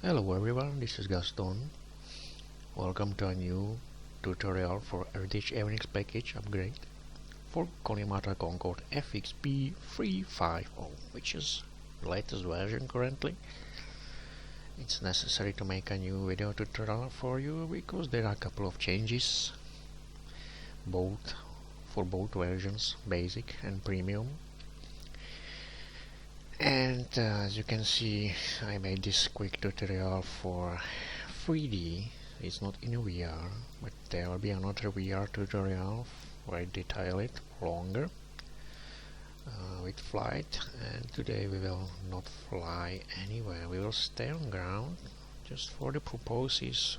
Hello everyone, this is Gaston. Welcome to a new tutorial for Heritage Avionics package upgrade for Concorde FXP 3.5, which is the latest version currently. It's necessary to make a new video tutorial for you because there are a couple of changes for both versions, basic and premium. And as you can see, I made this quick tutorial for 3D. It's not in VR, but there will be another VR tutorial where I detail it longer with flight. And today we will not fly anywhere, we will stay on ground just for the purposes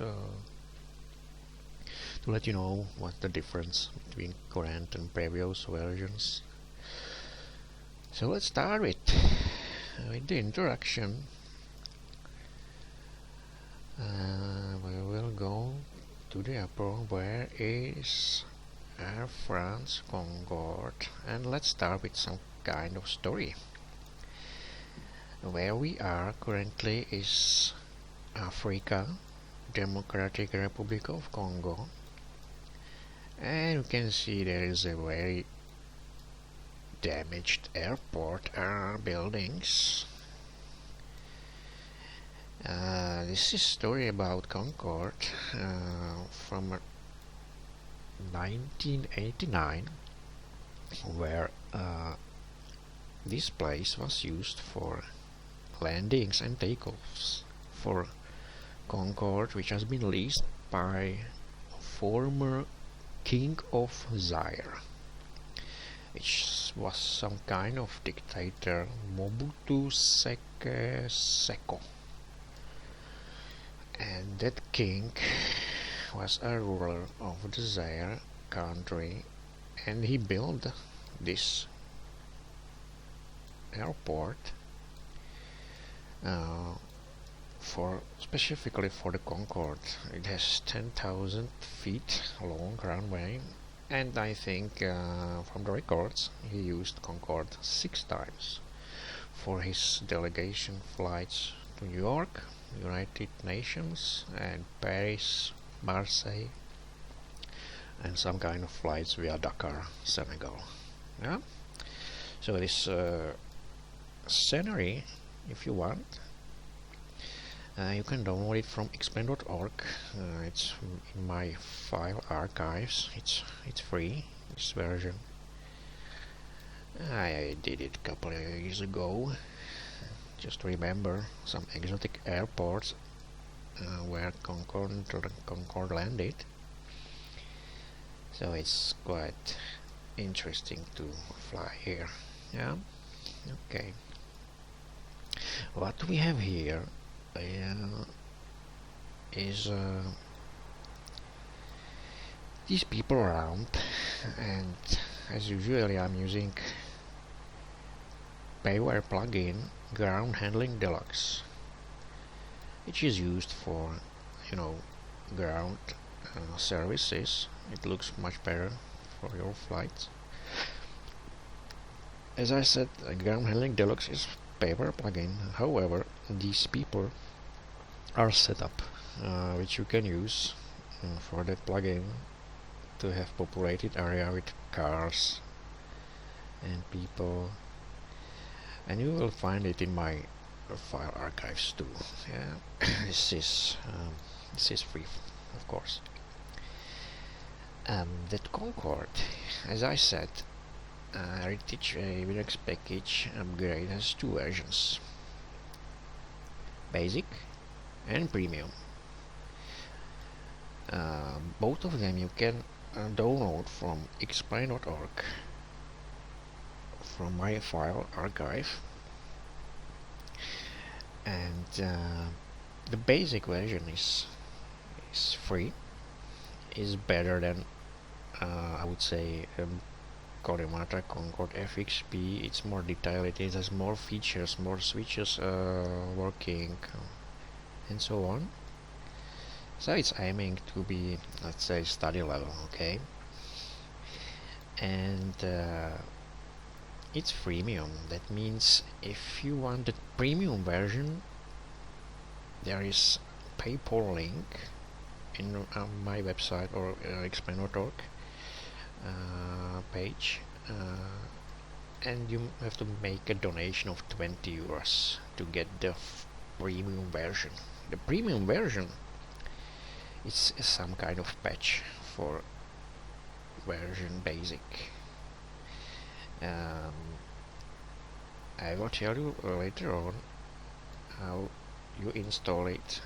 to let you know what's the difference between current and previous versions. So let's start with the introduction. We will go to the airport where is Air France Concorde, and let's start with some kind of story. Where we are currently is Africa, Democratic Republic of Congo, and you can see there is a very damaged airport buildings. This is a story about Concorde from 1989, where this place was used for landings and takeoffs for Concorde, which has been leased by former King of Zaire, which was some kind of dictator, Mobutu Sese Seko. And that king was a ruler of the Zaire country, and he built this airport specifically for the Concorde. It has 10,000 feet long runway, and I think from the records he used Concorde 6 times for his delegation flights to New York, United Nations, and Paris, Marseille, and some kind of flights via Dakar, Senegal. Yeah. So this scenery, if you want, you can download it from explain.org. It's in my file archives. It's free, this version. I did it a couple of years ago. Just remember some exotic airports where Concorde landed. So it's quite interesting to fly here. Yeah. Okay. What we have here is these people around, and as usually I'm using Payware plugin Ground Handling Deluxe, which is used for ground services. It looks much better for your flights. As I said, Ground Handling Deluxe is Payware plugin. However, these people are set up which you can use for that plugin to have populated area with cars and people, and you will find it in my file archives too. Yeah. This is free, of course. That Concorde, as I said, Heritage Avionics package upgrade has two versions: basic and premium. Both of them you can download from explain.org from my file archive, and the basic version is free, is better than I would say Concorde FXP. It's more detailed, it has more features, more switches working, and so on. So it's aiming to be, let's say, study level, okay? And it's freemium. That means if you want the premium version, There is PayPal link in my website or explain.org page, and you have to make a donation of 20 euros to get the premium version. The premium version is some kind of patch for version basic. I will tell you later on how you install it,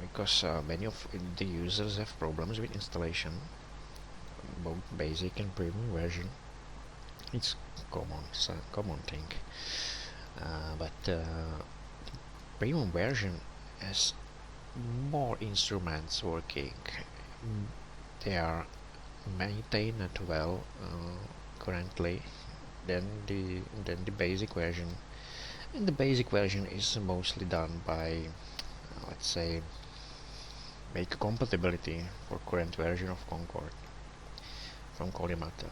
because many of the users have problems with installation, both basic and premium version. It's common thing, but premium version has more instruments working. They are maintained well currently than the basic version, and the basic version is mostly done by let's say make compatibility for current version of Concorde from Collimata.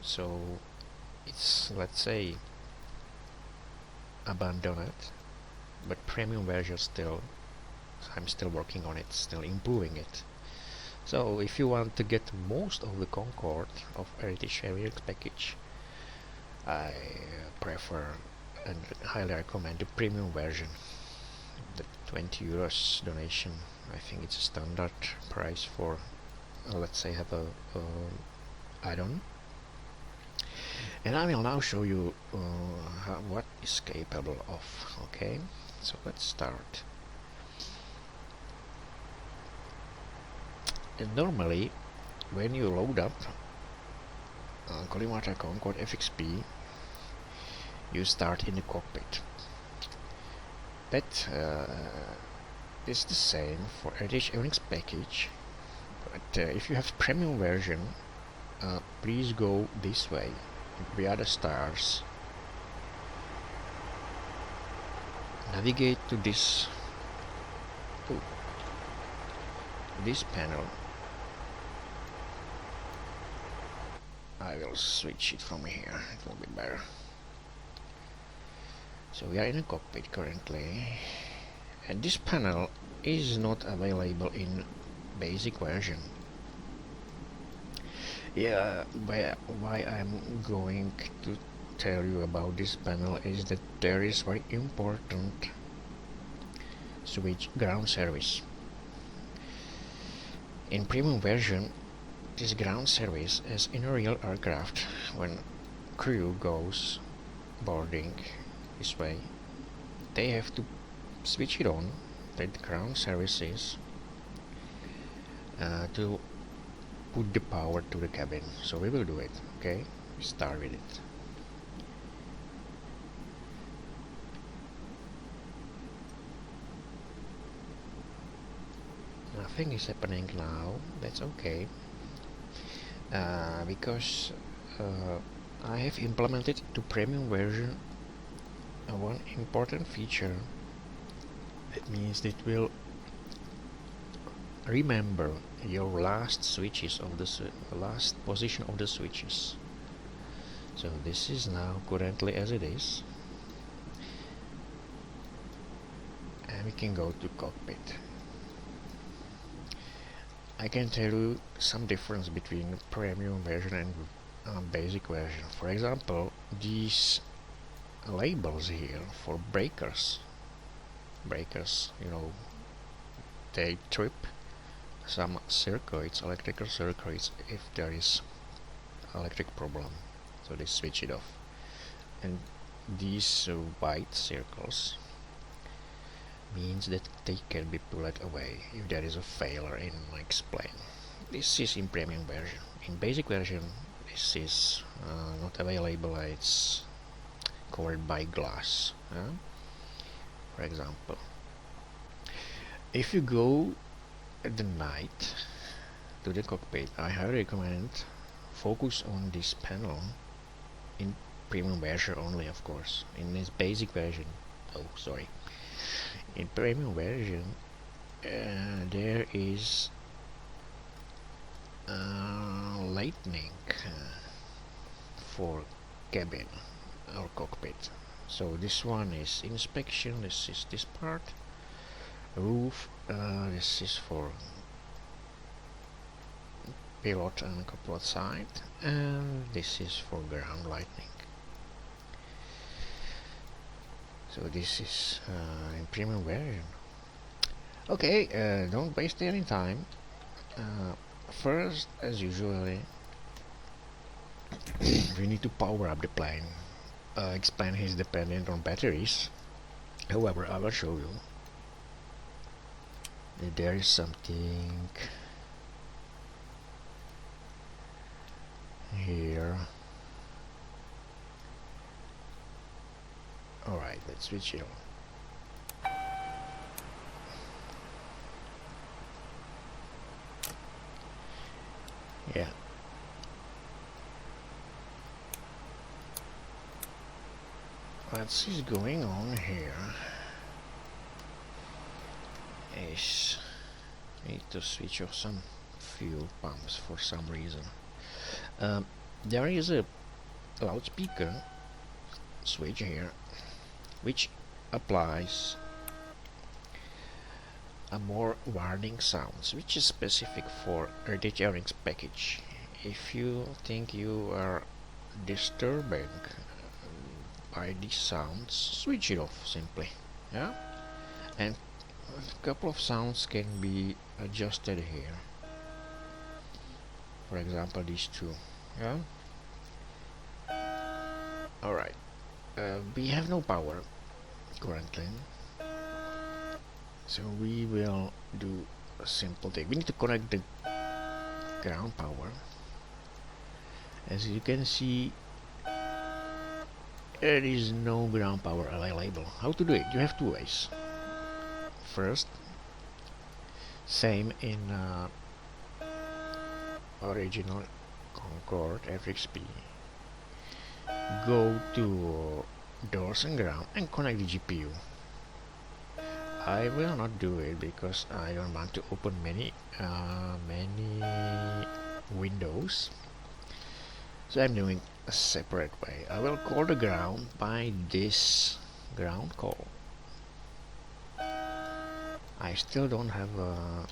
So it's, let's say, abandoned, but premium version I'm still working on it, still improving it. So if you want to get most of the Concorde of Heritage avionics package, I prefer and highly recommend the premium version. The 20 euros donation, I think it's a standard price for let's say have a add-on. And I will now show you what is capable of. Okay, so let's start. And normally when you load up Collimata Concorde FXP, you start in the cockpit. That is the same for Heritage avionics package, but if you have premium version, please go this way via the stars, navigate to this panel. I will switch it from here, it will be better. So we are in a cockpit currently, and this panel is not available in basic version. Yeah, why I'm going to tell you about this panel is that there is very important switch ground service. In premium version, this ground service, as in a real aircraft, when crew goes boarding this way, they have to switch it on, that ground services, to put the power to the cabin. So we will do it. Okay, we start with it. Nothing is happening now. That's okay, because I have implemented to premium version one important feature. That means it will remember your last switches of the last position of the switches. So this is now currently as it is, and we can go to cockpit. I can tell you some difference between premium version and basic version. For example, these labels here for breakers, you know, they trip some circuits, electrical circuits, if there is electric problem, so they switch it off. And these white circles means that they can be pulled away if there is a failure in X plane. This is in premium version. In basic version, this is not available. It's covered by glass. For example, if you go at the night to the cockpit, I highly recommend focus on this panel in premium version only, of course. In this basic version, in premium version, there is lightning for cabin or cockpit. So this one is inspection. This is this part. roof. This is for pilot and copilot side, and this is for ground lighting. So this is in premium version. Okay, don't waste any time. First, as usually, we need to power up the plane. Explain is dependent on batteries. However, I will show you. There is something here. Alright, let's switch it on. Yeah. What's going on here is need to switch off some fuel pumps for some reason. There is a loudspeaker switch here which applies a more warning sounds, which is specific for a Deaeration package. If you think you are disturbing by these sounds, switch it off simply. Yeah, and a couple of sounds can be adjusted here. For example, these two. Yeah. Alright. We have no power currently, so we will do a simple thing. We need to connect the ground power. As you can see, there is no ground power available. How to do it? You have two ways. First, same in original Concorde FXP, go to doors and ground and connect the GPU. I will not do it because I don't want to open many windows, so I'm doing a separate way. I will call the ground by this ground call. I still don't have a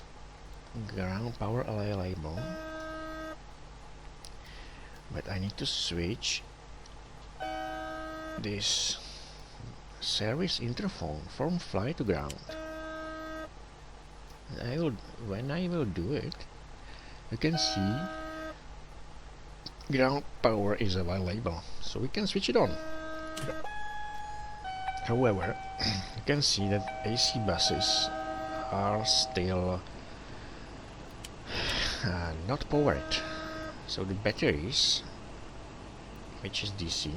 ground power available, but I need to switch this service interphone from fly to ground. When I will do it, you can see ground power is available, so we can switch it on. However, you can see that AC buses are still not powered, so the batteries, which is DC,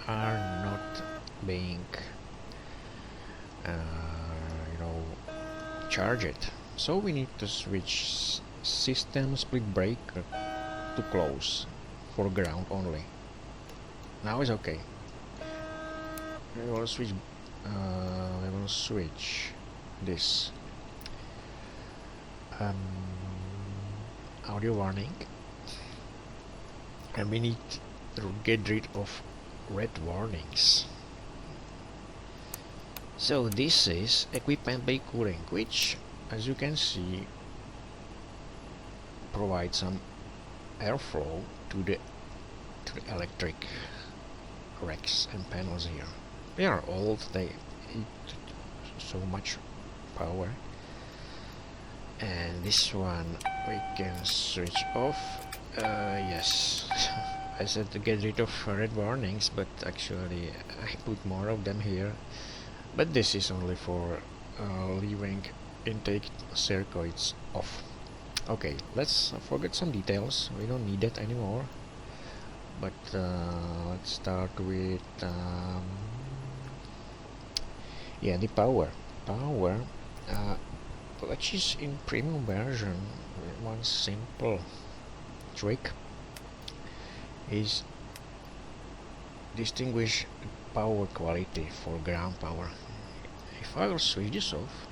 are not being charged. So we need to switch system split breaker to close for ground only. Now it's okay. We will switch this audio warning, and we need to get rid of red warnings. So this is equipment by cooling, which, as you can see, provides some airflow to the electric racks and panels here. They are old, they eat so much power, and this one we can switch off. Yes, I said to get rid of red warnings, but actually I put more of them here. But this is only for leaving intake circuits off. Okay, let's forget some details. We don't need that anymore. But let's start with the power. Which is in premium version. One simple trick is distinguish power quality for ground power. If I will switch this off,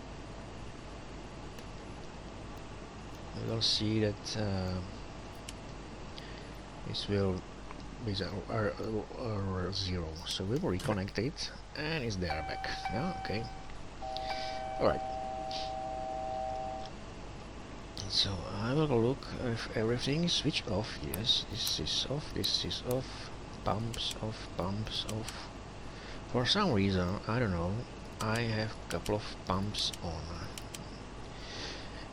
we will see that this will be 0, so we will reconnect it and it's there back. Yeah, okay. Alright, So I will look if everything is switched off. Yes, this is off, this is off, pumps off, pumps off. For some reason, I don't know, I have a couple of pumps on.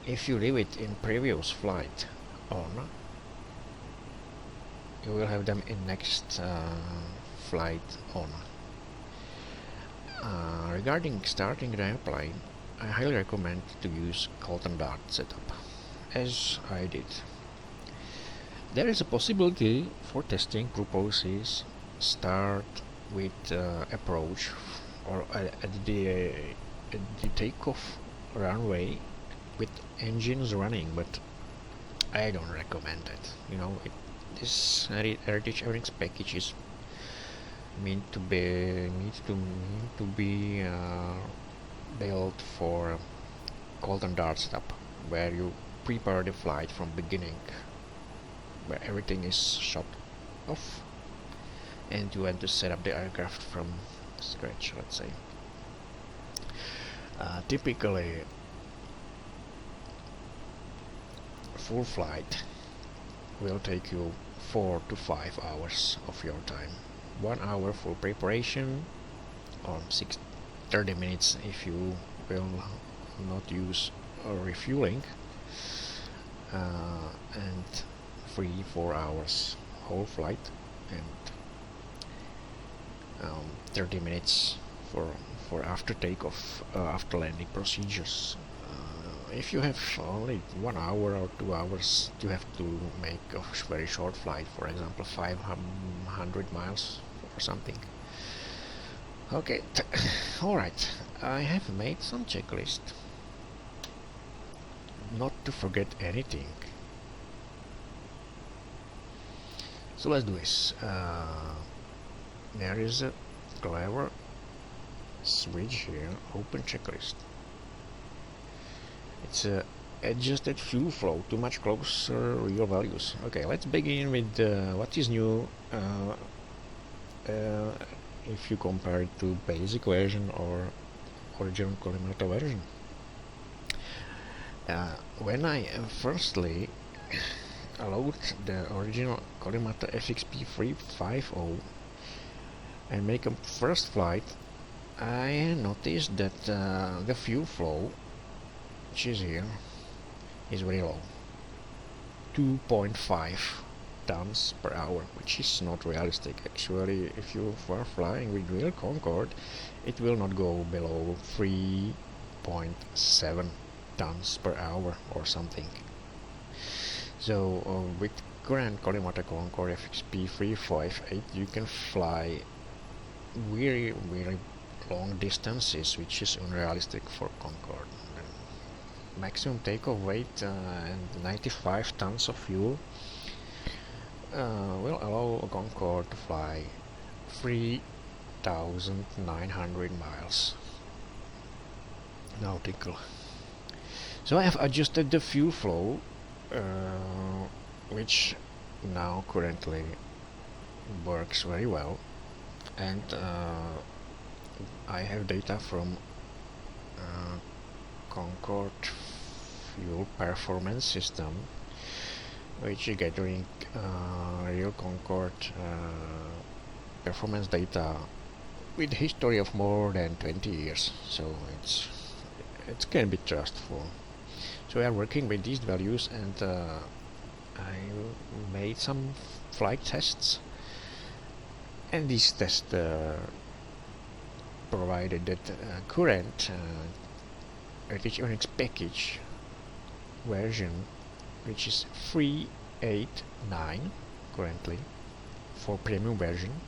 If you leave it in previous flight on, you will have them in next flight on. Regarding starting the airplane, I highly recommend to use cold and dart setup, as I did. There is a possibility for testing purposes start with approach or at the takeoff runway with engines running, but I don't recommend it. You know, this Heritage Avionics package is meant to be built for cold and dart setup, where you prepare the flight from beginning, where everything is shut off, and you want to set up the aircraft from scratch, let's say. Typically, full flight will take you 4 to 5 hours of your time. 1 hour for preparation, or 30 minutes if you will not use refueling, and 3-4 hours whole flight, and 30 minutes for after takeoff, after landing procedures. If you have only 1 hour or 2 hours, you have to make a very short flight, for example 500 miles or something. Okay, alright, I have made some checklist, not to forget anything. So let's do this. There is a clever switch here, open checklist. It's adjusted fuel flow to much closer real values. Okay, let's begin with what is new if you compare it to basic version or original collimator version. When I firstly load the original collimator FXP 3.5 and make a first flight, I noticed that the fuel flow, which is here, is very low, 2.5 tons per hour, which is not realistic. Actually, if you are flying with real Concorde, it will not go below 3.7 tons per hour or something. So with current collimator Concorde FXP 3.5 you can fly very long distances, which is unrealistic for Concorde. Maximum takeoff weight and 95 tons of fuel will allow Concorde to fly 3,900 miles nautical. So I have adjusted the fuel flow, which now currently works very well, and I have data from Concorde fuel performance system, which is gathering real Concorde performance data with history of more than 20 years, so it can be trustful. So we are working with these values, and I made some flight tests, and these tests provided that current Heritage Avionics package version, which is 389 currently for premium version,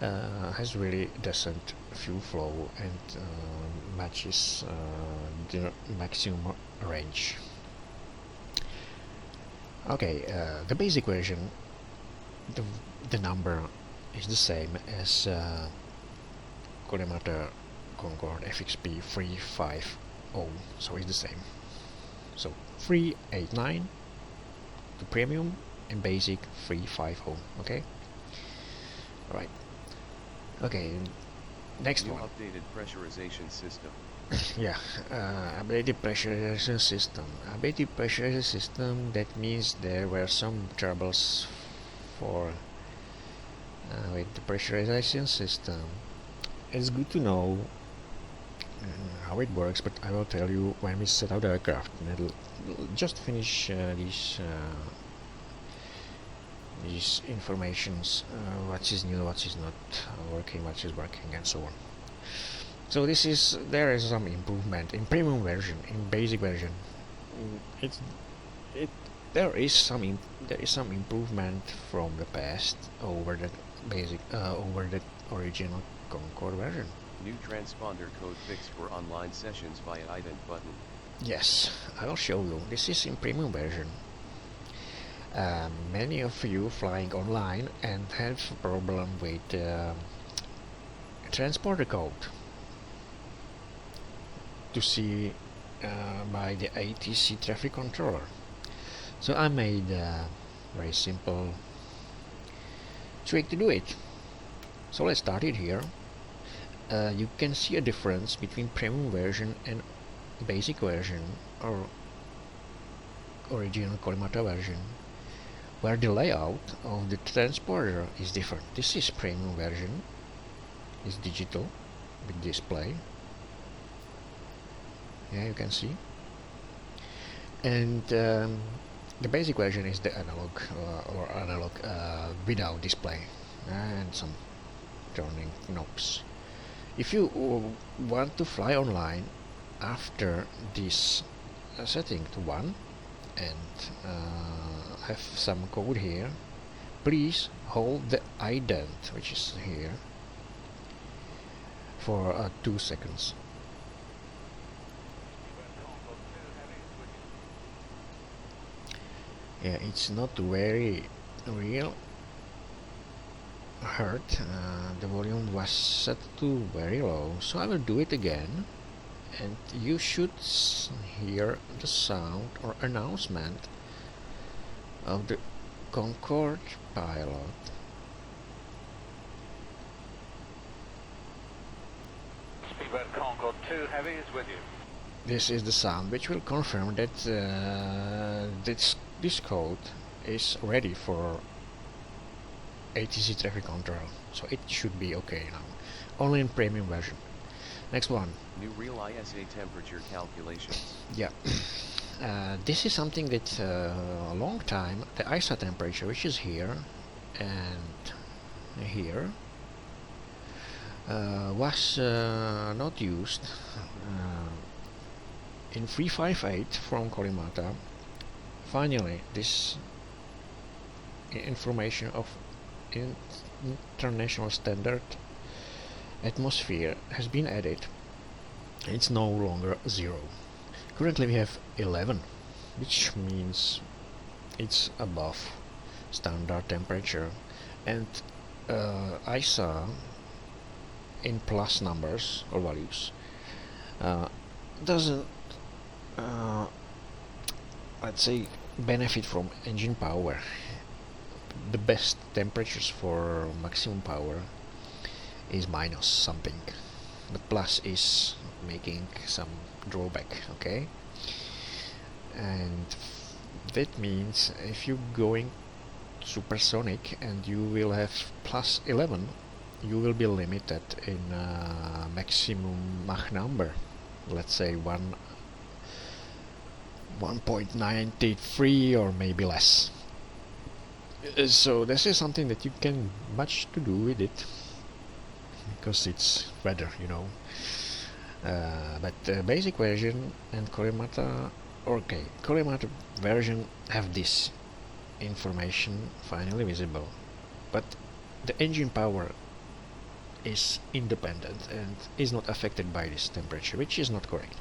has really decent fuel flow and matches the maximum range. Okay, the basic version, the number is the same as collimator Concorde FXP 3.5, so it's the same. So 389 to premium and basic 3.5. Okay. Alright. Okay. Next New one. updated pressurization system. Yeah, updated pressurization system. Updated pressurization system, that means there were some troubles for with the pressurization system. It's good to know how it works, but I will tell you when we set out the aircraft. Just finish these informations, what is new, what is not working, what is working, and so on. So there is some improvement in premium version, in basic version. It's it there is some improvement from the past over the original Concorde version. New transponder code fixed for online sessions via ident button. Yes, I will show you. This is in premium version. Many of you flying online and have a problem with transponder code to see by the ATC traffic controller. So I made a very simple trick to do it. So let's start it here. You can see a difference between premium version and basic version or original Collimata version, where the layout of the transporter is different. This is premium version, it's digital with display. Yeah, you can see. And the basic version is the analog without display and some turning knobs. If you want to fly online after this setting to 1 and have some code here, please hold the ident, which is here, for 2 seconds. Yeah, it's not very real hurt. The volume was set to very low, so I will do it again, and you should hear the sound or announcement of the Concorde pilot. Speedbird Concorde 2 Heavy is with you. This is the sound which will confirm that this code is ready for ATC traffic control, so it should be okay now. Only in premium version. Next one. New real ISA temperature calculations. Yeah. This is something that a long time the ISA temperature, which is here and here, was not used. In v3.5 from Collimata, finally this information of international standard atmosphere has been added. It's no longer 0. Currently we have 11, which means it's above standard temperature, and ISA in plus numbers or values doesn't let's say benefit from engine power. The best temperatures for maximum power is minus something. The plus is making some drawback, okay? And that means if you're going supersonic and you will have plus 11, you will be limited in maximum Mach number, let's say 1.93 or maybe less. So this is something that you can much to do with it, because it's weather, you know. But the basic version and Collimata, okay, Collimata version have this information finally visible, but the engine power is independent and is not affected by this temperature, which is not correct.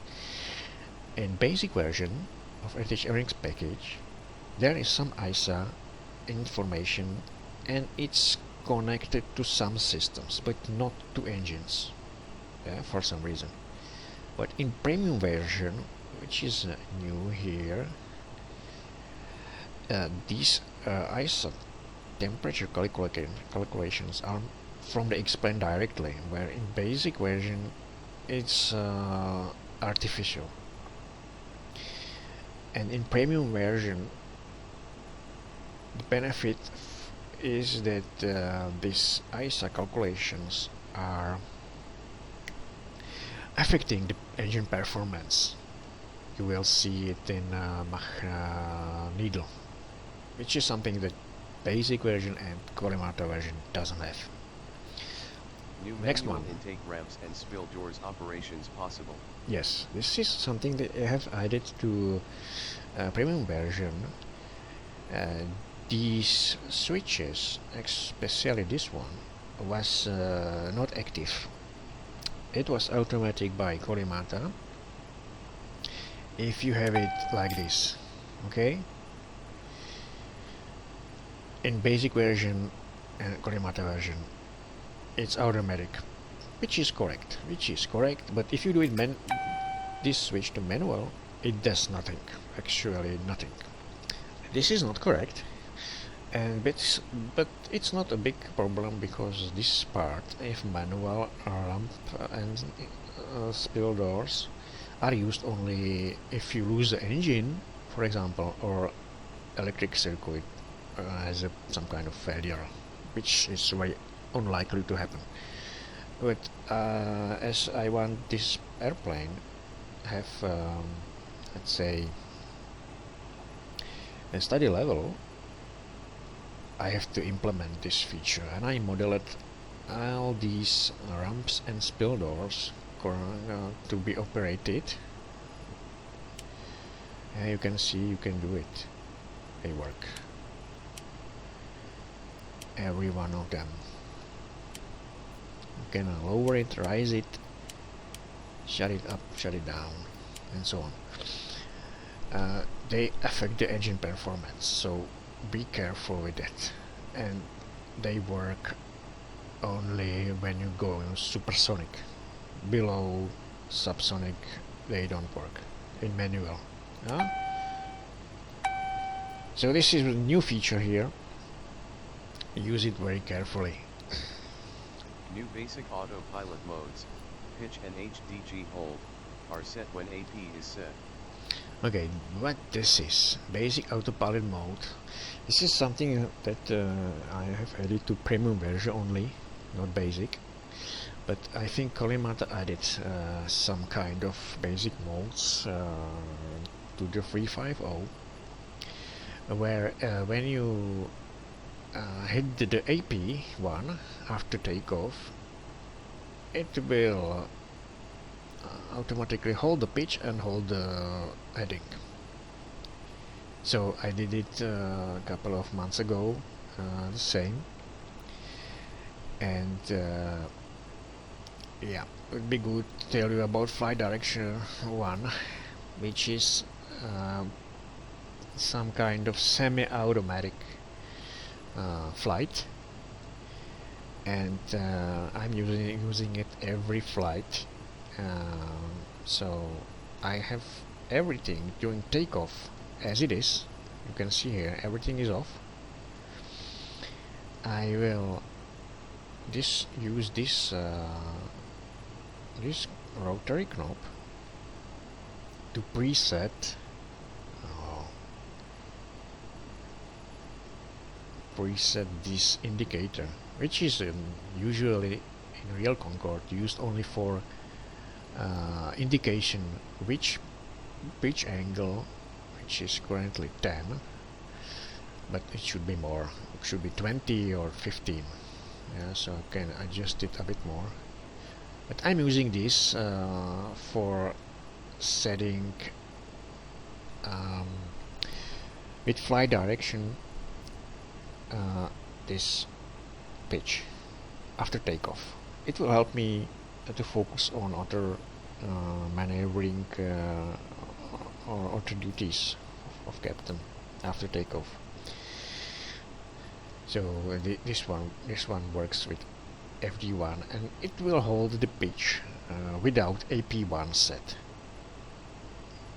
In basic version of Heritage Avionics package, there is some ISA information and it's connected to some systems but not to engines, for some reason. But in premium version, which is new here, these ISA temperature calculations are from the explain directly, where in basic version it's artificial, and in premium version the benefit is that these ISA calculations are affecting the engine performance. You will see it in Mach needle, which is something that basic version and Collimata version doesn't have. New Next manual one. intake ramps and spill doors operations possible. Yes, this is something that I have added to premium version. These switches, especially this one, was not active. It was automatic by Collimata. If you have it like this, okay? In basic version and Collimata version, it's automatic, which is correct. But if you do it this switch to manual, it does nothing. Actually, nothing. This is not correct, and but it's not a big problem, because this part, if manual ramp and spill doors, are used only if you lose the engine, for example, or electric circuit has some kind of failure, which is very unlikely to happen. But as I want this airplane have let's say a steady level, I have to implement this feature, and I modeled all these ramps and spill doors to be operated. And you can see you can do it. They work. Every one of them. You can lower it, raise it, shut it up, shut it down, and so on. They affect the engine performance, so be careful with that. And they work only when you go supersonic. Below subsonic, they don't work in manual. So this is a new feature here. Use it very carefully. New basic autopilot modes, pitch and HDG hold, are set when AP is set. Okay, what this is, basic autopilot mode. This is something that I have added to premium version only, not basic. But I think Collimata added some kind of basic modes to the 3.5, where when you hit the AP1 after takeoff, it will automatically hold the pitch and hold the heading. So I did it a couple of months ago, the same, and yeah, it would be good to tell you about flight direction 1, which is some kind of semi-automatic flight, and I'm using it every flight. So I have everything during takeoff as it is. You can see here everything is off. I will use this rotary knob to preset this indicator, which is usually in real Concorde used only for indication which pitch angle, which is currently 10, but it should be more. It should be 20 or 15. Yeah, so I can adjust it a bit more. But I'm using this for setting with flight direction this pitch after takeoff. It will help me to focus on other maneuvering or other duties of captain after takeoff. So this one works with FD1, and it will hold the pitch without AP1 set.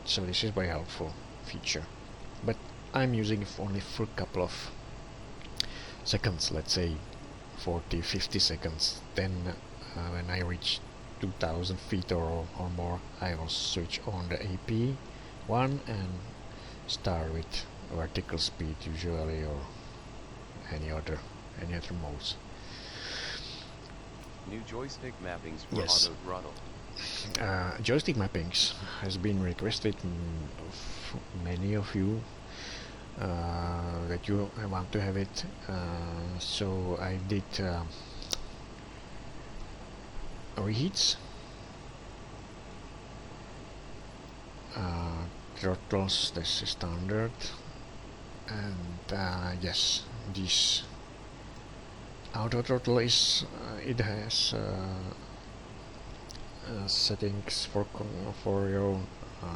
So this is very helpful feature, but I'm using it only for a couple of seconds, let's say 40-50 seconds. Then when I reach 2000 feet or more, I will switch on the AP1 and start with vertical speed usually, or any other modes. New joystick mappings for Yes. auto throttle. Joystick mappings has been requested many of you that you want to have it, so I did reheats, throttles, this is standard, and yes, this auto throttle is it has settings for your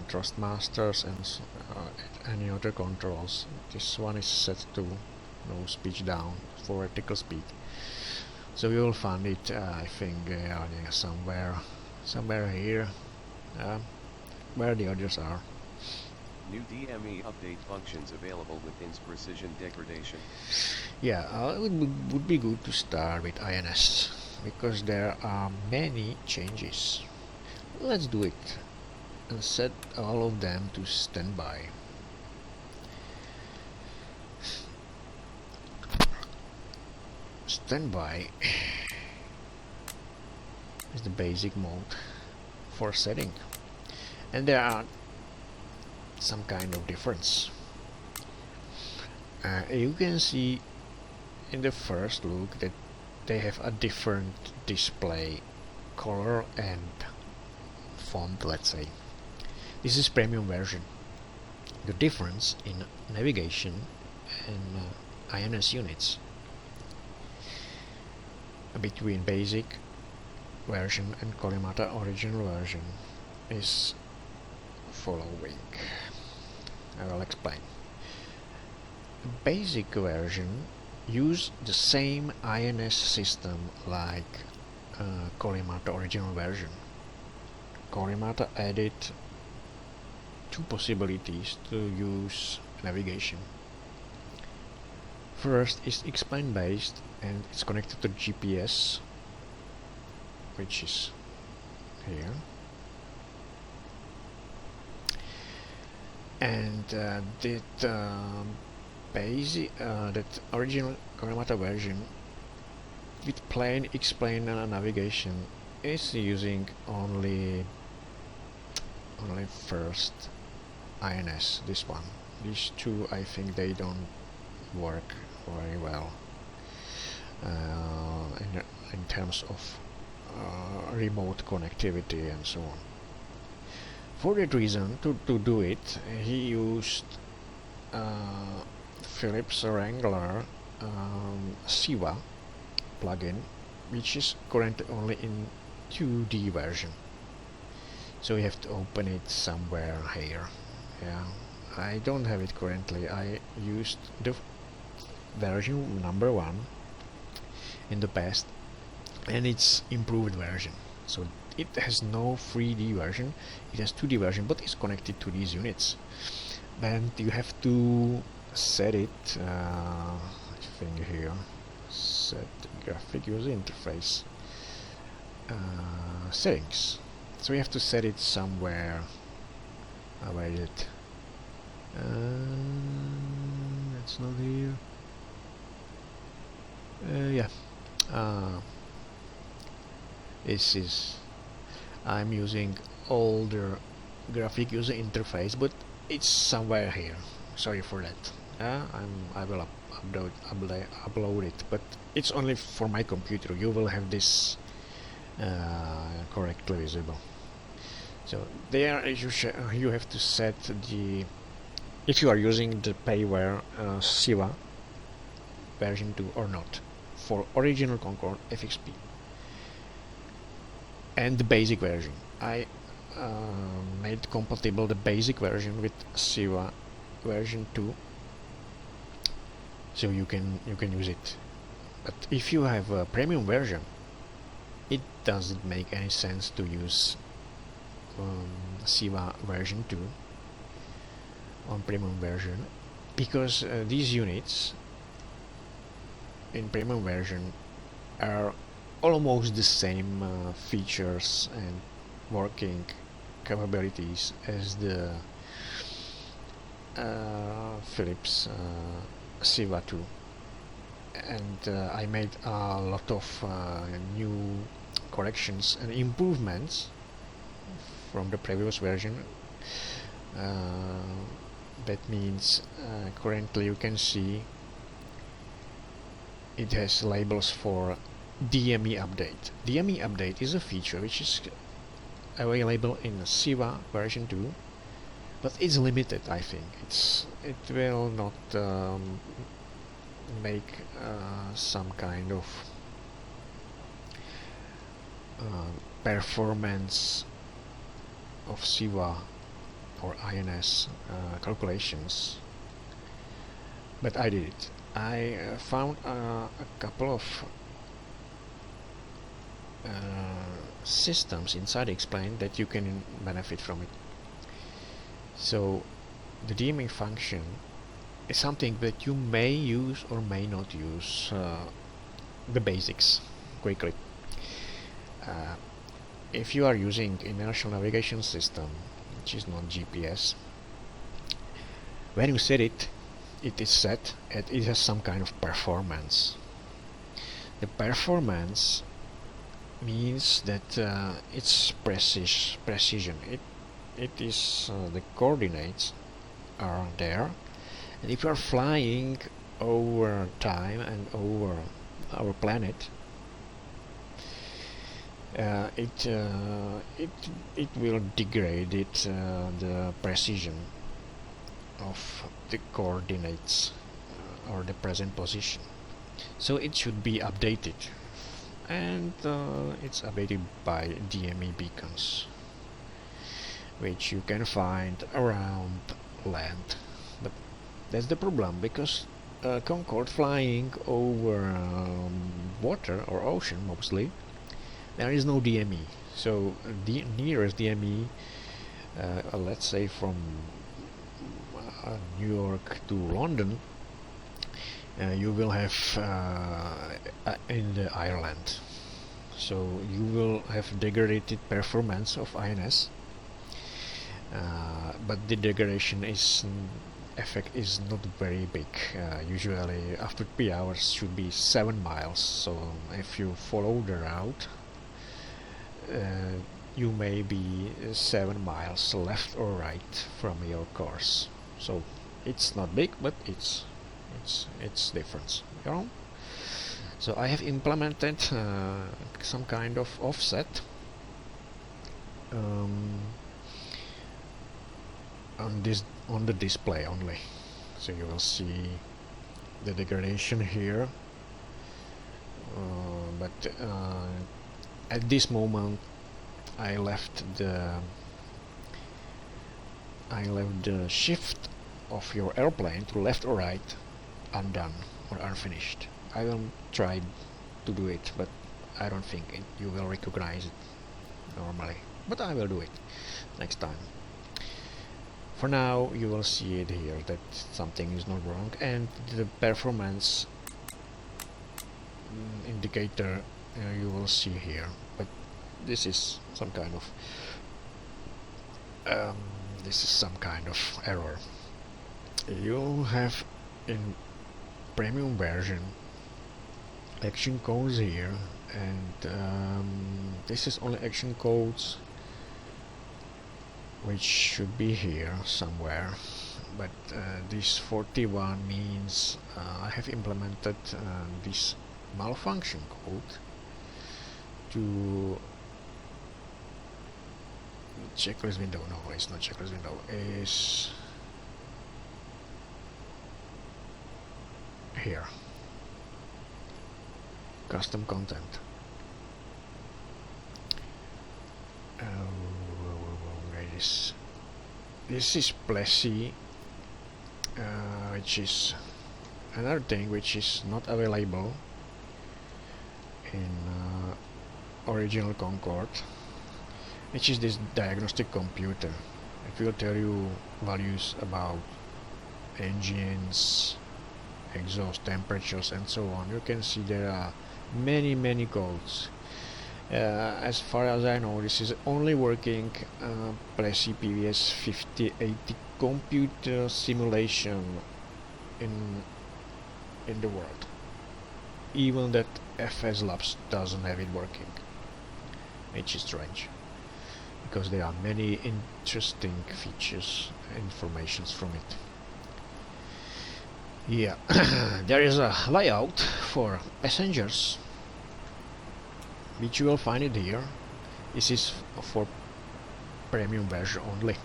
thrust masters and any other controls. This one is set to no speed down for vertical speed, so you will find it I think somewhere here where the others are. New DME update functions available within Precision Degradation. Yeah, it would be good to start with INS because there are many changes. Let's do it and set all of them to standby. Standby is the basic mode for setting, and there are some kind of difference. You can see in the first look that they have a different display color and font, let's say. This is premium version. The difference in navigation and INS units between basic version and Collimata original version is following. I will explain. Basic version use the same INS system like Collimata original version. Collimata added two possibilities to use navigation. First is X-plane based, and it's connected to GPS, which is here. And that original Collimata version with plain X-plane navigation is using only first INS. This one, these two, I think they don't work very well in terms of remote connectivity and so on. For that reason, to do it, he used Philips Wrangler Siva plugin, which is currently only in 2D version. So you have to open it somewhere here. Yeah, I don't have it currently. I used the version number 1 in the past, and it's improved version. So it has no 3D version, it has 2D version, but it's connected to these units. And you have to set it, I think here, set graphic user interface settings. So we have to set it somewhere. Where is it? It's not here. Yeah. This is. I'm using older graphic user interface, but it's somewhere here. Sorry for that. I will upload it, but it's only for my computer. You will have this correctly visible. So there you have to set the, if you are using the payware Siva version 2 or not, for original Concorde FXP, and the basic version. I made compatible the basic version with Siva version 2, so you can use it. But if you have a premium version, it doesn't make any sense to use Siva version 2 on premium version, because these units in premium version are almost the same features and working capabilities as the Philips Siva 2, and I made a lot of new corrections and improvements from the previous version. That means currently you can see it has labels for DME update. DME update is a feature which is available in Siva version 2, but it's limited. I think it will not make some kind of performance of Siva or INS calculations, but I did it. I found a couple of systems inside Explain that you can benefit from it. So the DME function is something that you may use or may not use. The basics quickly. If you are using inertial navigation system, which is not GPS, when you set it, it is set and it has some kind of performance. The performance means that it's precision. It is the coordinates are there, and if you are flying over time and over our planet, it will degrade the precision of the coordinates or the present position. So it should be updated, and it's updated by DME beacons, which you can find around land. But that's the problem, because Concorde flying over water or ocean mostly, there is no DME. So the nearest DME, let's say from New York to London, you will have in the Ireland. So you will have degraded performance of INS, but the degradation effect is not very big. Usually after 3 hours should be 7 miles. So if you follow the route, you may be 7 miles left or right from your course. So it's not big, but it's different, you know. So I have implemented some kind of offset on the display only. So you will see the degradation here, but at this moment I left the shift of your airplane to left or right undone or unfinished. I will try to do it, but I don't think you will recognize it normally, but I will do it next time. For now you will see it here that something is not wrong, and the performance indicator you will see here, but this is some kind of error. You have in premium version action codes here, and this is only action codes which should be here somewhere, but this 41 means I have implemented this malfunction code to checklist window. No, it's not checklist window, is here, custom content. This is Plessy, which is another thing which is not available in original Concorde, which is this diagnostic computer. It will tell you values about engines, exhaust temperatures and so on. You can see there are many codes. As far as I know, this is only working Plessy PVS 5080 computer simulation in the world. Even that FS Labs doesn't have it working, which is strange, because there are many interesting features, informations from it. Yeah, there is a layout for passengers, which you will find it here. This is for premium version only.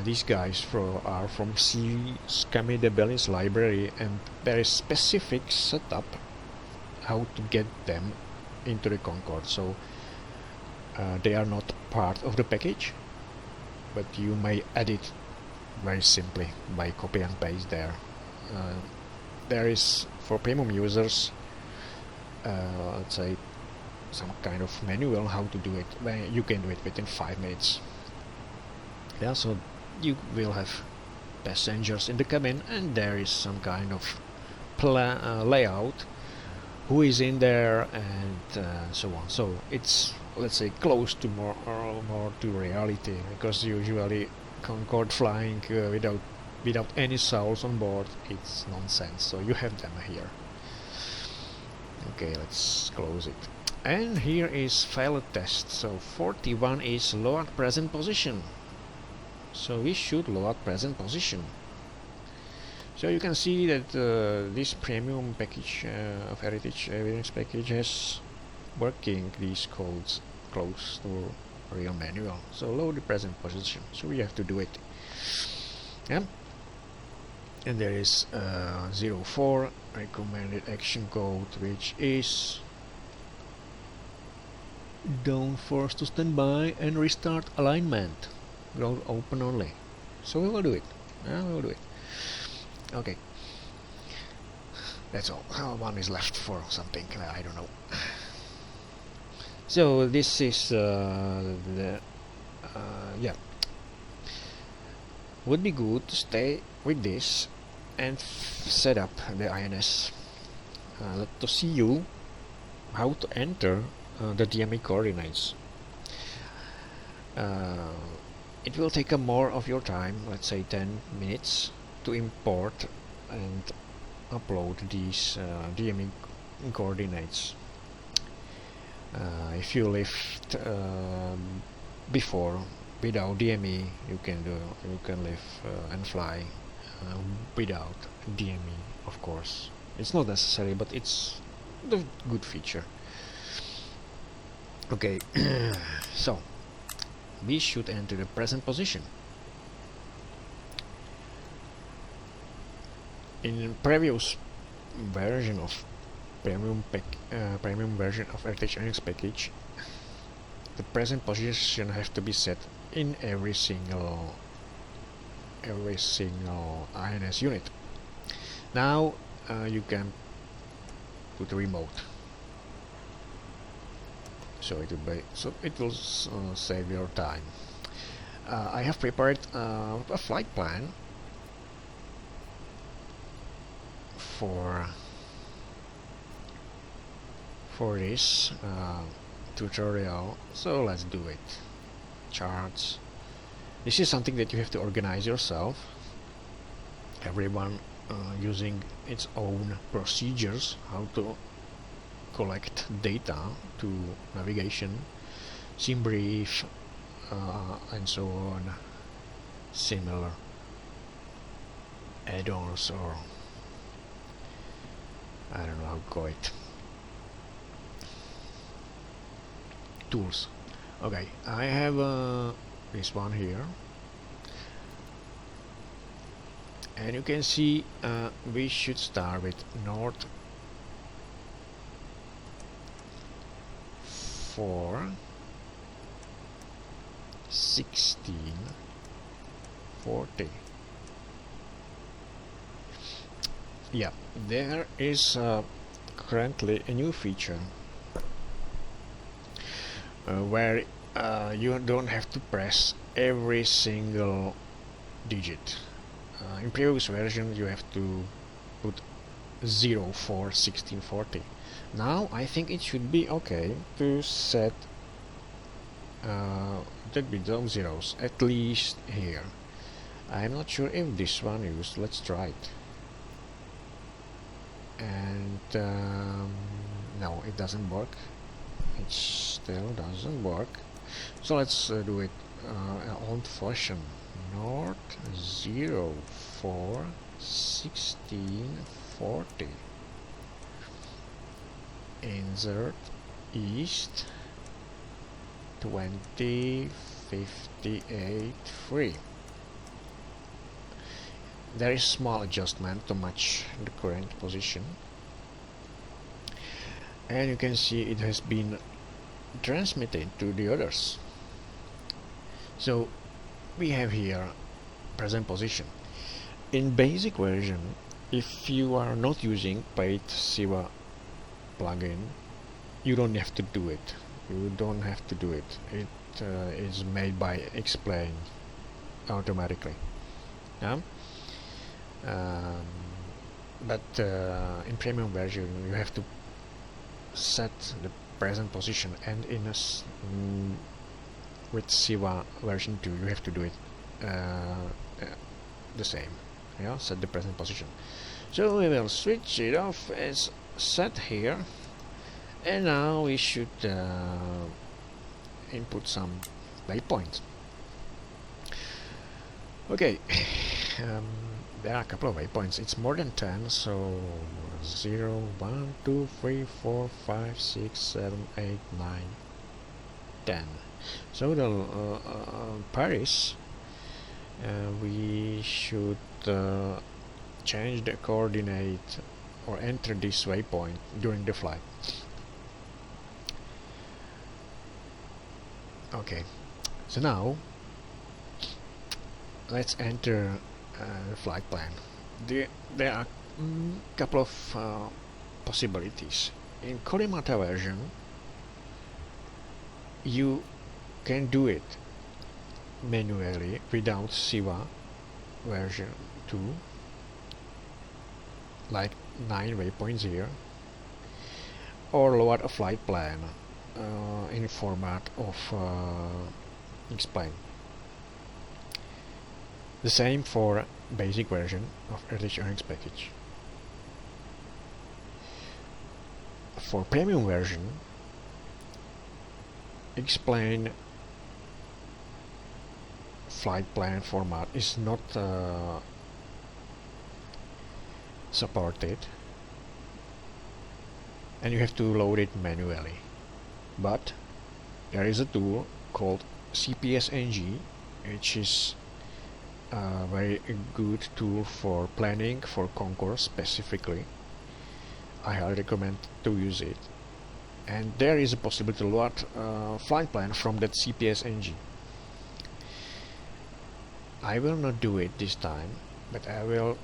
These guys are from Scammy de Bellin's library, and there is specific setup how to get them into the Concorde. So they are not part of the package, but you may add it very simply by copy and paste there. There is, for premium users, let's say, some kind of manual how to do it. You can do it within 5 minutes. Yeah, so you will have passengers in the cabin, and there is some kind of layout, who is in there, and so on. So it's, let's say, close to more to reality, because usually Concorde flying without any souls on board, it's nonsense. So you have them here. Okay, let's close it. And here is failed test. So 41 is low at present position. So we should low at present position. So you can see that this premium package of Heritage Avionics package has working these codes close to real manual. So low the present position. So we have to do it. Yeah. And there is 04 recommended action code, which is don't force to stand by and restart alignment. Ground open only. So we will do it. Yeah, we will do it. Okay. That's all. One is left for something. I don't know. So this is yeah. Would be good to stay with this and set up the INS. To see you how to enter the DME coordinates. It will take more of your time, let's say 10 minutes, to import and upload these DME coordinates. If you lift before without DME, you can live and fly without DME. Of course, it's not necessary, but it's a good feature. Okay, so we should enter the present position. In previous version of premium version of Heritage Avionics package, the present position have to be set in every single INS unit. Now you can put remote. So it will save your time. I have prepared a flight plan for this tutorial. So let's do it. Charts. This is something that you have to organize yourself. Everyone using its own procedures how to collect data to navigation, sim brief, and so on. Similar add-ons, or I don't know how to call it. Tools. Okay, I have this one here, and you can see we should start with north 4 16 40. Yeah, there is currently a new feature where you don't have to press every single digit. In previous version you have to put 0 4 16 40. Now I think it should be okay to set that with those zeros at least here. I'm not sure if this one used. Let's try it. And no, it doesn't work. It still doesn't work. So let's do it old-fashioned. North 0 4 16 40. Insert east 20 58 3. There is small adjustment to match the current position, and you can see it has been transmitted to the others. So we have here present position. In basic version, if you are not using paid Siva plugin, you don't have to do it. You don't have to do it. It is made by Explain automatically. Yeah? But in premium version you have to set the present position, and in a with Siva version 2 you have to do it the same. Yeah, set the present position. So we will switch it off as set here, and now we should input some waypoints. Okay. There are a couple of waypoints. It's more than 10, so 0 1 2 3 4 5 6 7 8 9 10. So the Paris, we should change the coordinate or enter this waypoint during the flight. Okay, so now let's enter the flight plan. There are a couple of possibilities. In Korimata version, you can do it manually without Siva version 2, like 9 waypoints here, or load a flight plan in the format of Explain. The same for basic version of avionics package. For premium version, Explain flight plan format is not supported, and you have to load it manually. But there is a tool called CPS-NG, which is a very good tool for planning for Concorde specifically. I highly recommend to use it, and there is a possibility to load flight plan from that CPS-NG. I will not do it this time, but I will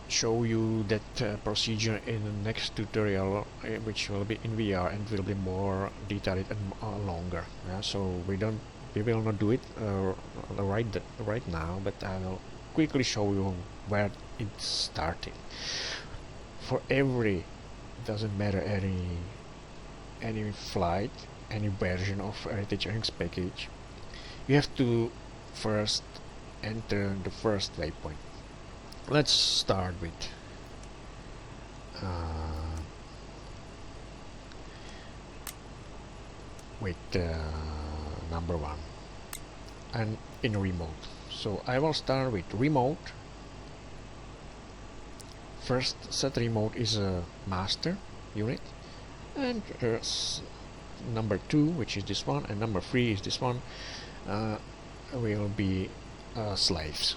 show you that procedure in the next tutorial, which will be in VR and will be more detailed and longer. Yeah? So we will not do it right now, but I will quickly show you where it started. For every, doesn't matter any flight, any version of avionics package, you have to first enter the first waypoint. Let's start with number 1 and in remote. So I will start with remote. First set remote is a master unit, and number 2, which is this one, and number 3 is this one, will be slaves.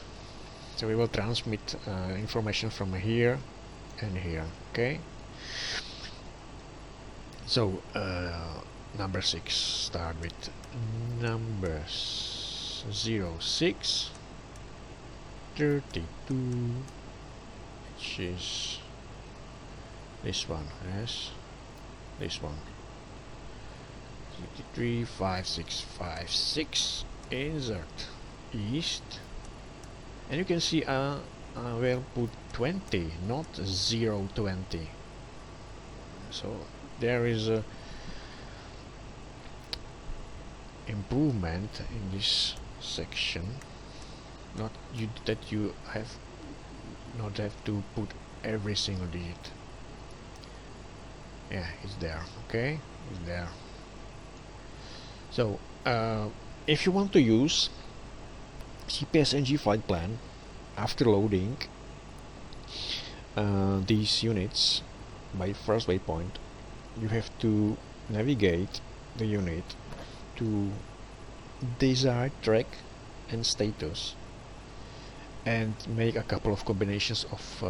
So we will transmit information from here and here. Okay. So number 6, start with number 06 32, which is this one. Yes, this one. 33 5 6 5 6. Insert east, and you can see I will put 20, not 0 20. So there is a improvement in this section. Not that you have not have to put every single digit. Yeah, it's there. Okay, it's there. So if you want to use CPS-NG flight plan after loading these units by first waypoint, you have to navigate the unit to desired track and status and make a couple of combinations of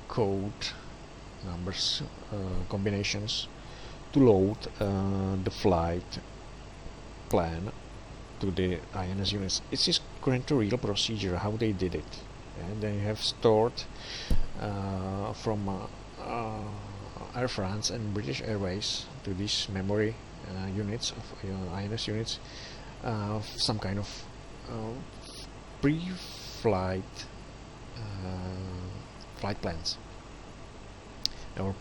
code numbers combinations to load the flight plan to the INS units. It is currently a real procedure how they did it, and they have stored from Air France and British Airways to these memory units of INS units some kind of pre-flight flight plans or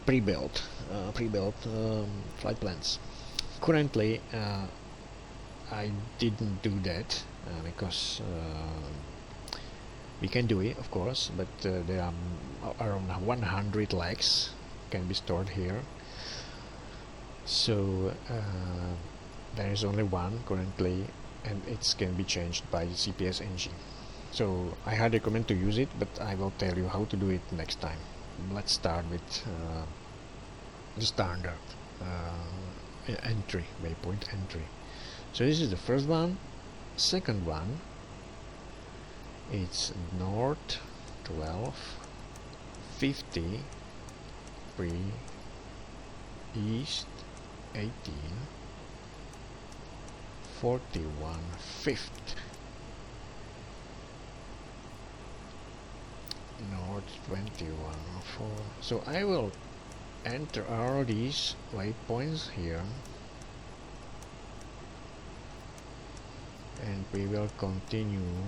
pre-built flight plans. Currently I didn't do that because we can do it, of course, but there are around 100 legs can be stored here, so there is only one currently, and it can be changed by CPS-NG. So I highly recommend to use it, but I will tell you how to do it next time. Let's start with the standard entry, waypoint entry. So this is the first one. Second one, it's north 1250 east 18 41 fifth north 2104. So I will enter all these waypoints here, and we will continue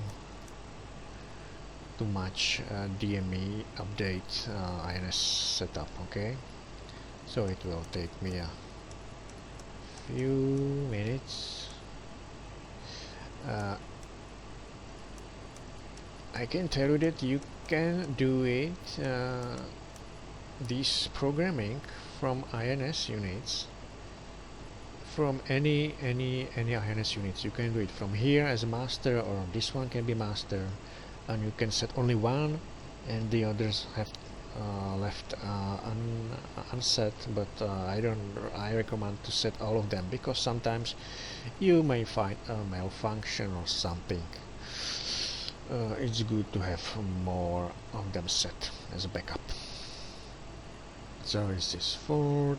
to match DME update INS setup. Okay, so it will take me a few minutes. I can tell you that you can do it this programming from INS units, from any INS units. You can do it from here as a master, or this one can be master, and you can set only one and the others have left unset, but I recommend to set all of them, because sometimes you may find a malfunction or something. It's good to have more of them set as a backup. So is this Ford?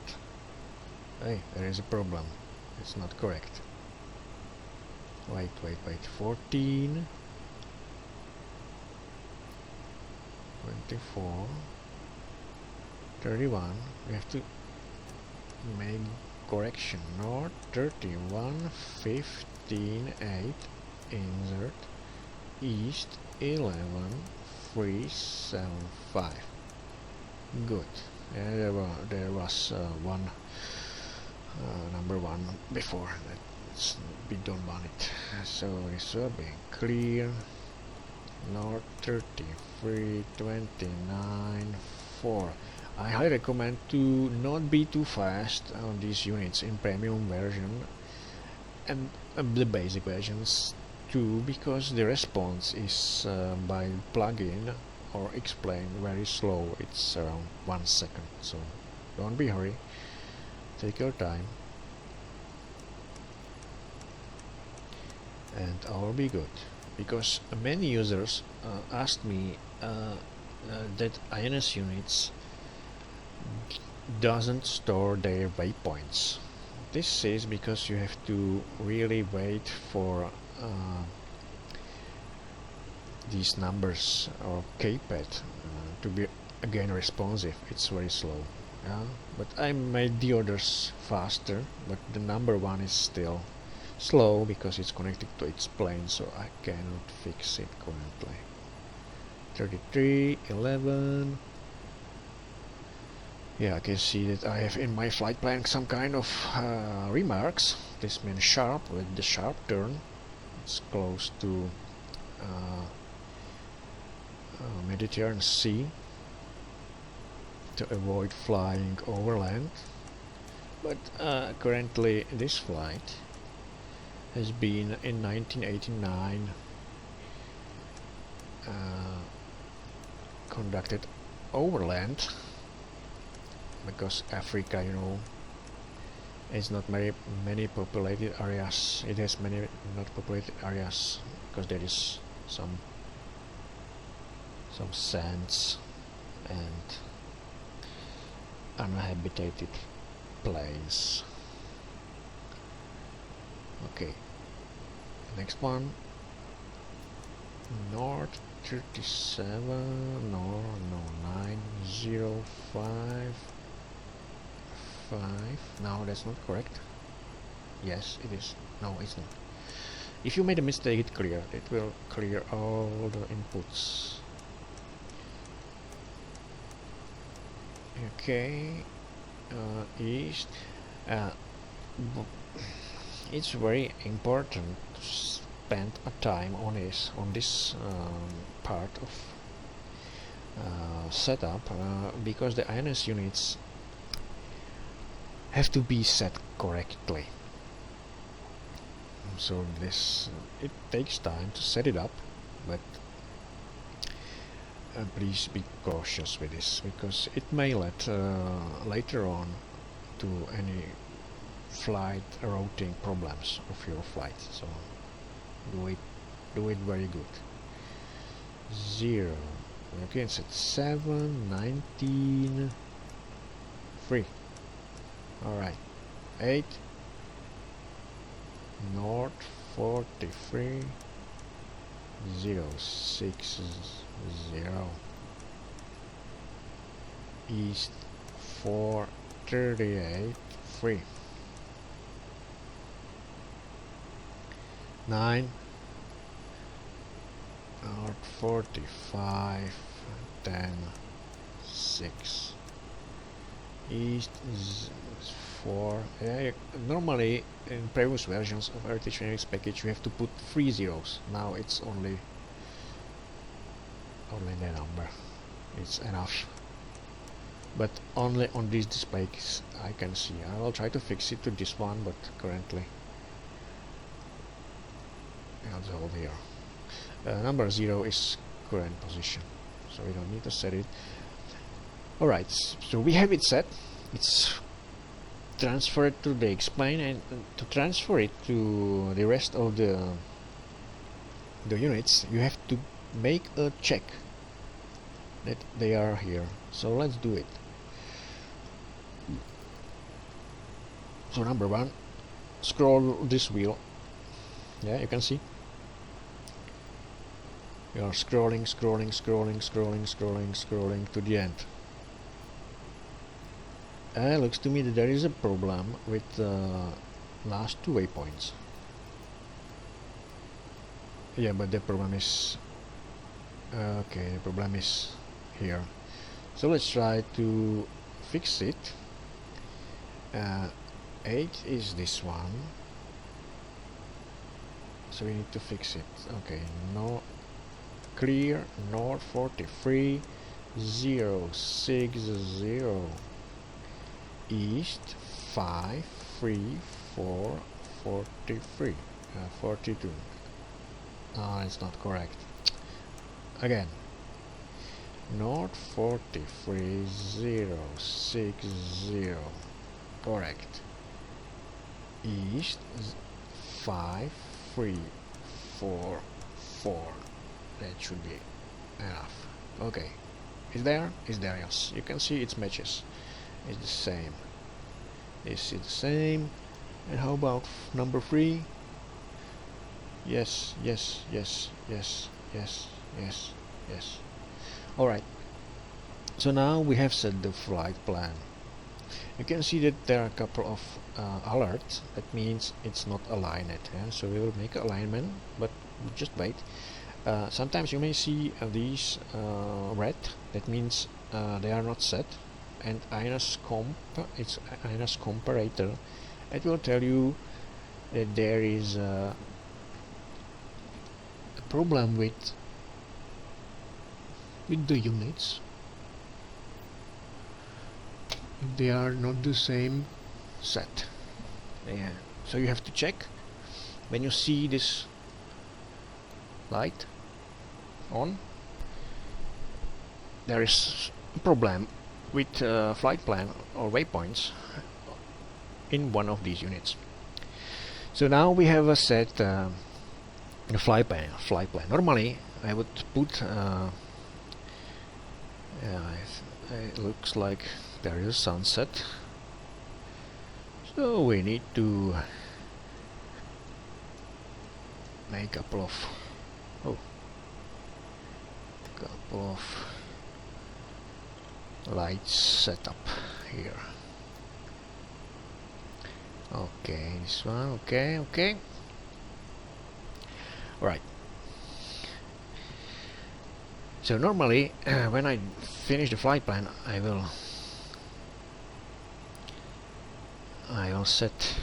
Hey, there is a problem. It's not correct. Wait. 14, 24, 31. We have to make correction. North 31, 15, 8, insert, east 11, 3, 7, 5. Good. There was one number one before that. We don't want it. So this will be clear. North 33, 29, 4. I highly recommend to not be too fast on these units in premium version and the basic versions too, because the response is by plugin or explain very slow. It's around 1 second, so don't be hurry, take your time, and all will be good. Because many users asked me that INS units doesn't store their waypoints. This is because you have to really wait for these numbers or keypad to be again responsive. It's very slow, yeah? But I made the others faster, but the number one is still slow because it's connected to its plane, so I cannot fix it currently. 33, 11. Yeah, I can see that I have in my flight plan some kind of remarks. This means sharp, with the sharp turn. It's close to Mediterranean Sea, to avoid flying over land. But currently this flight has been in 1989 conducted overland, because Africa, you know, is not very many populated areas. It has many not populated areas because there is some sands and uninhabited plains. Okay, next one, North 37, no, 905. No, that's not correct. Yes, it is. No, it's not. If you made a mistake, it will clear all the inputs. Okay, east. It's very important to spend a time on this part of setup, because the avionics units have to be set correctly. So it takes time to set it up, but please be cautious with this, because it may lead later on to any flight routing problems of your flight. So do it very good. 0. Okay, it's at 7, 19, 3. Alright, 8, North 43, 060, East 438, 3, 9, North 45, 10, 6, East 4. Normally in previous versions of avionics package you have to put 3 zeros. Now it's only the number. It's enough. But only on these displays I can see. I will try to fix it to this one, but currently I'll hold here. Number 0 is current position, so we don't need to set it. Alright, so we have it set. It's transferred to the explain, and to transfer it to the rest of the units you have to make a check that they are here. So let's do it. So number 1, scroll this wheel. Yeah, you can see you are scrolling to the end. Looks to me that there is a problem with the last 2 waypoints. Yeah, but the problem is okay, the problem is here. So let's try to fix it. 8 is this one, so we need to fix it. Okay, no, clear North 43, 060, East 5, 3, 4, 43, 42. It's not correct. Again, North 43, 060, correct. East 5, 3, 4, 4. That should be enough. Okay, is there? Is there? Yes. You can see it matches. It's the same. This is the same. And how about number 3? Yes. Alright. So now we have set the flight plan. You can see that there are a couple of alerts. That means it's not aligned. Yeah? So we will make alignment, but just wait. Sometimes you may see these red, that means they are not set, and it's INS comparator. It will tell you that there is a problem with the units. They are not the same set. Yeah. So you have to check when you see this light on. There is a problem with flight plan or waypoints in one of these units. So now we have set the flight plan. Normally I would put it looks like there is a sunset, so we need to make a couple of lights set up here. Okay, this one, okay. Right. So normally when I finish the flight plan, I will set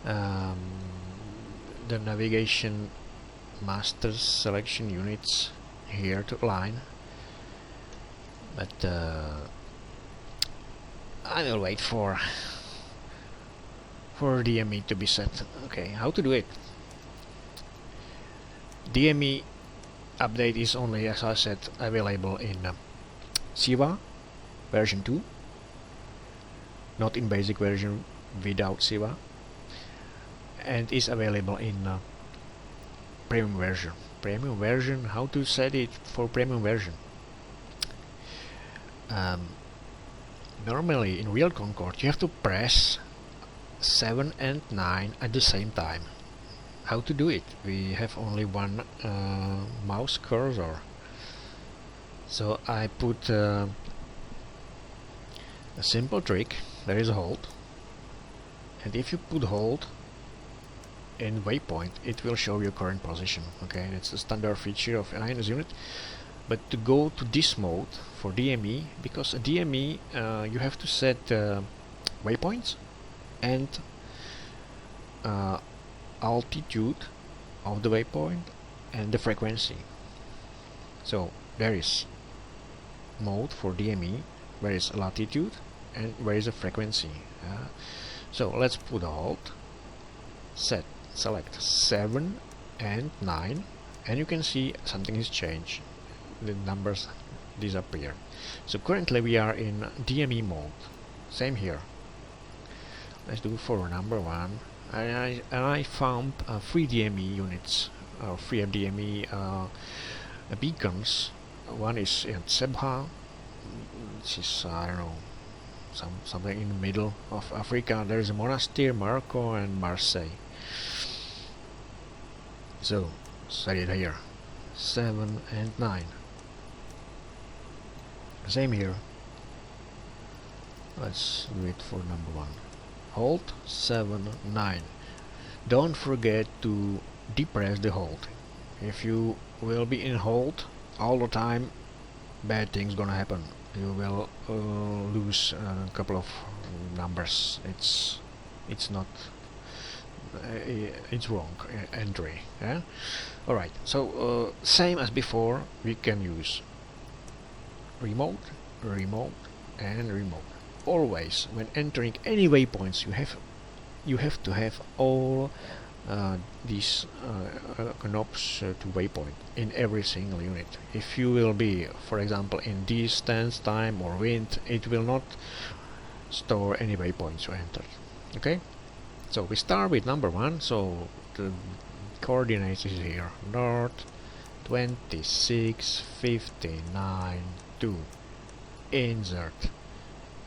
the navigation master selection units here to align, but I will wait for DME to be set. Okay, how to do it? DME update is only, as I said, available in SIVA version 2, not in basic version without SIVA, and is available in premium version. How to set it for premium version? Normally in real Concorde you have to press 7 and 9 at the same time. How to do it? We have only one mouse cursor, so I put a simple trick. There is a hold, and if you put hold in waypoint, it will show your current position. Okay, it's a standard feature of an INS unit. But to go to this mode for DME, because DME you have to set waypoints and altitude of the waypoint and the frequency. So there is mode for DME, where is latitude and where is the frequency. So let's put a hold, select 7 and 9, and you can see something is changed. The numbers disappear. So currently we are in DME mode. Same here. Let's do for number 1. And I found 3 DME units, 3 DME beacons. One is in Sebha, which is, I don't know, something in the middle of Africa. There is a Monastir, Morocco, and Marseille. So set it here, 7 and 9. Same here. Let's do it for number 1. Hold 7, 9. Don't forget to depress the hold. If you will be in hold all the time, bad things gonna happen. You will lose a couple of numbers. It's not. It's wrong entry. Yeah. All right. So same as before, we can use remote, and remote. Always when entering any waypoints, you have to have all these knobs to waypoint in every single unit. If you will be, for example, in distance, time or wind, it will not store any waypoints you entered. Okay, so we start with number 1. So the coordinates is here: north 26 59 2, insert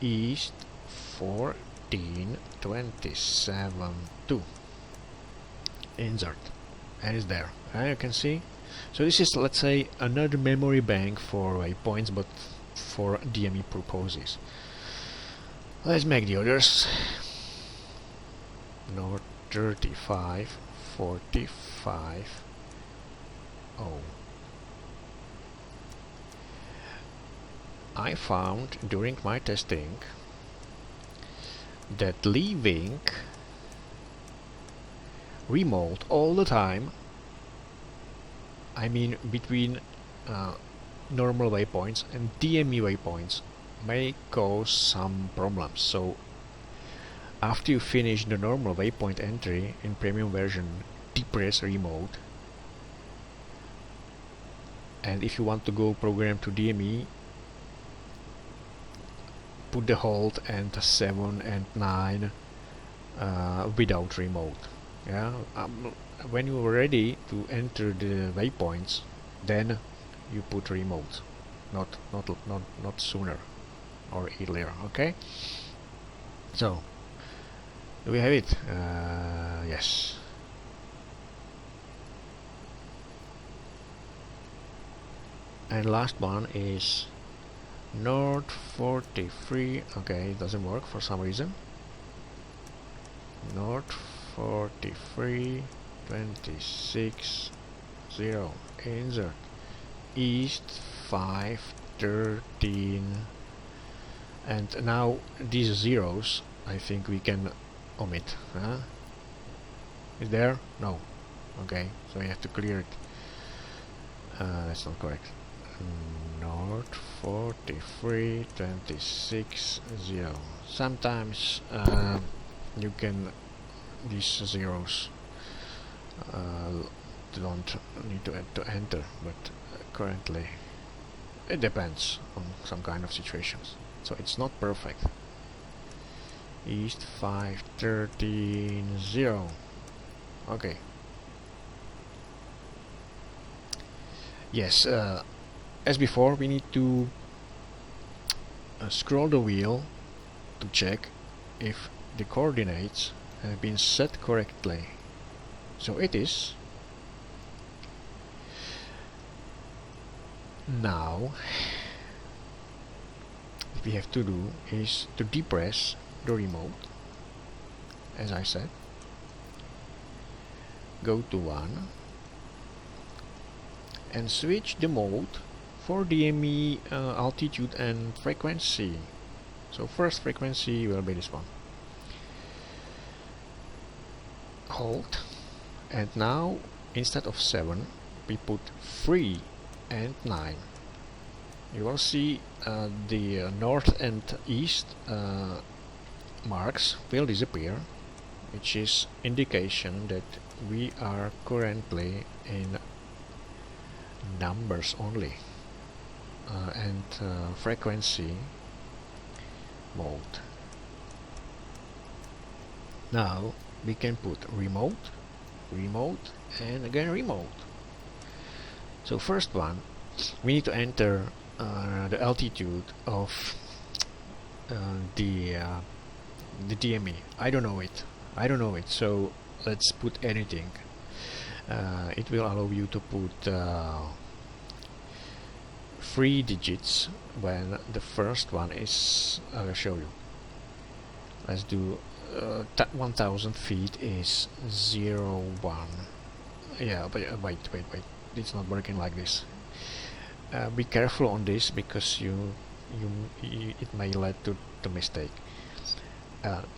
east 14 27 2, insert, and it's there, and you can see. So this is, let's say, another memory bank for waypoints, but for DME purposes. Let's make the others. North 35 45 I found during my testing that leaving remote all the time, I mean between normal waypoints and DME waypoints, may cause some problems. So after you finish the normal waypoint entry in premium version, depress remote, and if you want to go program to DME, put the hold and 7 and 9 without remote. Yeah, when you are ready to enter the waypoints, then you put remote, not sooner or earlier. Okay. So do we have it? Yes. And last one is North 43. Okay, it doesn't work for some reason. North 43 26 0 insert East 513, and now these zeros I think we can omit. Is there? No. Okay, so we have to clear it. That's not correct. North 43 26 0. Sometimes you can, these zeros don't need to enter, but currently it depends on some kind of situations, so it's not perfect. East 513 0. Okay. Yes, as before, we need to scroll the wheel to check if the coordinates have been set correctly. So it is. Now what we have to do is to depress the remote, as I said. Go to 1 and switch the mode for DME altitude and frequency. So first frequency will be this one. Hold, and now instead of 7 we put 3 and 9. You will see the north and east marks will disappear, which is indication that we are currently in numbers only and frequency mode. Now we can put remote, remote, and again remote. So first one, we need to enter the altitude of the DME. I don't know it. So let's put anything. It will allow you to put 3 digits when the first one is. I will show you. Let's do 1000 feet is 01. Yeah, but wait. It's not working like this. Be careful on this, because it may lead to mistake.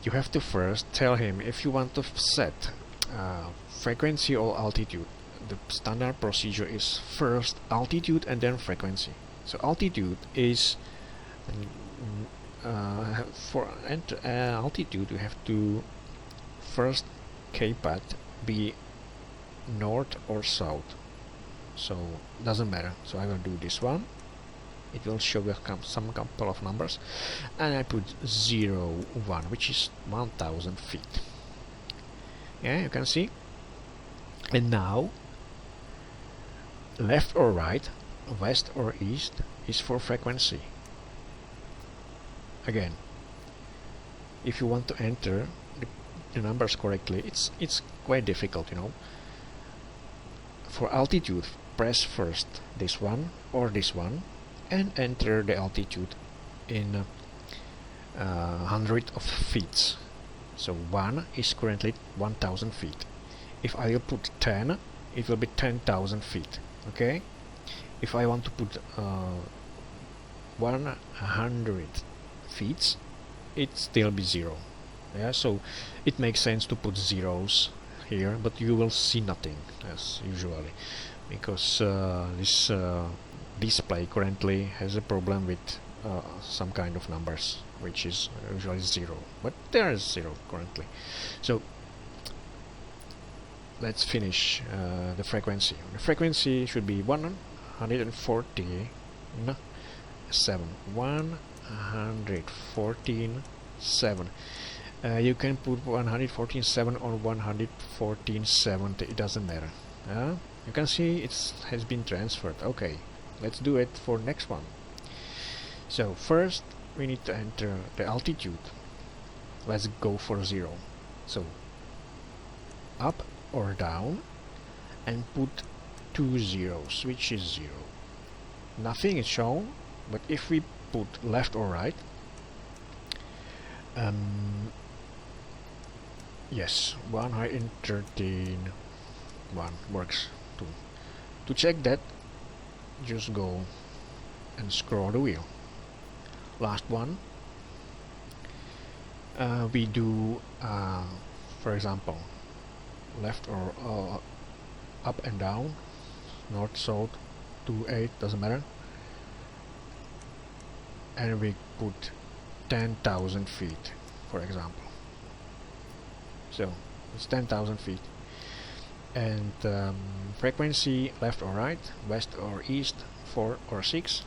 You have to first tell him if you want to set frequency or altitude. The standard procedure is first altitude and then frequency. So altitude is for altitude you have to first keypad be north or south. So doesn't matter. So I will do this one. It will show some couple of numbers, and I put 01, which is 1000 feet. Yeah, you can see. And now left or right, west or east is for frequency. Again, if you want to enter the numbers correctly, it's quite difficult, you know. For altitude, press first this one or this one and enter the altitude in 100 of feet. So 1 is currently 1000 feet. If I will put 10, it will be 10,000 feet. Okay, if I want to put 100 feet, it still be 0. Yeah, so it makes sense to put zeros here, but you will see nothing as usually, because this display currently has a problem with some kind of numbers, which is usually 0, but there is 0 currently. So let's finish the frequency. The frequency should be 147. 114.7. You can put 114.7 or 114.70, it doesn't matter. You can see it has been transferred. Okay, let's do it for next one. So first we need to enter the altitude. Let's go for 0. So up or down and put 2 zeros, which is 0. Nothing is shown, but if we put left or right, yes, 113.1 works too. To check that, just go and scroll the wheel. Last one, we do for example left or up and down, north, south, 2, 8, doesn't matter, and we put 10,000 feet, for example. So it's 10,000 feet, and frequency left or right, west or east, 4 or 6,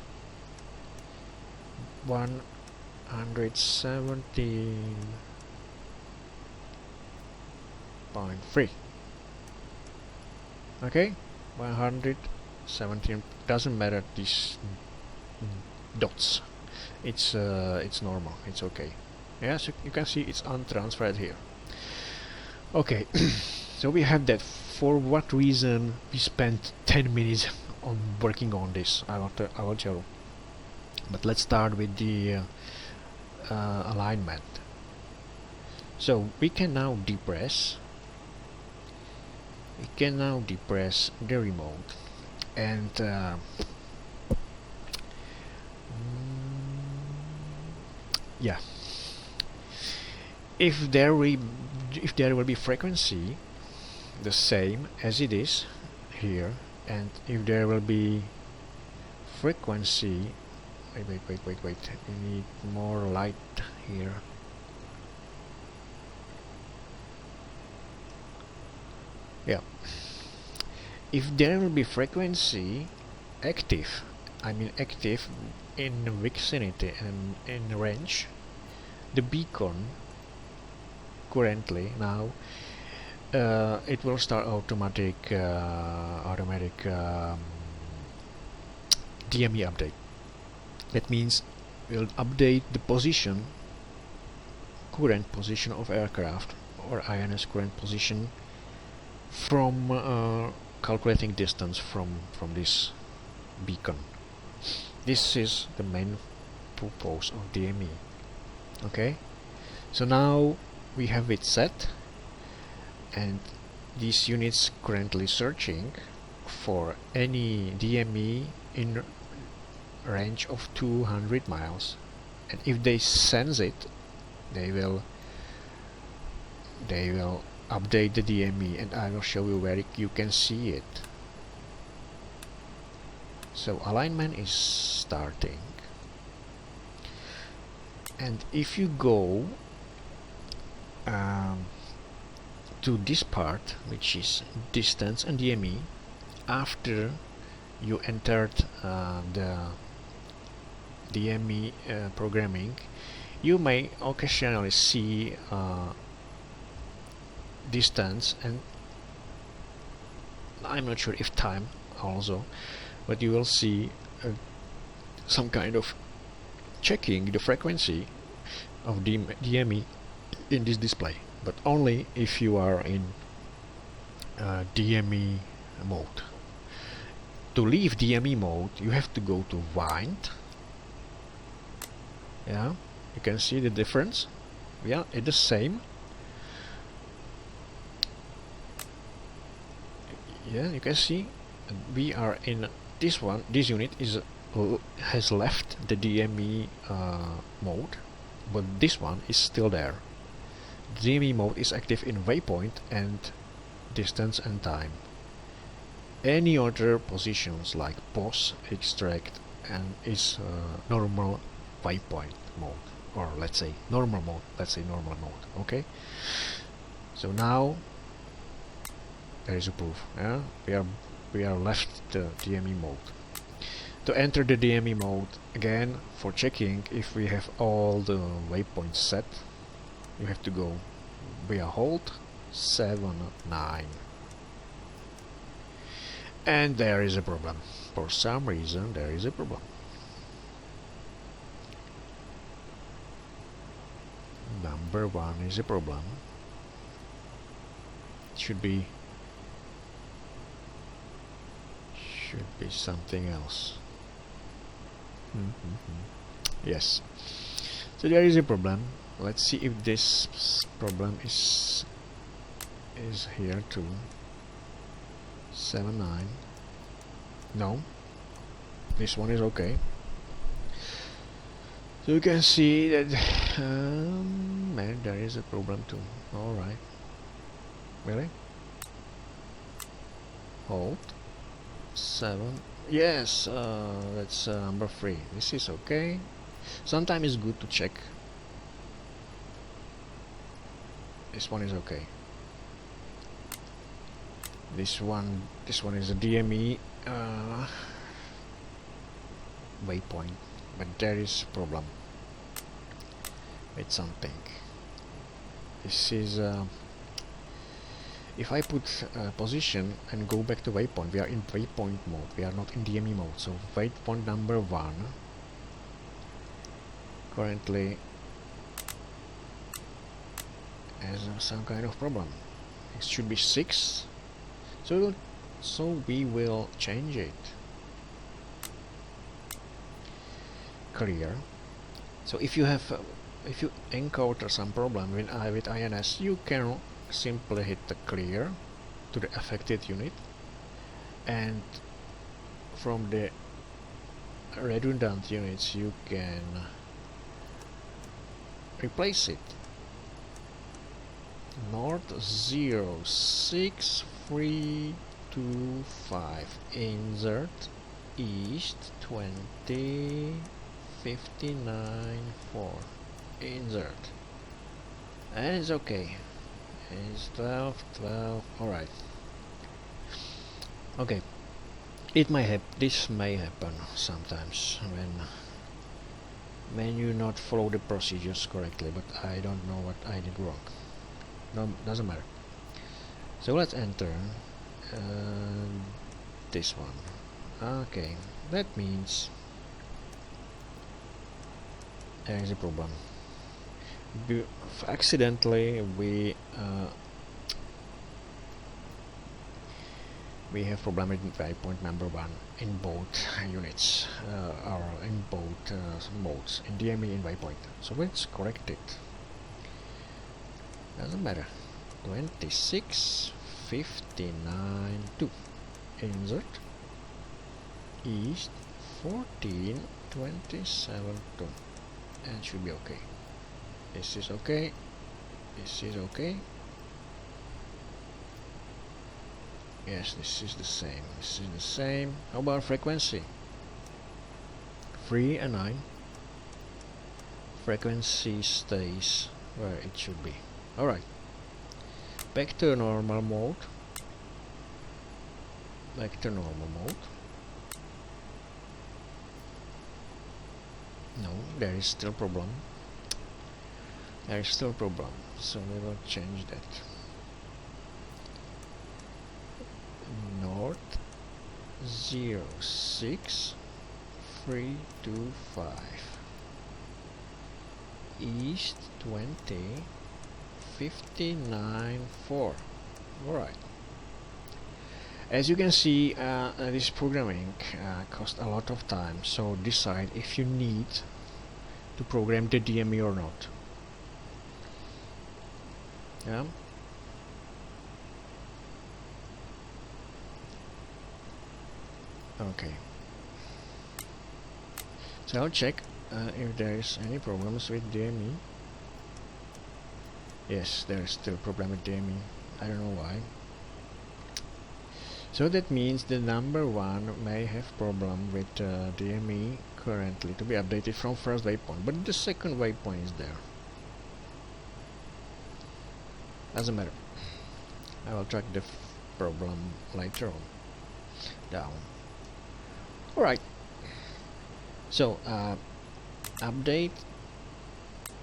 117.3. Okay, 117, doesn't matter these dots. It's normal, it's okay. Yeah, so you can see it's untransferred here. Okay, so we have that. For what reason we spent 10 minutes on working on this, I will tell you. But let's start with the alignment. So we can now depress the remote, and yeah, if there will be frequency the same as it is here, and if there will be frequency, wait, we need more light here. Yeah, if there will be frequency active, I mean active in vicinity and in range, the beacon currently now it will start automatic DME update. That means we'll update the current position of aircraft, or INS current position, from calculating distance from this beacon. This is the main purpose of DME. Okay, so now we have it set, and these units currently searching for any DME in range of 200 miles, and if they sense it, they will update the DME, and I will show you where you can see it. So alignment is starting, and if you go to this part, which is distance and DME, after you entered the DME programming, you may occasionally see distance, and I'm not sure if time also, but you will see some kind of checking the frequency of DME in this display, but only if you are in DME mode. To leave DME mode, you have to go to wind. Yeah, you can see the difference. Yeah, it's the same. Yeah, you can see we are in this one. This unit is has left the DME mode, but this one is still there. DME mode is active in waypoint and distance and time. Any other positions like pause, extract, and is normal waypoint mode, or let's say normal mode. Okay. So now there is a proof. Yeah, we are left the DME mode. To enter the DME mode again, for checking if we have all the waypoints set, you have to go via hold 7-9. And there is a problem. For some reason there is a problem. Number 1 is a problem. Should be something else. Yes. So there is a problem. Let's see if this problem is here too. 7-9. No. This one is okay. So you can see that man, there is a problem too. Alright. Really? Hold 7. Yes, that's number 3. This is okay. Sometimes it's good to check. This one is okay. This one is a DME waypoint, but there is problem with something. This is if I put position and go back to waypoint, we are in waypoint mode. We are not in DME mode. So waypoint number 1 currently has some kind of problem. It should be 6. So we will change it. Clear. So if you have if you encounter some problem with INS, you can simply hit the clear to the affected unit, and from the redundant units you can replace it. North 06325, insert east 2059-4, insert, and it's okay. It's 12. Alright. Okay. This may happen sometimes when you not follow the procedures correctly, but I don't know what I did wrong. No, doesn't matter. So let's enter this one. Okay, that means there is a problem. Accidentally we have problem with waypoint number 1 in both units, or in both modes, in DME and waypoint. So let's correct it. Doesn't matter. 2659-2, insert east 1427-2, and should be okay. This is okay. This is okay. Yes, this is the same. This is the same. How about frequency? 3 and 9. Frequency stays where it should be. Alright. Back to normal mode. Back to normal mode. No, there is still problem. There is still problem. So we will change that. North 06325, east 2059-4. Alright. As you can see, this programming costs a lot of time, so decide if you need to program the DME or not. Yeah. Okay. So I'll check if there is any problems with DME. Yes, there is still problem with DME. I don't know why. So that means the number 1 may have problem with DME currently to be updated from first waypoint, but the second waypoint is there. Doesn't matter. I will track the problem later on down. Alright. So update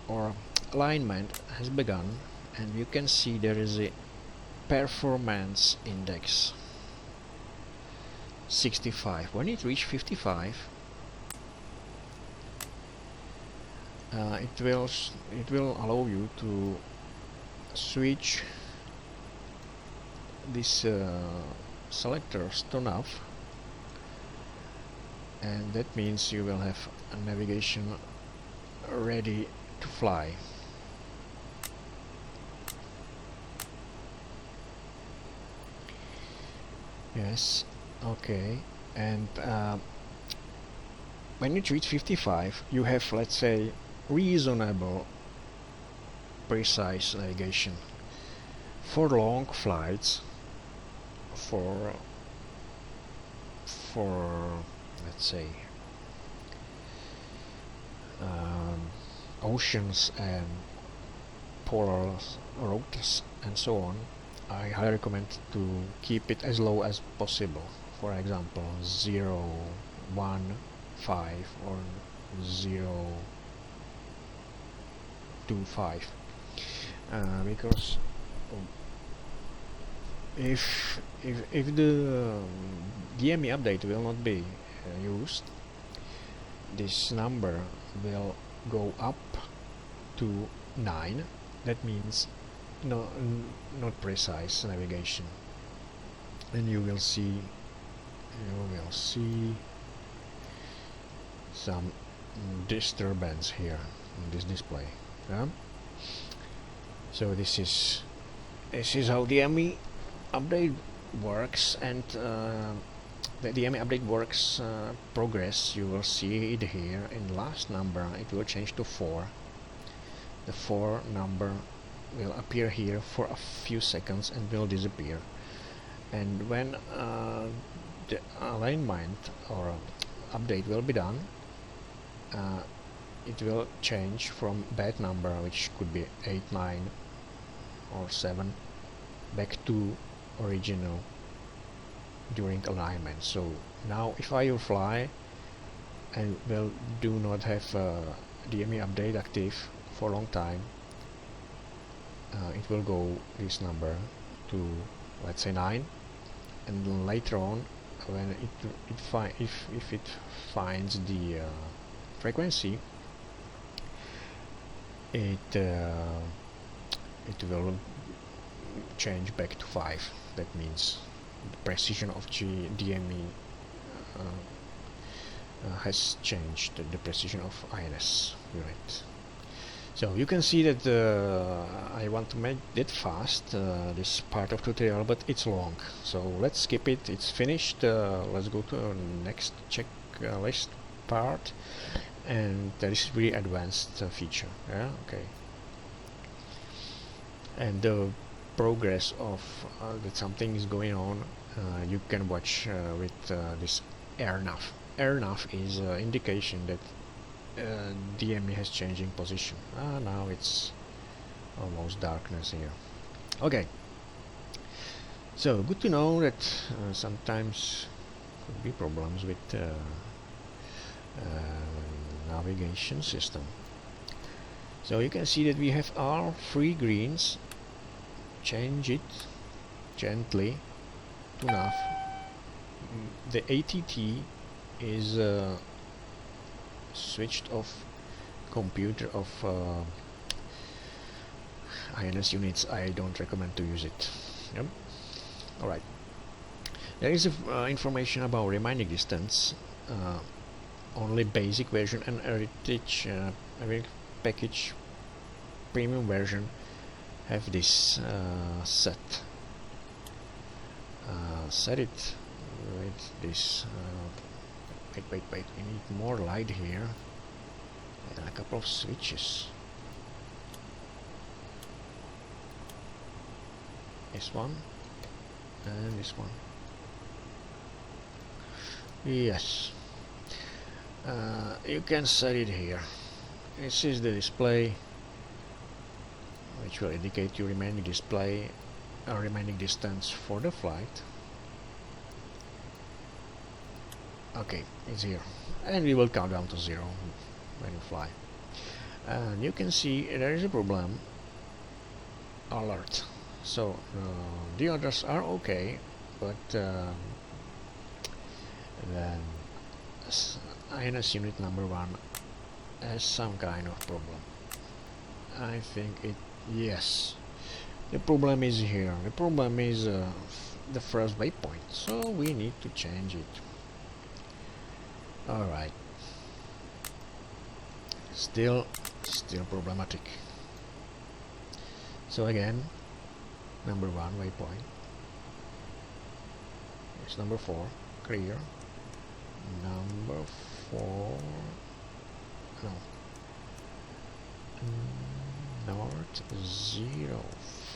or alignment has begun, and you can see there is a performance index 65. When it reaches 55, it will allow you to switch this selectors to nav, and that means you will have a navigation ready to fly. Yes, okay. And when you reach 55, you have, let's say, reasonable precise navigation for long flights, for let's say oceans and polar routes and so on. I highly recommend to keep it as low as possible. For example, 0, 1, 5 or 0, 2, 5, because if the DME update will not be used, this number will go up to 9. That means not precise navigation, and you will see some disturbance here in this display. So this is how the DME update works, and the DME update works progress. You will see it here in last number. It will change to 4. The 4 number will appear here for a few seconds and will disappear, and when the alignment or update will be done, it will change from bad number, which could be 8, 9 or 7, back to original during alignment. So now if I will fly and will do not have DME update active for a long time, it will go this number to, let's say, 9, and then later on, when if it finds the frequency, it will change back to 5. That means the precision of DME has changed the precision of INS unit. So you can see that I want to make it fast, this part of tutorial, but it's long, so let's skip it. It's finished. Let's go to the next checklist part, and that is really advanced feature. Yeah, okay. And the progress of that something is going on, you can watch with this AirNav. AirNav is indication that DME has changing position. Now it's almost darkness here. Okay, so good to know that sometimes could be problems with navigation system. So you can see that we have all 3 greens. Change it gently to nav. The ATT is switched off computer of INS units. I don't recommend to use it. Yep. Alright. There is information about remaining distance. Only basic version and heritage package premium version have this set. Set it with this. Wait, we need more light here and a couple of switches. This one and this one. Yes, you can set it here. This is the display, which will indicate your remaining display or remaining distance for the flight. Okay, it's here, and we will count down to 0 when you fly. And you can see there is a problem. Alert. So the others are okay, but then INS unit number 1 has some kind of problem. I think yes, the problem is here. The problem is the first waypoint, so we need to change it. Alright, still problematic. So again, number 1 waypoint. It's number 4, clear. Number 4, no. North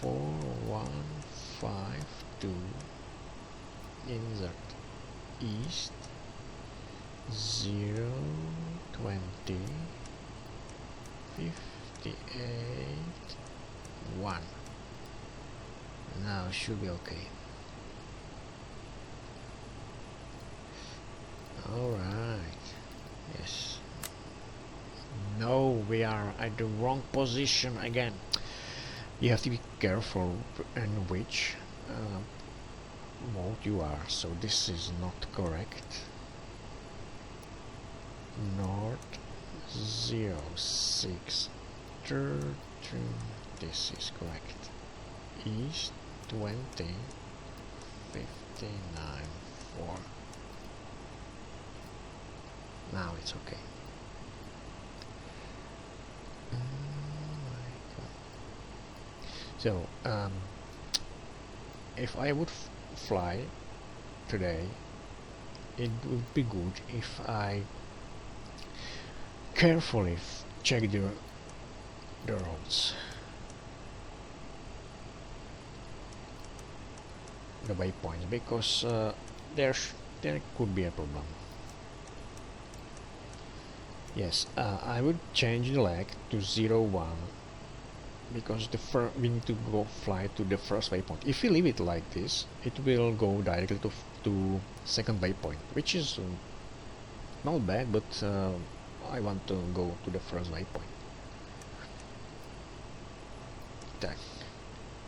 04152. Insert east 020 58 1. Now it should be okay. Alright, yes. No, we are at the wrong position again. You have to be careful in which mode you are. So this is not correct. North 0613. This is correct. East 20 59 4. Now it's okay. So if I would fly today, it would be good if I carefully check the roads, the waypoints, because there could be a problem. Yes, I would change the leg to 01, because we need to go fly to the first waypoint. If you leave it like this, it will go directly to second waypoint, which is not bad, but I want to go to the first waypoint.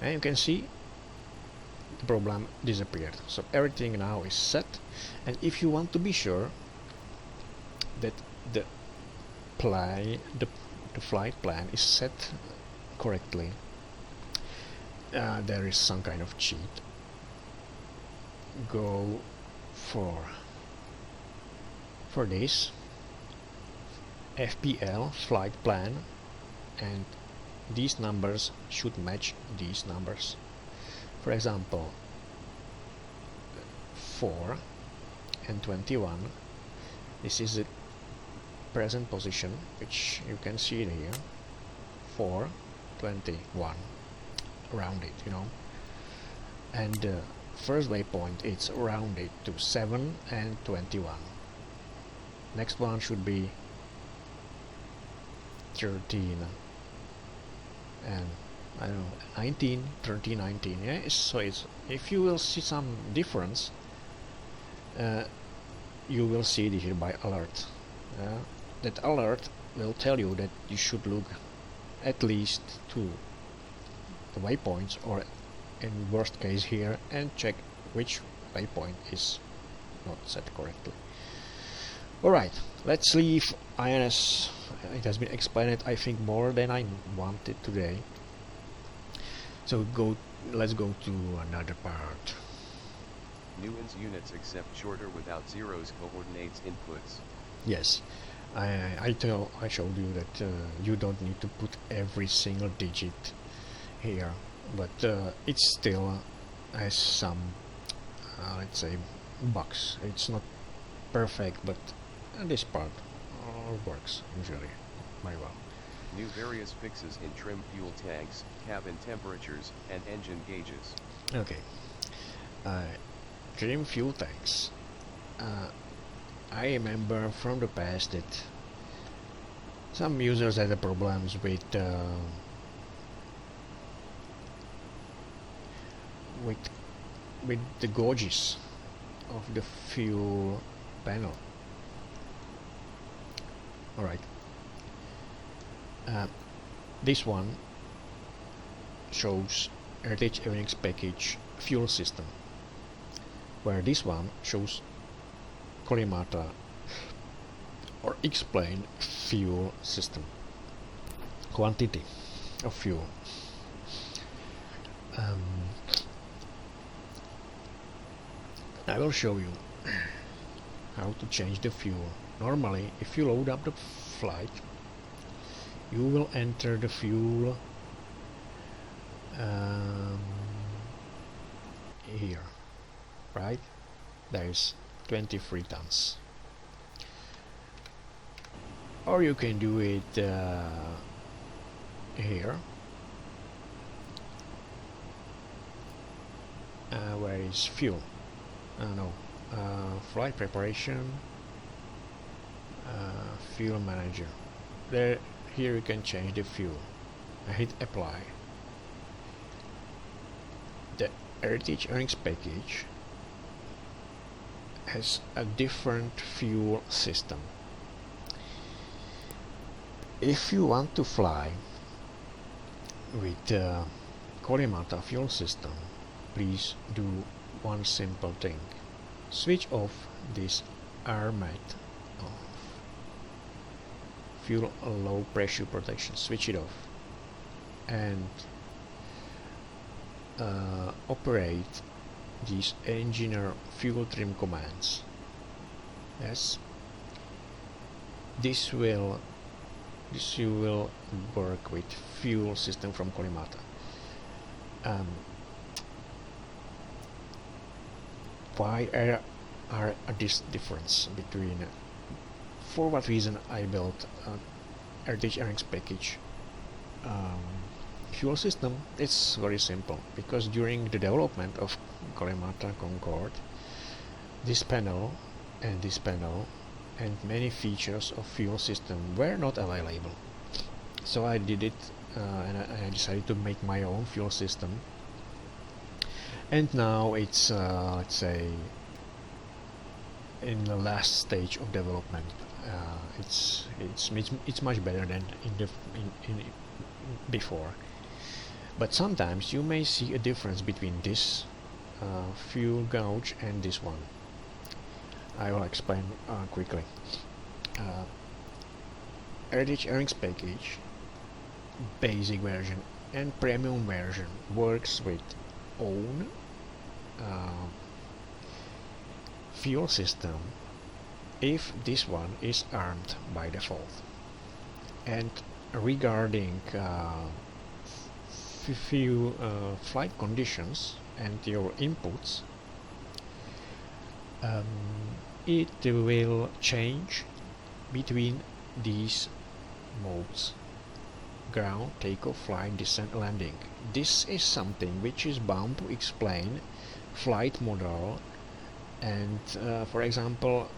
And you can see the problem disappeared. So everything now is set, and if you want to be sure that the flight plan is set correctly, there is some kind of cheat. Go for this FPL flight plan, and these numbers should match these numbers. For example, 4 and 21, this is the present position, which you can see it here. 4, 21, rounded, and the first waypoint it's rounded to 7 and 21. Next one should be 13 and I don't know, 19, 30, 19. Yeah, so it's, if you will see some difference, you will see it here by alert. That alert will tell you that you should look at least to the waypoints, or in worst case here, and check which waypoint is not set correctly. Alright, let's leave INS. It has been explained, I think, more than I wanted today. So let's go to another part. Nuance units accept shorter without zeros coordinates inputs. Yes, I showed you that you don't need to put every single digit here, but it still has some let's say box. It's not perfect, but this part works usually very well. New various fixes in trim fuel tanks, cabin temperatures, and engine gauges. Okay. Trim fuel tanks. I remember from the past that some users had problems with the gauges of the fuel panel. Alright. This one shows Heritage Avionics package fuel system, where this one shows collimator or explain fuel system, quantity of fuel. I will show you how to change the fuel. Normally, if you load up the flight, you will enter the fuel here, right? There is 23 tons. Or you can do it here. Where is fuel? Flight preparation, fuel manager. Here you can change the fuel. I hit apply. The Heritage Earnings package has a different fuel system. If you want to fly with the collimator fuel system, please do one simple thing. Switch off this armat of fuel low pressure protection. Switch it off and operate these engineer fuel trim commands. Yes, this you will work with fuel system from collimator. Why are this difference between for what reason I built Heritage Earnings package fuel system? It's very simple, because during the development of collimator Concorde, this panel and many features of fuel system were not available. So I did it and I decided to make my own fuel system. And now it's let's say in the last stage of development. It's much better than in before. But sometimes you may see a difference between this fuel gauge and this one. I will explain quickly. Heritage Earnings package basic version and premium version works with own fuel system if this one is armed by default. And regarding flight conditions and your inputs, it will change between these modes: ground, takeoff, flight, descent, landing. This is something which is bound to explain flight model, and for example,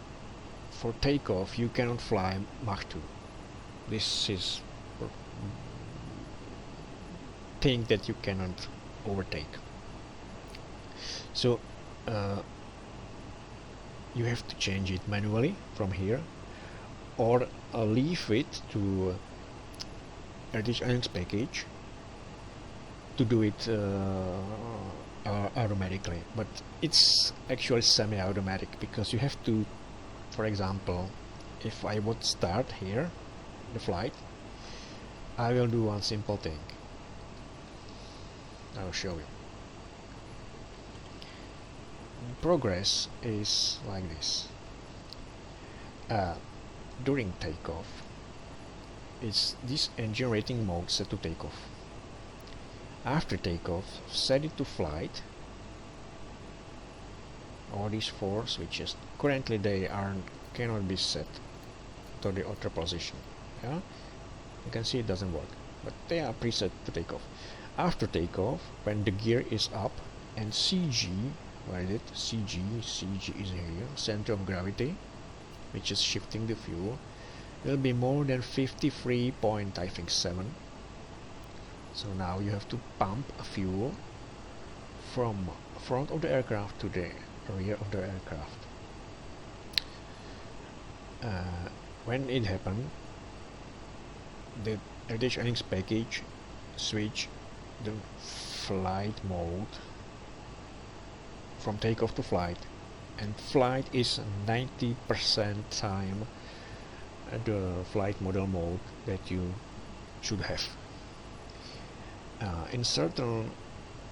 for takeoff you cannot fly Mach 2. This is thing that you cannot overtake. So you have to change it manually from here, or leave it to Heritage Earnings package to do it automatically. But it's actually semi-automatic, because you have to, for example, if I would start here the flight, I will do one simple thing. I will show you. Progress is like this. During takeoff, it's this engine rating mode set to takeoff. After takeoff, set it to flight. all these 4 switches. Currently they cannot be set to the other position. Yeah, you can see it doesn't work, but they are preset to take off. After takeoff, when the gear is up and CG, where is it? CG is here, center of gravity, which is shifting the fuel, will be more than 53.7. So now you have to pump a fuel from front of the aircraft to the rear of the aircraft. When it happened, the avionics package switch the flight mode from takeoff to flight, and flight is 90% time the flight model mode that you should have. In certain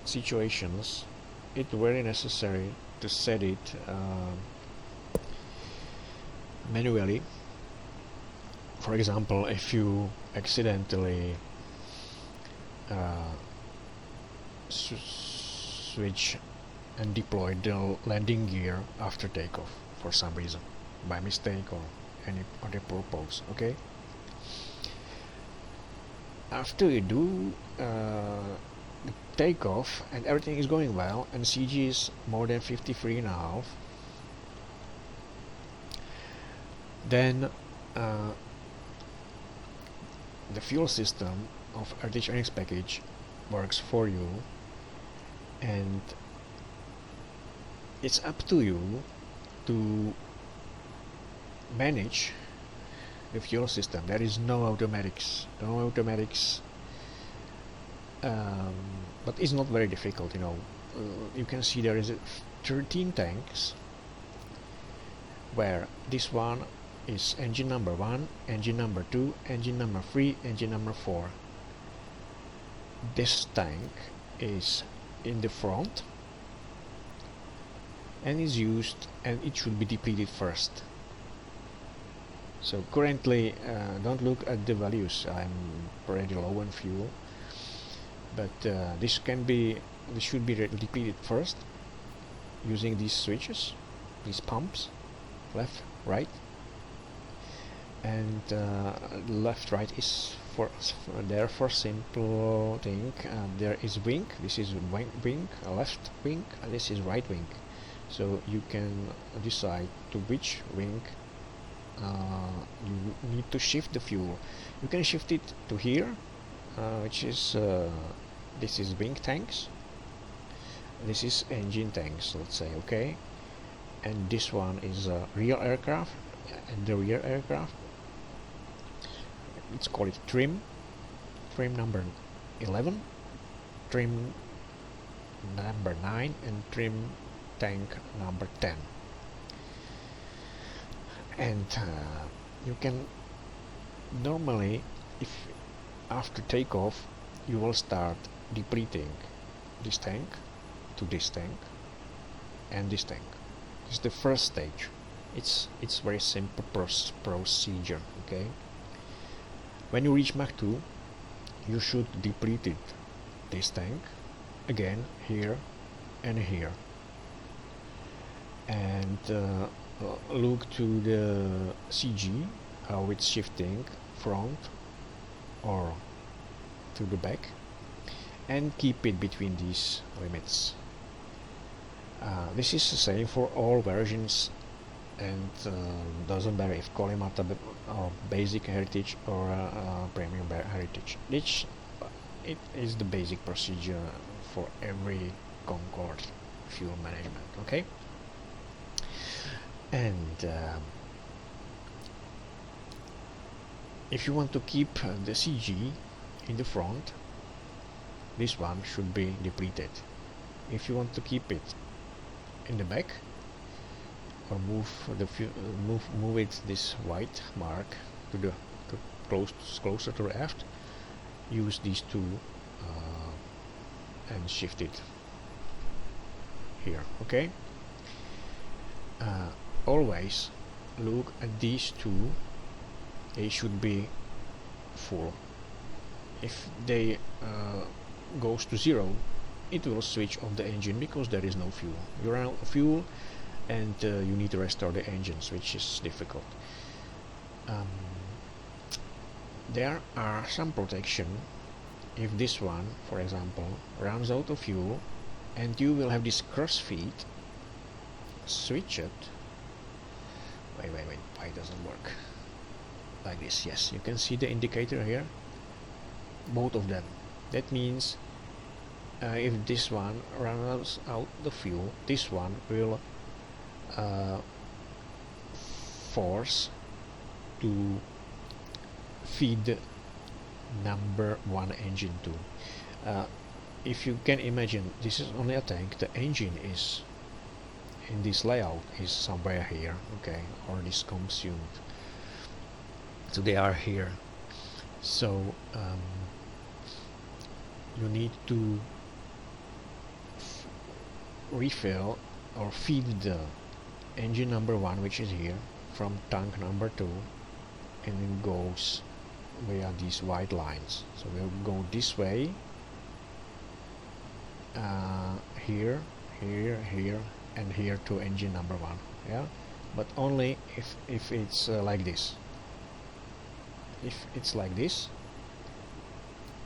situations it's very necessary to set it manually. For example, if you accidentally switch and deploy the landing gear after takeoff for some reason, by mistake or any other purpose. Okay, after you do the takeoff and everything is going well and CG is more than 53 now, then the fuel system of avionics package works for you, and it's up to you to manage the fuel system. There is no automatics, but it's not very difficult, you know. You can see there is 13 tanks, where this one is engine number 1, engine number 2, engine number 3, engine number 4. This tank is in the front and is used, and it should be depleted first. So currently, don't look at the values, I'm pretty low on fuel, but this should be depleted first using these switches, these pumps, left, right, and left, right is there for simple thing. There is wing, this is wing, left wing, and this is right wing. So you can decide to which wing you need to shift the fuel. You can shift it to here, which is this is wing tanks, this is engine tanks, let's say, okay, and this one is rear aircraft, and the rear aircraft, let's call it trim number 11, trim number 9, and trim tank number 10. And you can normally, if after takeoff you will start depleting this tank to this tank and this tank. This is the first stage. It's very simple procedure. Okay, when you reach Mach 2, you should deplete it, this tank again, here and here, and look to the CG, how it's shifting front or to the back, and keep it between these limits. This is the same for all versions, and doesn't matter if Collimata or basic heritage or premium heritage. It is the basic procedure for every Concorde fuel management. Okay, and if you want to keep the CG in the front, this one should be depleted. If you want to keep it in the back, or move it this white mark to closer to the aft, use these two and shift it here. Okay, always look at these two, they should be full. If they goes to 0, it will switch off the engine because there is no fuel. You run out of fuel, and you need to restore the engines, which is difficult. There are some protection if this one, for example, runs out of fuel, and you will have this crossfeed switch it. Wait, why it doesn't work? Like this, yes, you can see the indicator here, both of them. That means if this one runs out the fuel, this one will force to feed number 1 engine to. If you can imagine, this is only a tank, the engine is in this layout is somewhere here, okay, or is consumed, so they are here. So you need to refill or feed the engine number 1, which is here, from tank number 2, and it goes via these white lines. So we'll go this way, here, and here to engine number 1, yeah, but only if it's like this. If it's like this,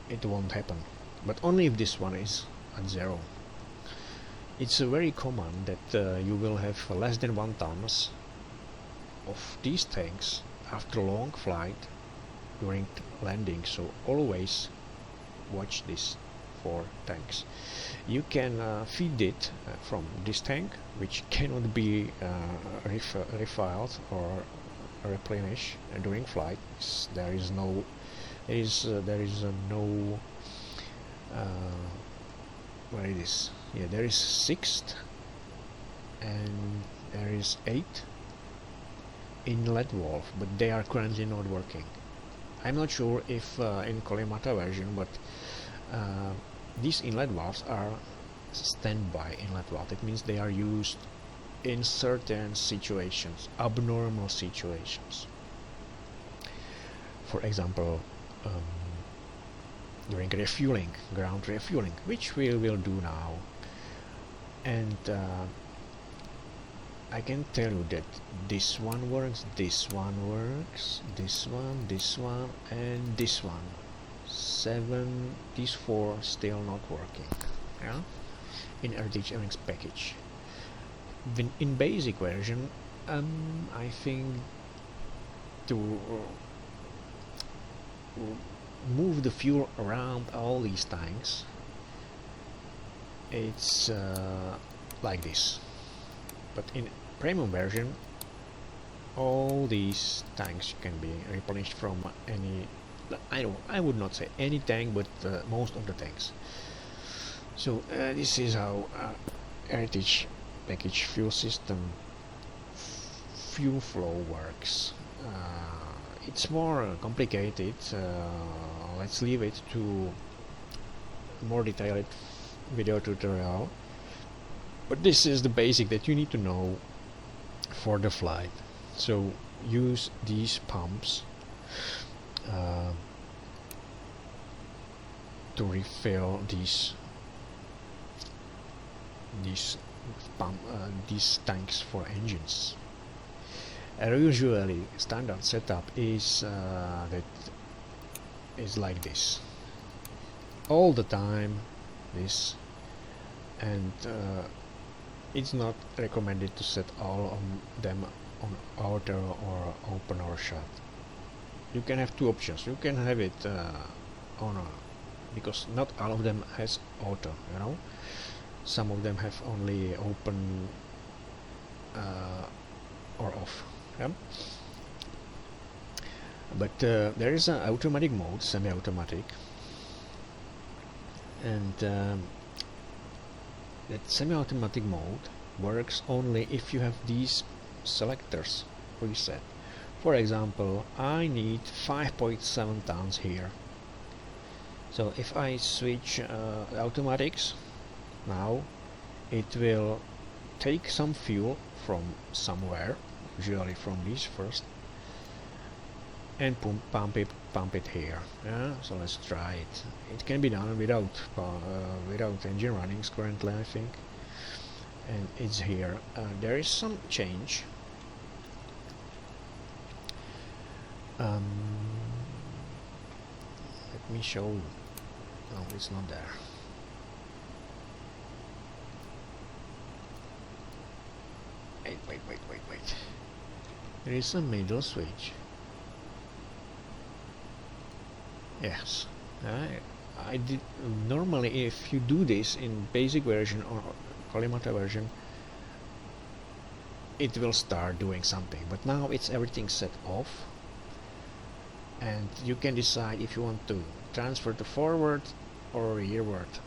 it won't happen, but only if this one is at 0. It's very common that you will have less than 1 tons of these tanks after long flight during landing, so always watch this for tanks. You can feed it from this tank, which cannot be refilled or replenished during flight. There is no where it is. Yeah, there is 6th and there is 8 inlet valve, but they are currently not working. I'm not sure if in Kalimata version, but these inlet valves are standby inlet valve. That means they are used in certain situations, abnormal situations. For example, during refueling, ground refueling, which we will do now. And I can tell you that this one works, this one works, this one, and this one. 7, these 4 still not working, yeah, in RTH avionics package. In basic version, I think to move the fuel around all these tanks, it's like this. But in premium version, all these tanks can be replenished from any, I would not say any tank, but most of the tanks. So this is how Heritage package fuel system fuel flow works. It's more complicated. Let's leave it to more detailed video tutorial, but this is the basic that you need to know for the flight. So use these pumps to refill these tanks for engines. Usually standard setup is that is like this all the time, this, and it's not recommended to set all of them on auto or open or shut. You can have 2 options. You can have it on because not all of them has auto, you know. Some of them have only open or off, yeah? But there is an automatic mode, semi-automatic, and that semi-automatic mode works only if you have these selectors preset. For example, I need 5.7 tons here. So if I switch automatics, now it will take some fuel from somewhere, usually from this first, and pump it here. Yeah, so let's try it. It can be done without engine runnings currently, I think. and it's here. There is some change. Let me show you. No, it's not there. Wait. There is a middle switch. Yes. I did. Normally, if you do this in basic version or Collimata version, it will start doing something. But now it's everything set off, and you can decide if you want to transfer to forward or rearward,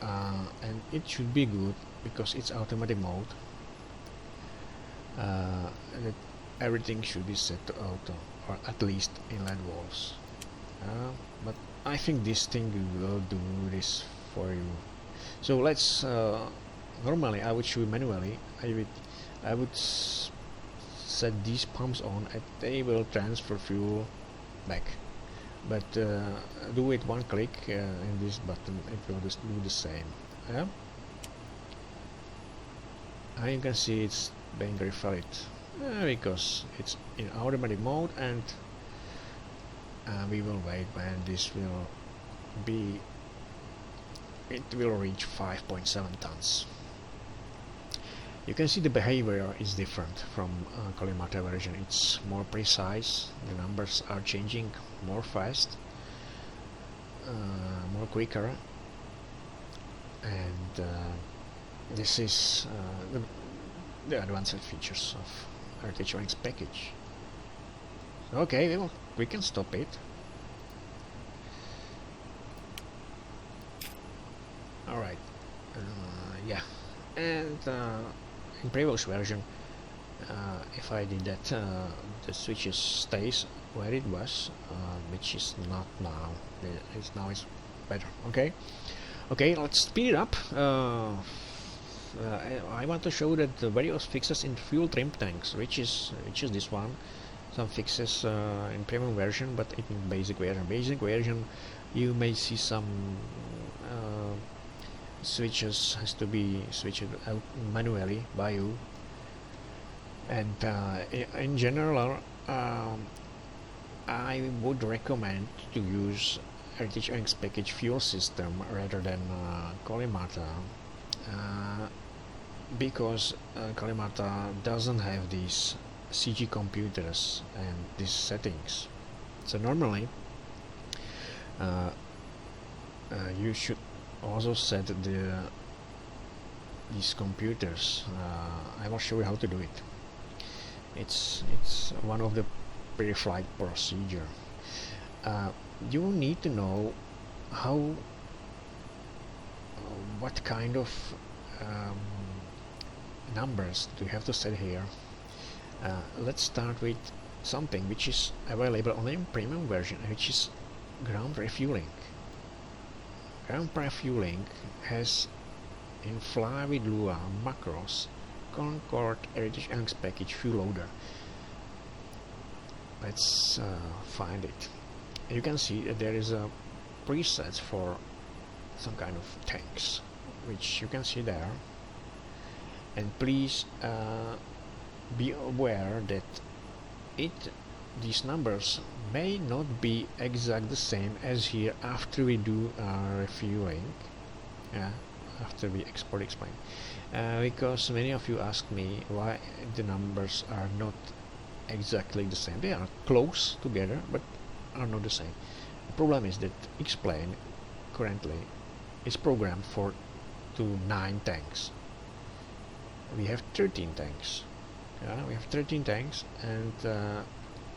and it should be good because it's automatic mode. That everything should be set to auto, or at least inline valves. But I think this thing will do this for you. So let's. Normally, I would show you manually. I would set these pumps on, and they will transfer fuel back. But do it one click in this button, it will just do the same. Yeah. And you can see it's being very valid because it's in automatic mode, and we will wait when this will be. It will reach 5.7 tons. You can see the behavior is different from Collimata version. It's more precise. The numbers are changing more fast, more quicker, and this is the advanced features of avionics package. Okay, well, we can stop it. Alright, yeah, and in previous version, if I did that, the switches stays where it was, which is not now. Now it's better. Okay, let's speed it up. I want to show that the various fixes in fuel trim tanks, which is this one. Some fixes in premium version, but in basic version. Basic version, you may see some switches has to be switched out manually by you, and in general, I would recommend to use avionics package fuel system rather than Collimata, because Collimata doesn't have these CG computers and these settings. So normally you should also set these computers. I will show you how to do it. It's one of the pre-flight procedure. You need to know how what kind of numbers do you have to set here. Let's start with something which is available only in premium version, which is ground refueling. Ground refueling has in Fly with Lua macros Concorde avionics package fuel loader. Let's find it. You can see that there is a preset for some kind of tanks, which you can see there. And please be aware that these numbers may not be exact the same as here after we do refueling, after we explain, because many of you ask me why the numbers are not exactly the same. They are close together but are not the same. The problem is that explain currently is programmed to 9 tanks. We have 13 tanks. We have 13 tanks, and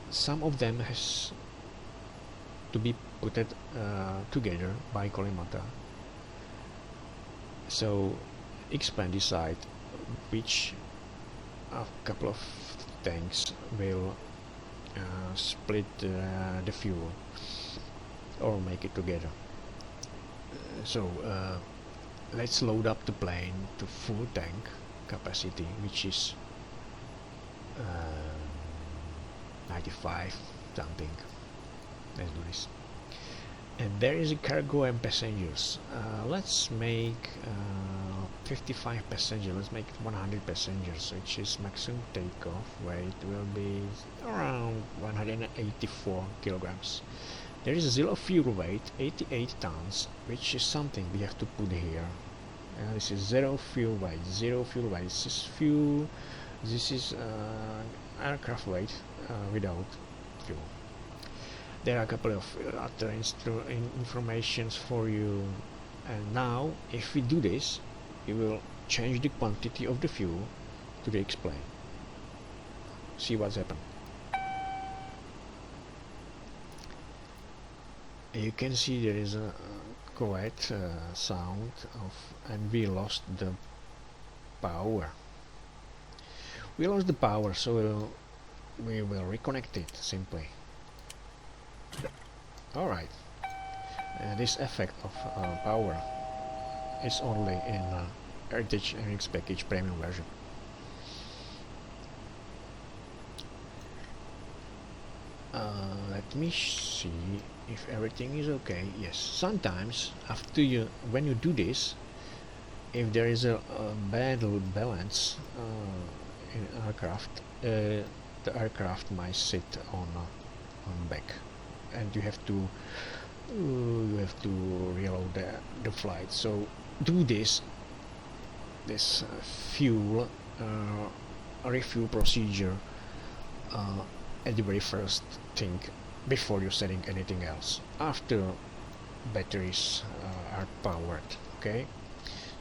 some of them has to be put together by Collimata. So Xplan decide which a couple of tanks will split the fuel or make it together. So let's load up the plane to full tank capacity, which is 95 something. Let's do this. And there is a cargo and passengers. Let's make 55 passengers, let's make it 100 passengers, which is maximum takeoff weight will be around 184 kilograms. There is zero fuel weight, 88 tons, which is something we have to put here. This is zero fuel weight, this is fuel, this is aircraft weight without fuel. There are a couple of other informations for you, and now if we do this, we will change the quantity of the fuel to the X-plane. See what's happened. You can see there is a quite sound of, and we lost the power. We lost the power, so we will reconnect it simply. Alright, this effect of power is only in Heritage avionics package premium version. Let me see if everything is okay. Yes, sometimes after when you do this, if there is a bad load balance in aircraft, the aircraft might sit on back, and you have to reload the flight. So do this fuel refuel procedure at the very first thing before you're setting anything else, after batteries are powered. Okay,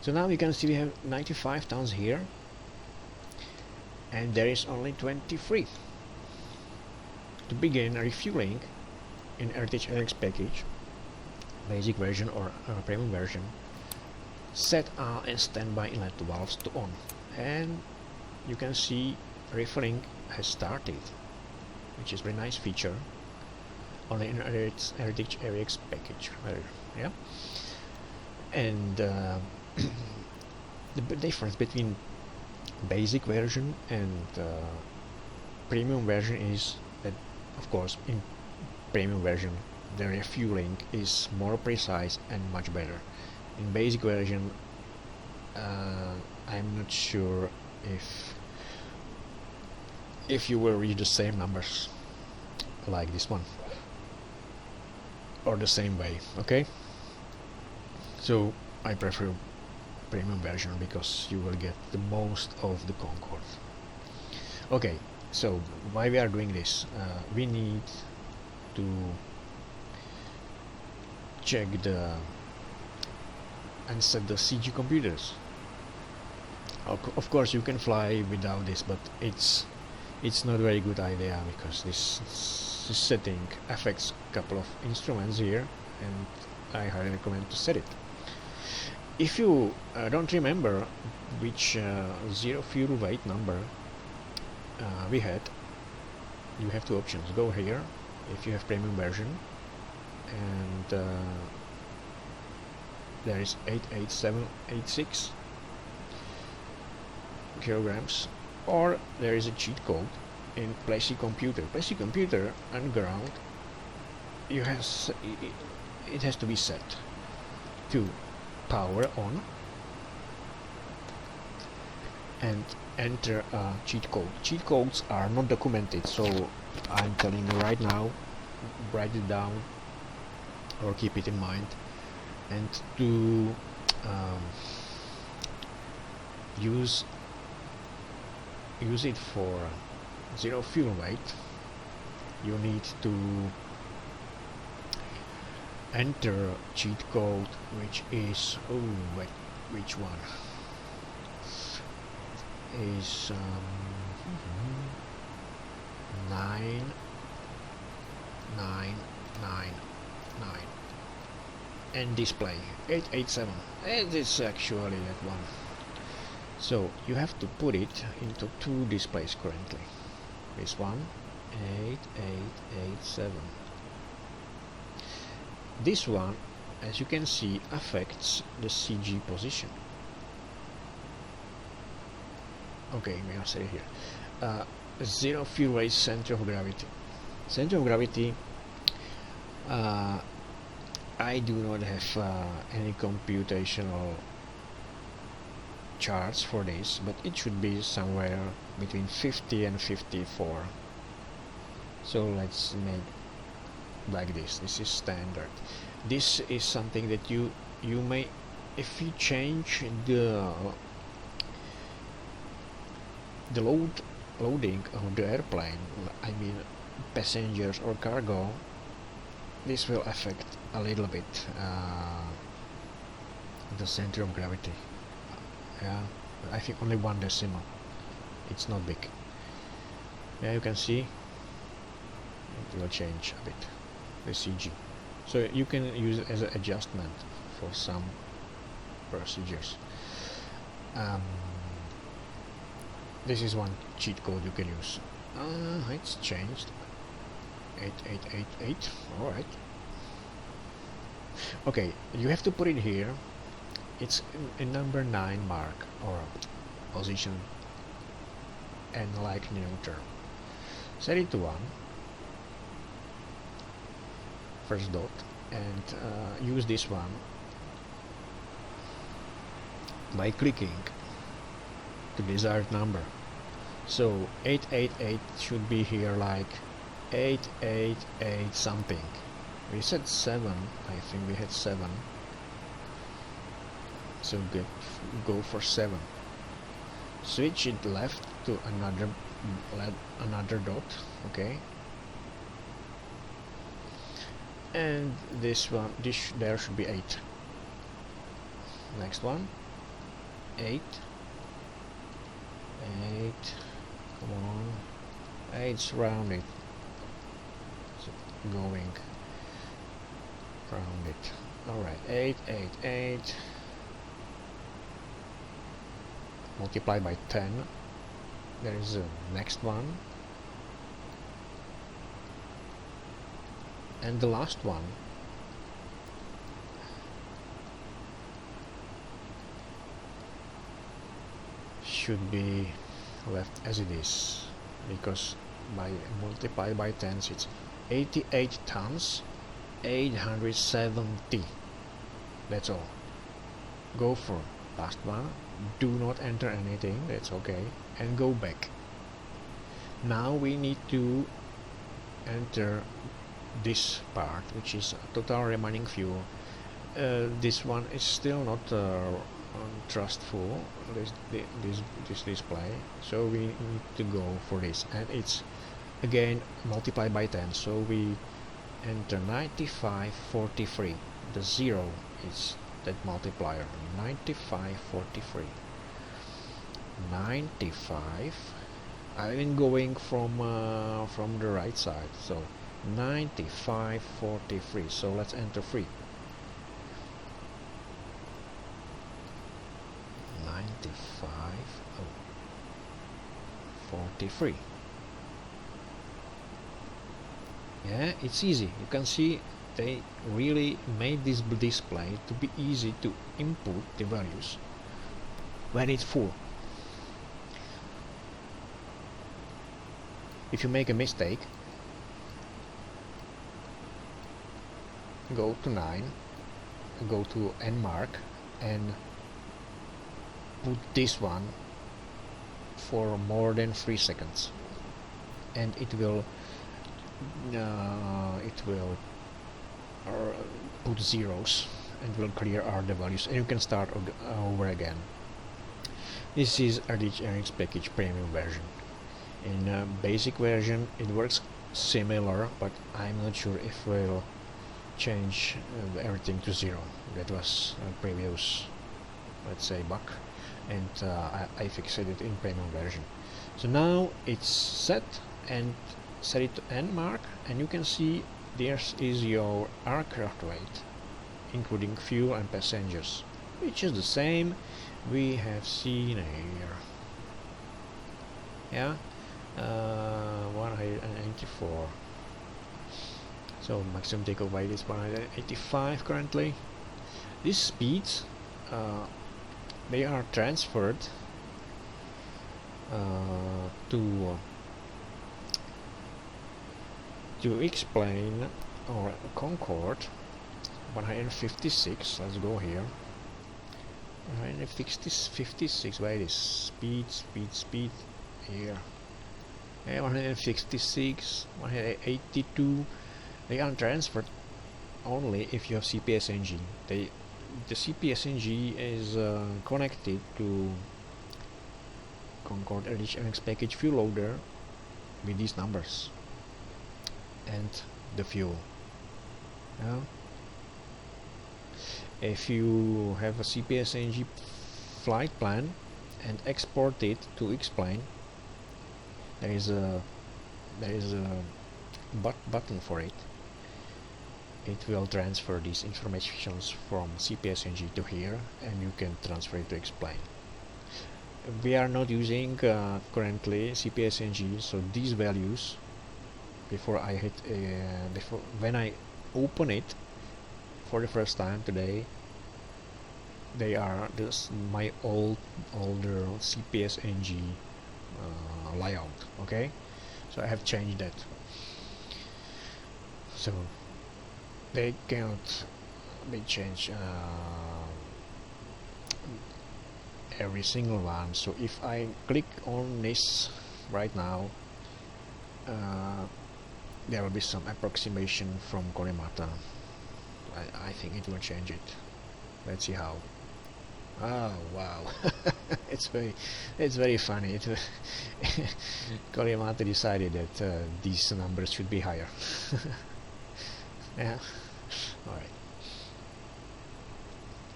so now you can see we have 95 tons here, and there is only 23. To begin refueling in Heritage avionics package, basic version or premium version, set R and standby inlet valves to on, and you can see refilling has started, which is a very nice feature only in Heritage avionics package. Yeah, and the difference between basic version and premium version is that, of course, in premium version the refueling is more precise and much better. In basic version, I'm not sure if you will reach the same numbers like this one, or the same way. Okay, so I prefer premium version because you will get the most of the Concorde. Okay, so why we are doing this? We need to check and set the CG computers. Of course you can fly without this, but it's not a very good idea, because this setting affects a couple of instruments here, and I highly recommend to set it. If you don't remember which zero fuel weight number we had, you have two options. Go here if you have premium version, and there is 88786 kilograms, or there is a cheat code in Placey computer. Placey computer and ground, it has to be set to power on and enter a cheat code. Cheat codes are not documented, so I'm telling you right now, write it down or keep it in mind, and to use it for zero fuel weight, you need to enter cheat code, which is which one is 9999 and display 887. It is actually that one. So you have to put it into two displays currently. This one, 8887. This one, as you can see, affects the CG position. Okay, we are set here. Zero fuel weight center of gravity. Center of gravity, I do not have any computational charts for this, but it should be somewhere between 50 and 54. So let's make like this. This is standard. This is something that you may, if you change the loading of the airplane, I mean passengers or cargo, this will affect a little bit the center of gravity. Yeah, I think only 1 decimal. It's not big. Yeah, you can see it will change a bit, the CG. So you can use it as an adjustment for some procedures. This is one cheat code you can use. It's changed. 8888. Alright. Okay, you have to put it here. It's in number 9 mark, or position, and like neuter. Set it to 1. First dot, and use this one by clicking the desired number. So 888 should be here like 888 something. We said 7, I think we had 7. So go for 7. Switch it left to another dot, okay? And this one, there should be 8. Next one, 8. 8. Come on, 8's rounded. So going round it. Alright, 888 multiply by 10. There is a next one, and the last one should be left as it is, because by multiply by 10 it's 88 tons 870. That's all. Go for last one, do not enter anything, that's okay, and go back. Now we need to enter this part, which is total remaining fuel. This one is still not trustful, this display, so we need to go for this, and it's again multiplied by 10, so we enter 9543. The 0 is that multiplier. 9543. 95. I'm going from the right side, so 9543. So let's enter 3. 43. Yeah, it's easy. You can see they really made this display to be easy to input the values when it's full. If you make a mistake, go to 9, go to N mark, and put this one for more than 3 seconds, and it will put zeros and will clear all the values, and you can start over again. This is avionics package premium version. In basic version it works similar, but I'm not sure if we'll change everything to 0. That was a previous, let's say, bug, and I fixed it in premium version. So now it's set, and set it to N mark, and you can see there is your aircraft weight, including fuel and passengers, which is the same we have seen here. Yeah, 184. So maximum takeoff weight is 185 currently. These speeds, they are transferred to explain our Concorde 156. Let's go here. 156, where it is? Speed here. 166, 182. They are transferred only if you have CPS-NG. The CPS-NG is connected to Concorde avionics package fuel loader with these numbers and the fuel. If you have a CPS-NG flight plan and export it to X-plane, there is a button for it. It will transfer these informations from CPS-NG to here, and you can transfer it to X-plane. We are not using currently CPS-NG, so these values, when I open it for the first time today, they are my older CPS-NG layout. Okay, so I have changed that, so they cannot be changed every single one. So if I click on this right now, there will be some approximation from Korimata. I think it will change it. Let's see how. Oh wow, it's very funny. Korimata decided that these numbers should be higher. Yeah. All right.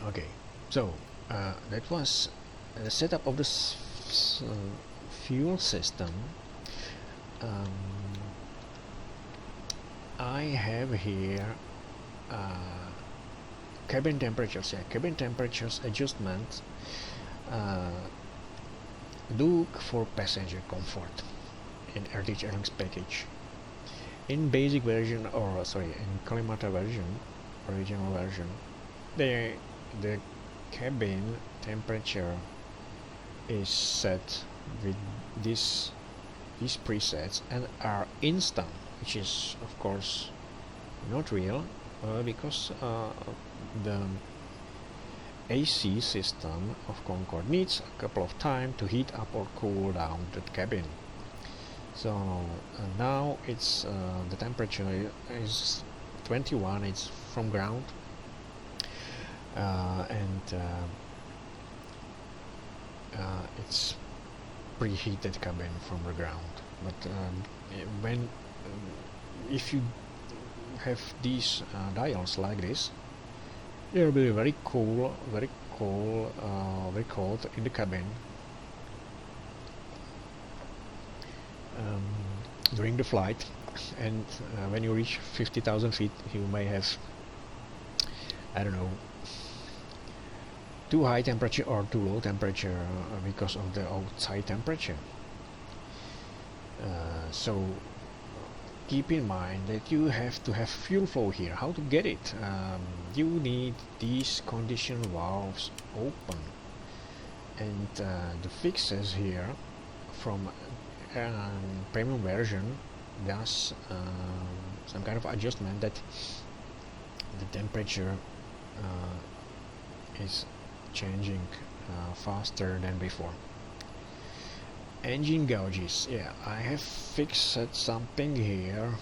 Okay. So that was the setup of the fuel system. I have here cabin temperatures. Cabin temperatures adjustment. Look for passenger comfort in avionics package. In basic version, or sorry, in Korimata version, original version, the cabin temperature is set with these presets and are instant, which is of course not real, because the AC system of Concorde needs a couple of time to heat up or cool down the cabin. So now it's the temperature is 21. It's from ground, and it's preheated cabin from the ground. But if you have these dials like this, it will be very cold in the cabin during the flight, and when you reach 50,000 feet, you may have, I don't know, too high temperature or too low temperature because of the outside temperature. So keep in mind that you have to have fuel flow here. How to get it? You need these condition valves open, and the fixes here from premium version does some kind of adjustment that the temperature is changing faster than before. Engine gauges, yeah, I have fixed something here,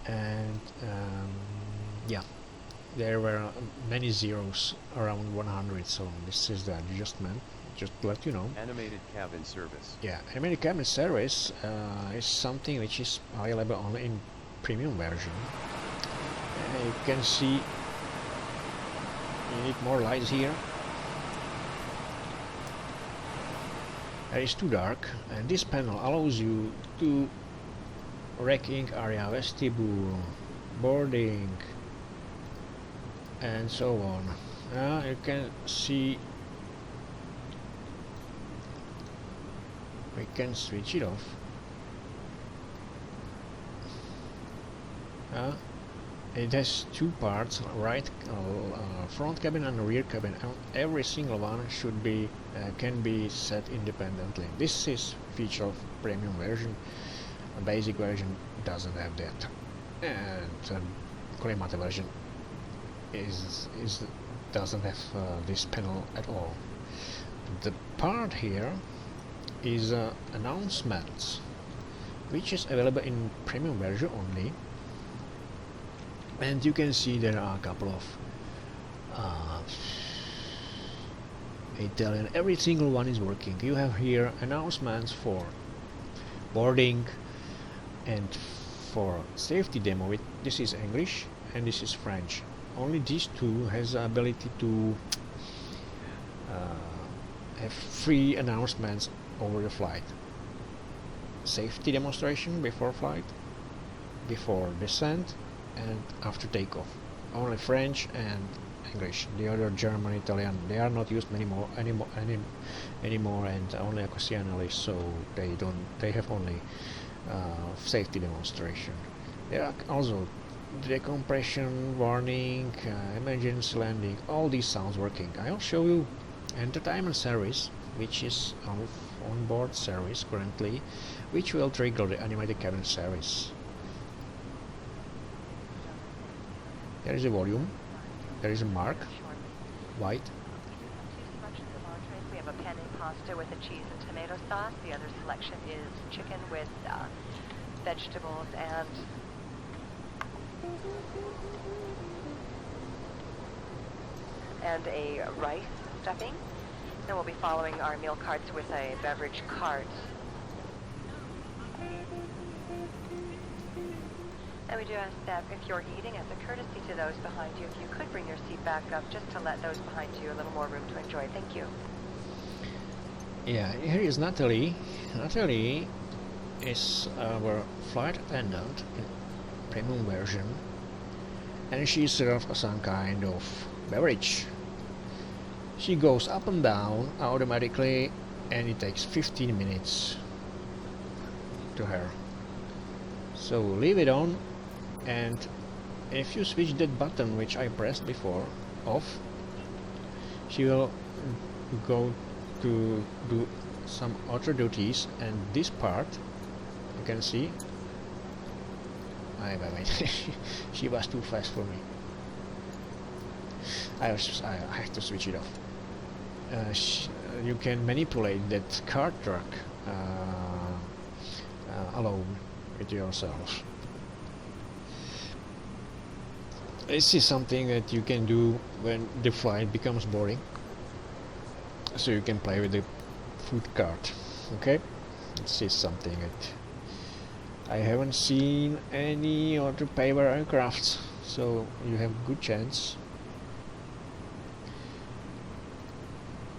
and yeah, there were many zeros around 100, so this is the adjustment, just to let you know. Animated cabin service. Yeah, animated cabin service is something which is available only in premium version. You can see, you need more lights here. It's too dark, and this panel allows you to racking area, vestibule, boarding, and so on. You can see, we can switch it off. It has two parts, right, front cabin and rear cabin, and every single one should be can be set independently. This is feature of premium version. A basic version doesn't have that, and Korimata version is doesn't have this panel at all. The part here is announcements, which is available in premium version only, and you can see there are a couple of Italian. Every single one is working. You have here announcements for boarding and for safety demo. This is English and this is French. Only these two has the ability to have free announcements over the flight. Safety demonstration before flight, before descent, and after takeoff. Only French and English. The other German, Italian, they are not used anymore, and only occasionally. So they have only safety demonstration. There are also decompression warning, emergency landing. All these sounds working. I'll show you entertainment service, which is on board service currently, which will trigger the animated cabin service. There is a volume, there is a mark, white. Two selections of entrees. We have a penne pasta with a cheese and tomato sauce. The other selection is chicken with vegetables and a rice stuffing. Then we'll be following our meal carts with a beverage cart. And we do ask that if you're eating, as a courtesy to those behind you, if you could bring your seat back up just to let those behind you a little more room to enjoy. Thank you. Yeah, here is Natalie. Natalie is our flight attendant in premium version, and she serves some kind of beverage. She goes up and down automatically, and it takes 15 minutes to her. So leave it on, and if you switch that button which I pressed before off, she will go to do some other duties, and this part you can see she was too fast for me. I have to switch it off. You can manipulate that cart truck alone with yourself. This is something that you can do when the flight becomes boring, so you can play with the food cart. Okay, this is something that I haven't seen any other paper aircrafts, so you have good chance.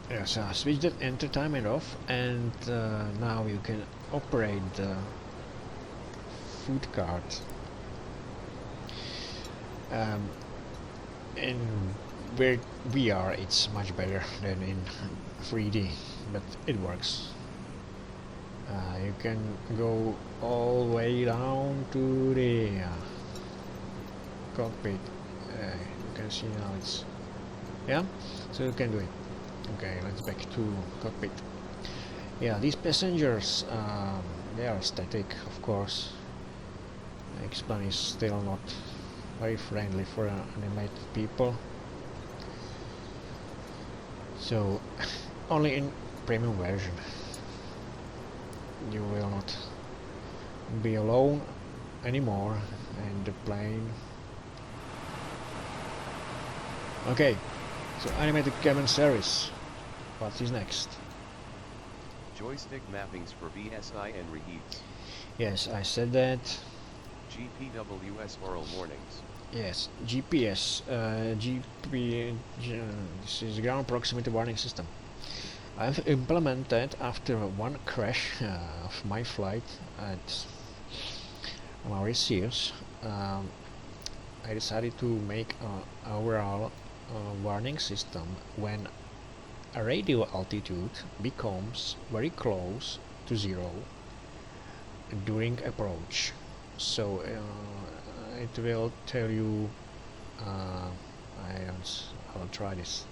Yes, switch that entertainment off, and now you can operate the food cart. In where we are, it's much better than in 3D, but it works. You can go all the way down to the cockpit. You can see now it's, yeah, so you can do it. Okay, let's back to cockpit. Yeah, these passengers, they are static, of course. The X-plane is still not very friendly for animated people. So, only in premium version you will not be alone anymore in the plane. Okay, so animated cabin service. What is next? Joystick mappings for VSI and reheats. Yes, I said that. GPWS oral warnings. Yes, GPS, this is ground proximity warning system. I've implemented after one crash of my flight at Mauritius. I decided to make an overall warning system when a radio altitude becomes very close to zero during approach. So it will tell you. I'll try this.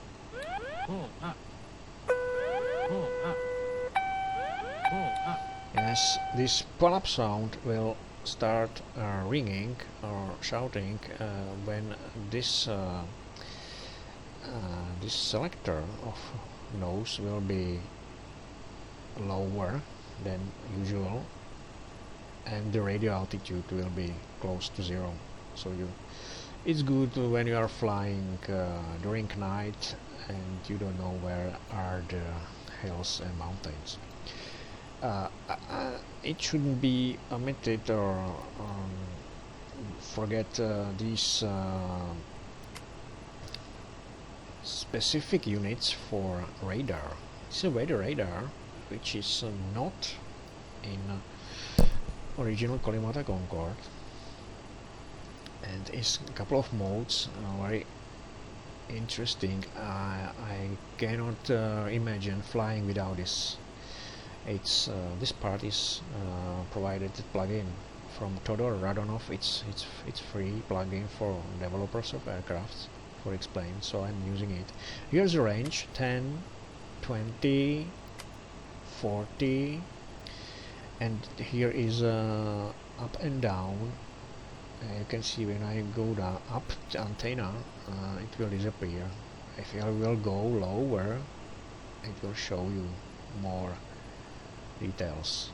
Yes, this pull-up sound will start ringing or shouting when this this selector of nose will be lower than usual, and the radio altitude will be close to 0. So it's good when you are flying during night and you don't know where are the hills and mountains. It shouldn't be omitted or forget these specific units for radar. It's a weather radar which is not in original Kalimata Concorde, and is a couple of modes, very interesting. I cannot imagine flying without this. It's this part is provided plug-in from Todor Radonov. It's free plug-in for developers of aircrafts, for explain. So I'm using it. Here's the range: 10, 20, 40, and here is up and down. You can see when I go down up the antenna, it will disappear. If I will go lower, it will show you more details.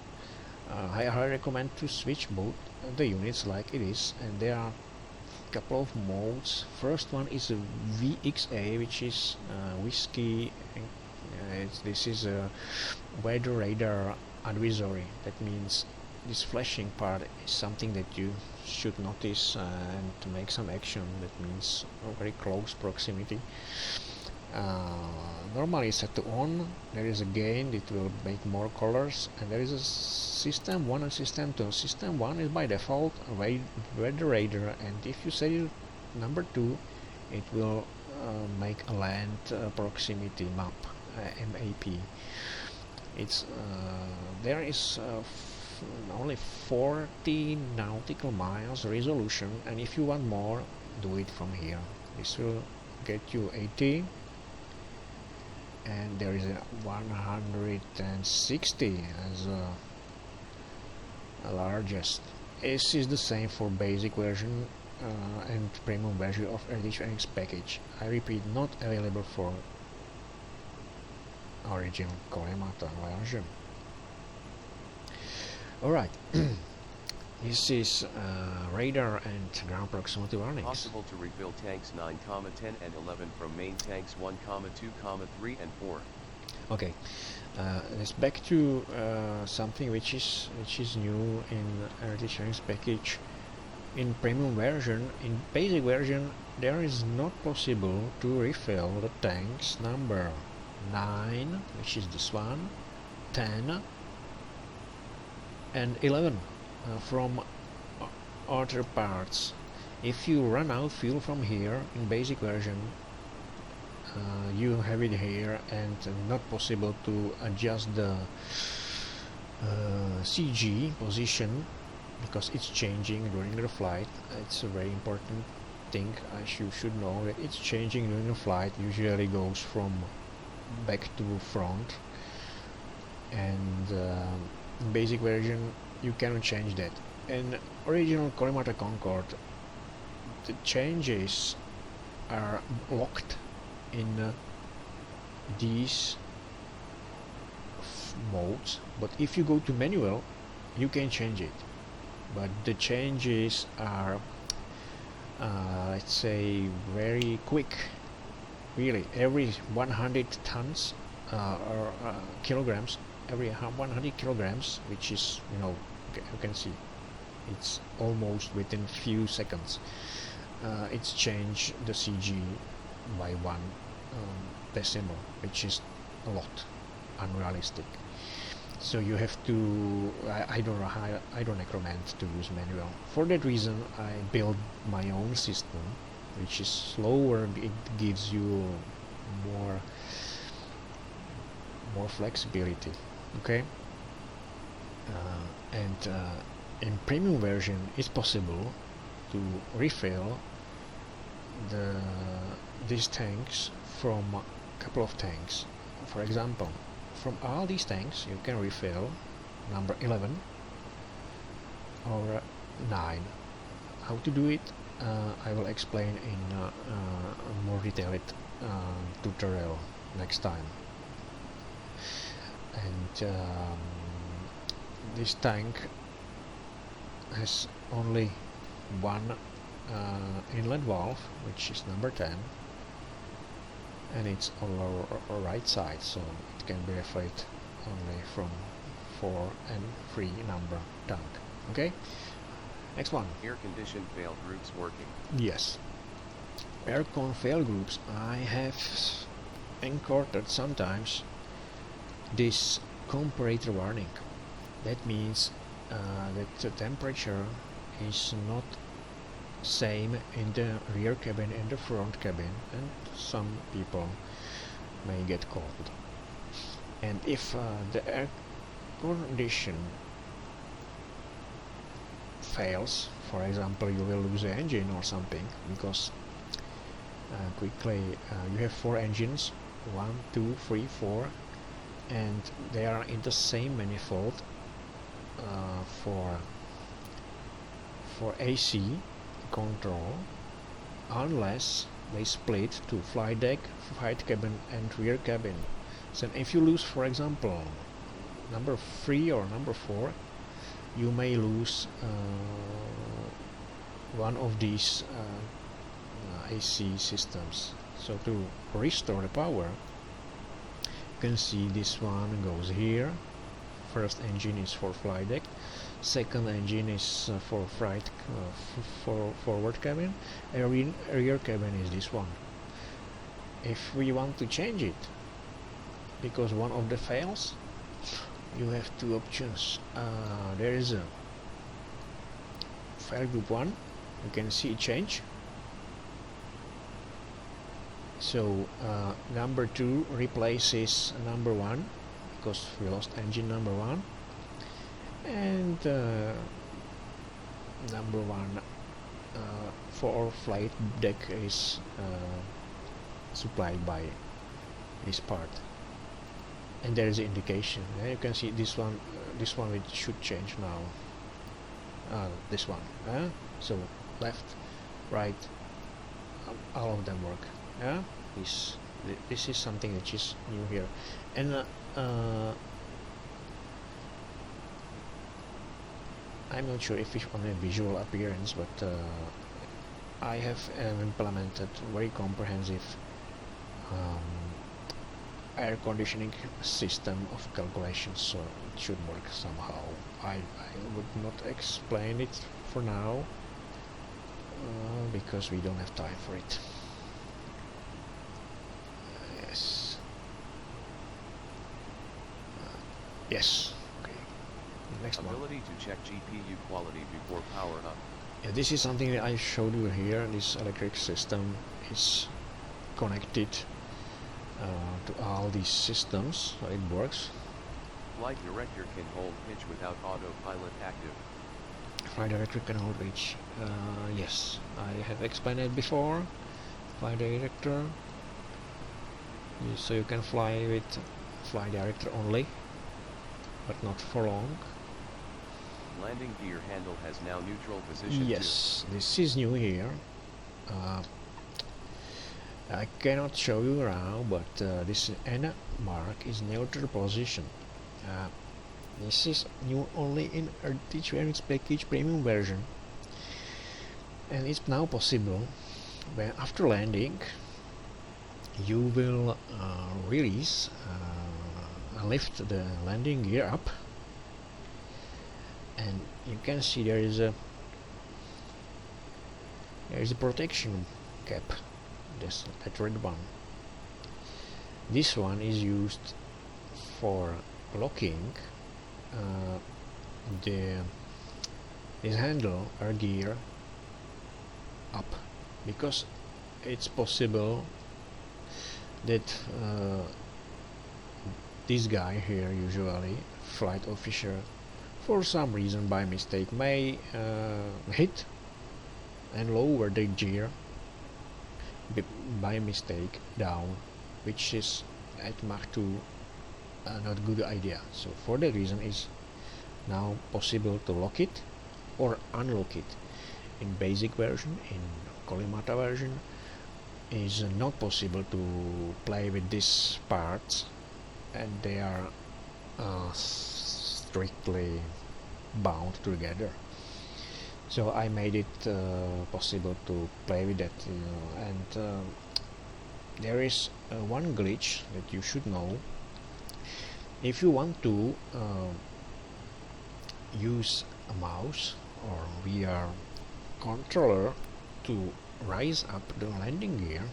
I highly recommend to switch both the units like it is, and there are a couple of modes. First one is a VXA, which is whiskey. This is a weather radar advisory. That means this flashing part is something that you should notice and to make some action. That means a very close proximity. Normally set to on. There is a gain, it will make more colors, and there is a system 1 and system 2. System 1 is by default a weather radar, and if you set it number 2, it will make a land proximity map, MAP. It's there is only 40 nautical miles resolution, and if you want more, do it from here. This will get you 80, and there is a 160 as a largest. This is the same for basic version and premium version of avionics package. I repeat, not available for original Kalimata version. Alright, this is radar and ground proximity warnings. Possible to refill tanks 9, 10 and 11 from main tanks 1, 2, 3 and 4. Okay, let's back to something which is new in avionics package. In premium version, in basic version, there is not possible to refill the tanks number 9, which is this one, 10 and 11 from other parts. If you run out fuel from here in basic version, you have it here, and not possible to adjust the CG position because it's changing during the flight. It's a very important thing. You should know that it's changing during the flight. Usually goes from back to front, and in basic version you cannot change that. In original Kalimata Concorde, the changes are locked in these modes, but if you go to manual, you can change it. But the changes are let's say very quick. Really, every 100 tons or kilograms, every 100 kilograms, which is, you can see, it's almost within few seconds. It's changed the CG by 1 decimal, which is a lot, unrealistic. So you have to, I don't recommend to use manual. For that reason, I build my own system, which is slower. It gives you more flexibility. Okay, and in premium version, it's possible to refill these tanks from a couple of tanks. For example, from all these tanks you can refill number 11 or 9. How to do it, I will explain in more detailed tutorial next time. And this tank has only one inlet valve, which is number 10, and it's on the right side, so it can be refilled only from 4 and 3 number tank. Okay, next one. Air conditioned fail groups working. Yes, aircon fail groups. I have encountered sometimes this comparator warning. That means that the temperature is not same in the rear cabin and the front cabin, and some people may get cold. And if the air condition fails, for example, you will lose the engine or something, because quickly you have 4 engines, 1, 2, 3, 4, and they are in the same manifold for AC control, unless they split to flight deck, flight cabin and rear cabin. So if you lose, for example, number 3 or number 4, you may lose one of these AC systems. So to restore the power, you can see this one goes here. First engine is for flight deck, second engine is for flight for forward cabin, and rear cabin is this one. If we want to change it, because one of the fails, you have 2 options. There is a fail group 1, you can see it change. So number 2 replaces number 1, because we lost engine number 1, and number 1 for flight deck is supplied by this part, and there is an indication. You can see this one it should change now. This one, so left, right, all of them work. This is something which is new here. And I'm not sure if it's on a visual appearance, but I have implemented very comprehensive air conditioning system of calculations, so it should work somehow. I would not explain it for now because we don't have time for it. Yes. Okay. Next one. Ability to check GPU quality before power up. Yeah, this is something that I showed you here. This electric system is connected to all these systems, so it works. Flight director can hold pitch without autopilot active. Flight director can hold pitch. Yes, I have explained it before. Flight director. So you can fly with flight director only, but not for long. Landing gear handle has now neutral position. Yes, this is new here. I cannot show you now, but this N mark is neutral position. This is new only in Diagnostic package premium version, and it's now possible when after landing you will release lift the landing gear up, and you can see there is a protection cap, that red one. This one is used for locking this handle or gear up, because it's possible that this guy here, usually flight officer, for some reason by mistake may hit and lower the gear by mistake down, which is at Mach 2 not good idea. So for that reason is now possible to lock it or unlock it in basic version, in Collimata version, is not possible to play with these parts, and they are strictly bound together. So I made it possible to play with that, and there is one glitch that you should know. If you want to use a mouse or VR controller to raise up the landing gear,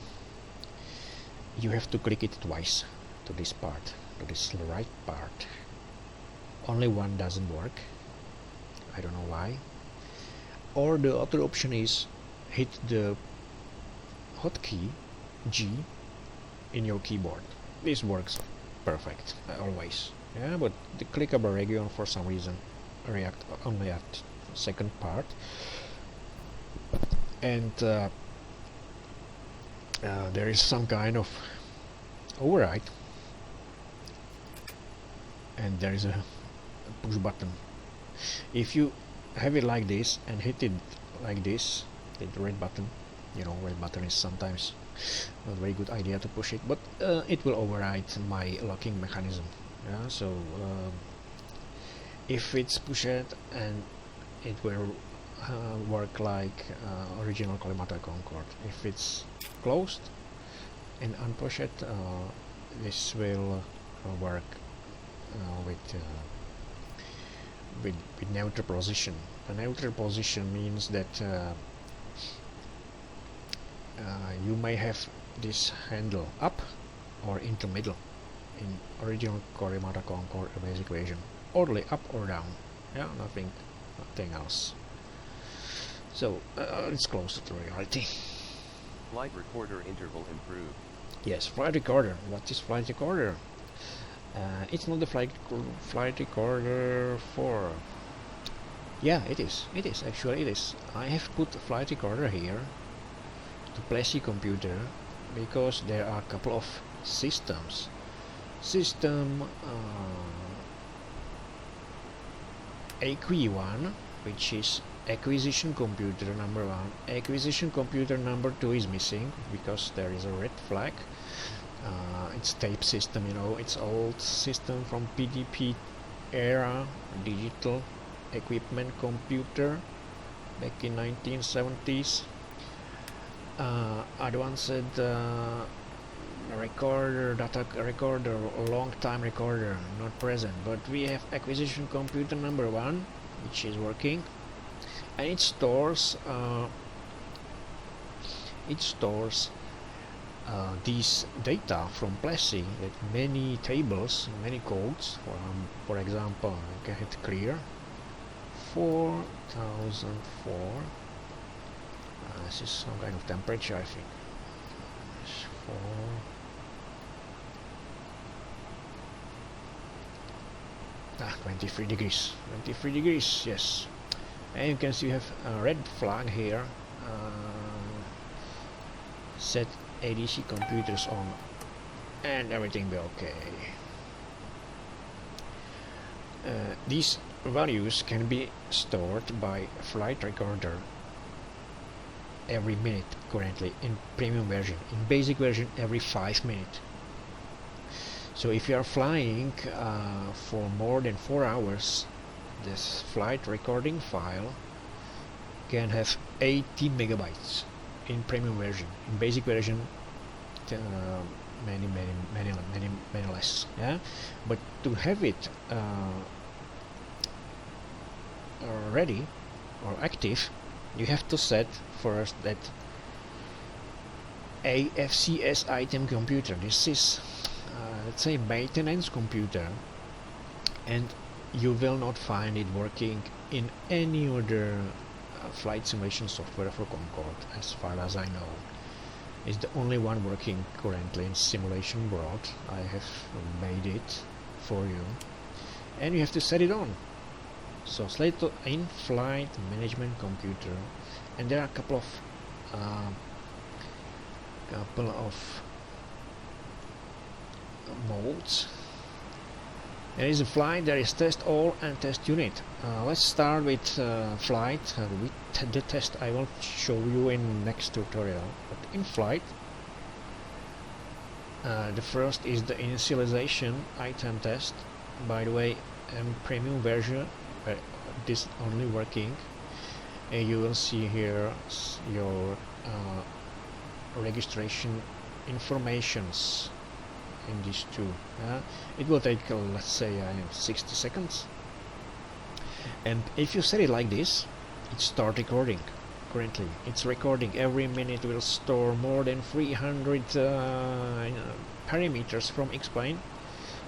you have to click it twice to this part, to this right part. Only one doesn't work. I don't know why. Or the other option is hit the hotkey G in your keyboard. This works perfect always. Yeah, but the clickable region for some reason react only at second part, and there is some kind of override, and there is a push button. If you have it like this and hit it like this, the red button, you know, red button is sometimes not a very good idea to push it, but it will override my locking mechanism. Yeah, so if it's pushed, and it will work like original collimator Concorde. If it's closed and unpushed, this will work with neutral position. A neutral position means that you may have this handle up or into middle in original collimator Concorde basic version, only up or down. Yeah, nothing else. So it's closer to reality. Flight recorder interval improved. Yes, flight recorder. What is flight recorder? It's not the flight recorder 4. Yeah, it is. It is, actually it is. I have put a flight recorder here to Plessy computer because there are a couple of systems. System AQ1, which is acquisition computer number 1. Acquisition computer number 2 is missing because there is a red flag. It's tape system, you know, it's old system from PDP era, digital equipment computer back in 1970s. Advanced recorder, data recorder, long time recorder, not present, but we have acquisition computer number 1, which is working, and it stores these data from Plessy, with many tables, many codes. For example, I can hit clear 4004. This is some kind of temperature, I think. 23 degrees. 23 degrees, yes. And you can see you have a red flag here. Set ADC computers on, and everything will be okay. These values can be stored by flight recorder every minute currently in premium version. In basic version, every 5 minutes. So if you are flying for more than 4 hours, this flight recording file can have 80 megabytes in premium version. In basic version, many less. Yeah, but to have it ready or active, you have to set first that AFCS item computer. This is let's say maintenance computer, and you will not find it working in any other flight simulation software for Concorde, as far as I know. It's the only one working currently in simulation world. I have made it for you, and you have to set it on. So select in-flight management computer, and there are a couple of modes. There is a flight, there is test all and test unit. Let's start with flight. With the test I will show you in next tutorial. But in flight, The first is the initialization item test. By the way, premium version, this only working. You will see here your registration informations in these two. It will take let's say 60 seconds, and if you set it like this, it starts recording. Currently it's recording. Every minute will store more than 300 parameters from X-plane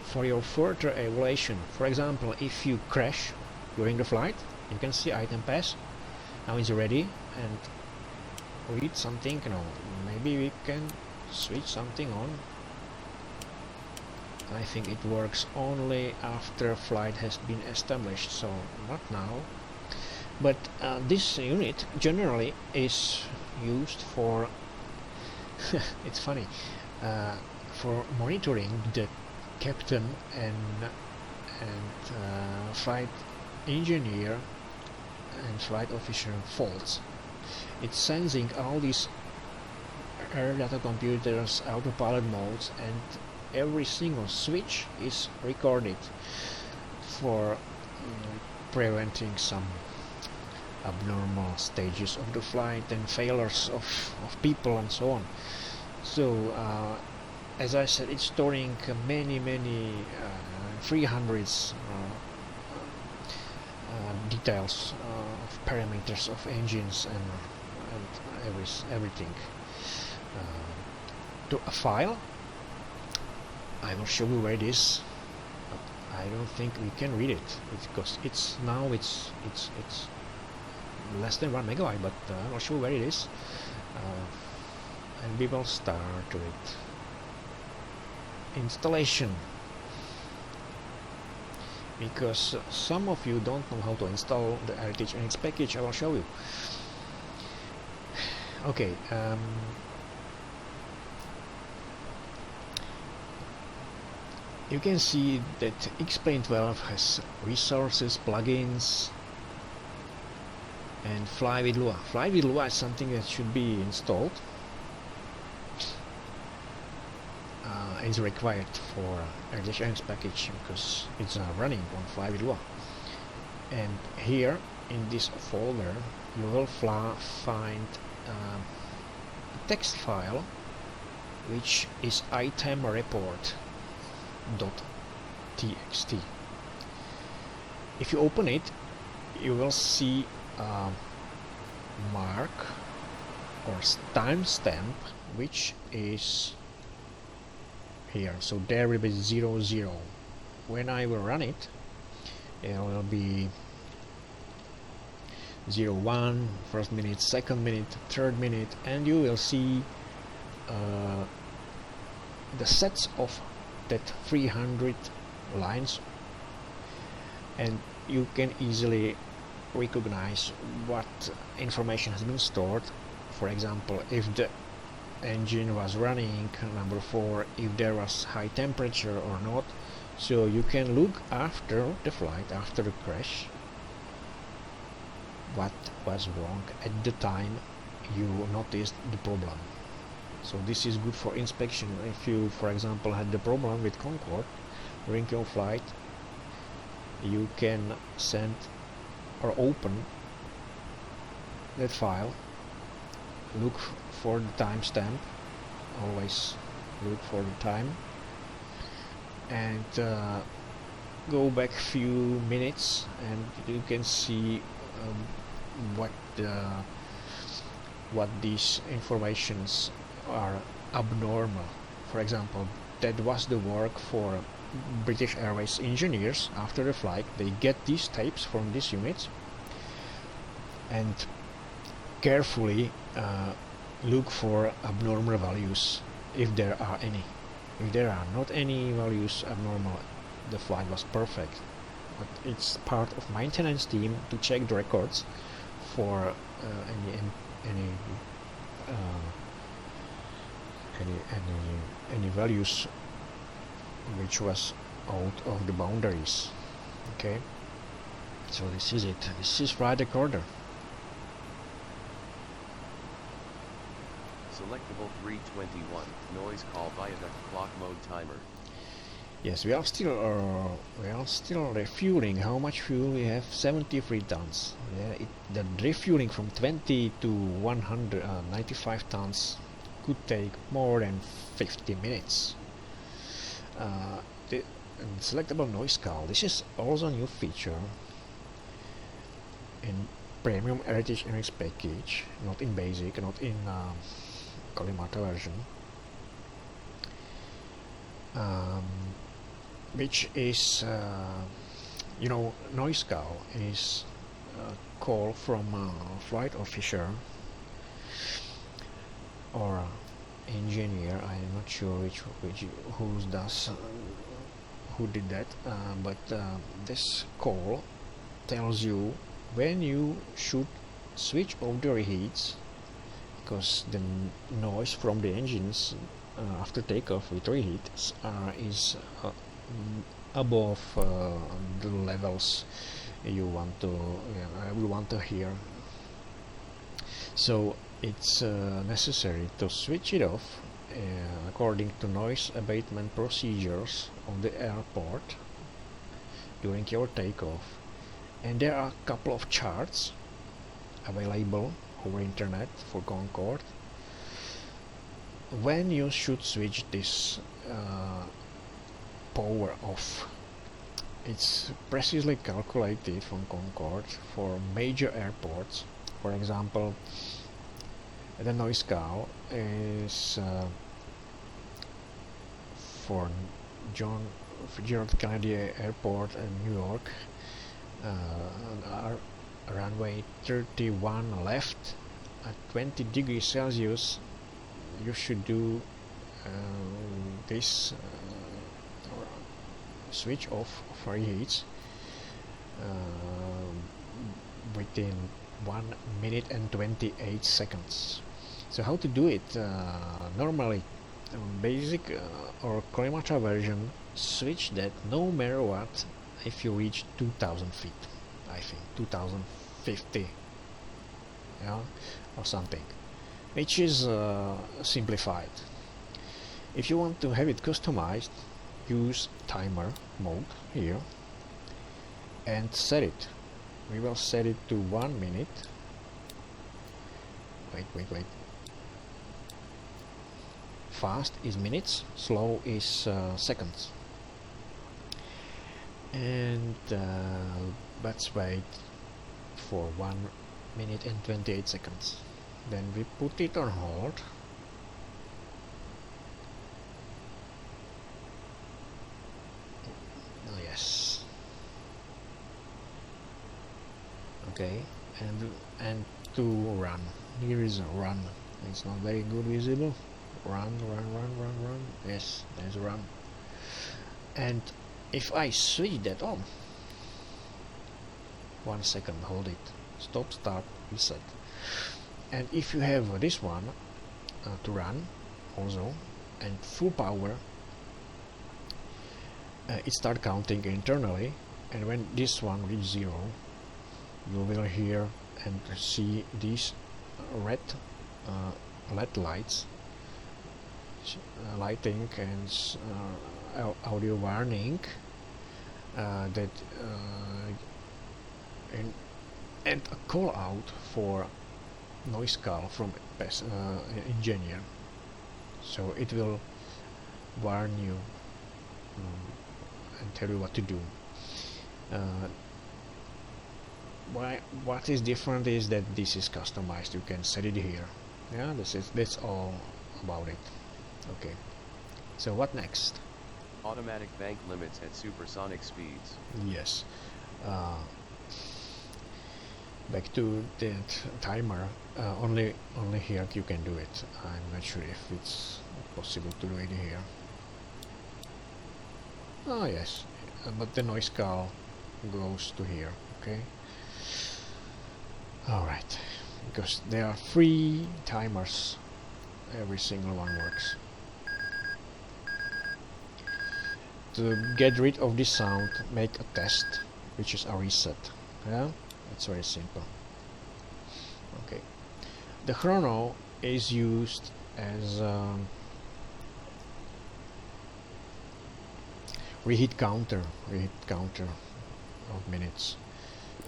for your further evaluation. For example, if you crash during the flight, you can see item pass. Now it's ready, and read something. Maybe we can switch something on. I think it works only after flight has been established, so not now. But this unit generally is used for it's funny, for monitoring the captain and flight engineer and flight officer faults. It's sensing all these air data computers, autopilot modes, and every single switch is recorded for preventing some abnormal stages of the flight and failures of people and so on. So as I said, it's storing many 300s details of parameters of engines and everything to a file. I will show you where it is. I don't think we can read it because it's less than 1 megabyte, but I'll show you where it is, and we will start with installation, because some of you don't know how to install the Heritage NX package. I will show you. Okay, you can see that X-Plane 12 has resources, plugins, and Fly with Lua. Fly with Lua is something that should be installed. It's required for Heritage NX package because it's running on Fly with Lua. And here in this folder you will find a text file which is item report.txt. If you open it, you will see a mark or timestamp which is here. So there will be 00. When I will run it, it will be 01, first minute, second minute, third minute, and you will see the sets of that 300 lines, and you can easily recognize what information has been stored. For example, if the engine was running, number 4, if there was high temperature or not. So you can look after the flight, after the crash, what was wrong at the time you noticed the problem. So this is good for inspection. If you, for example, had the problem with Concorde during your flight, you can send or open that file, look for the timestamp, always look for the time, and go back few minutes, and you can see what these informations are abnormal. For example, that was the work for British Airways engineers. After the flight, they get these tapes from these units and carefully look for abnormal values, if there are any. If there are not any values abnormal, the flight was perfect. But it's part of maintenance team to check the records for any values which was out of the boundaries. Okay, so this is it. This is flight recorder. Selectable 321, noise call viaduct clock mode timer. Yes, we are still refueling. How much fuel we have? 73 tons. Yeah, the refueling from 20 to 195 tons could take more than 50 minutes. The selectable noise call. This is also a new feature in Premium Heritage NX package, not in Basic, not in Collimata version. Which is, you know, noise call is a call from a flight officer or engineer. I'm not sure who did that, but this call tells you when you should switch off the reheats, because the noise from the engines after takeoff with reheats is above the levels you want to hear. So it's necessary to switch it off according to noise abatement procedures on the airport during your takeoff. And there are a couple of charts available over internet for Concorde when you should switch this power off. It's precisely calculated from Concorde for major airports. For example, the noise call is for John Fitzgerald Kennedy Airport in New York, runway 31 left at 20 degrees Celsius. You should do this switch off for reheats within 1 minute and 28 seconds. So how to do it? Normally Basic or Collimata version switch that no matter what if you reach 2000 feet, I think 2050, yeah, or something, which is simplified. If you want to have it customized, use timer mode here and set it. We will set it to 1 minute. Wait. Fast is minutes, slow is seconds. And let's wait for 1 minute and 28 seconds. Then we put it on hold. Yes. Okay, and to run. Here is a run. It's not very good visible. Run. Yes, there's a run. And if I switch that on, 1 second, hold it, stop, start, reset. And if you have this one to run also and full power, it start counting internally, and when this one reaches 0, you will hear and see these red LED lights lighting and audio warning that and a call out for noise call from engineer. So it will warn you and tell you what to do. What is different is that this is customized. You can set it here. Yeah, that's all about it. Okay. So what next? Automatic bank limits at supersonic speeds. Yes. Back to the timer. Only here you can do it. I'm not sure if it's possible to do it here. Oh yes, but the noise call goes to here. Okay. All right, because there are 3 timers. Every single one works. To get rid of this sound, make a test, which is a reset. Yeah, it's very simple. Okay, the chrono is used as reheat counter of minutes.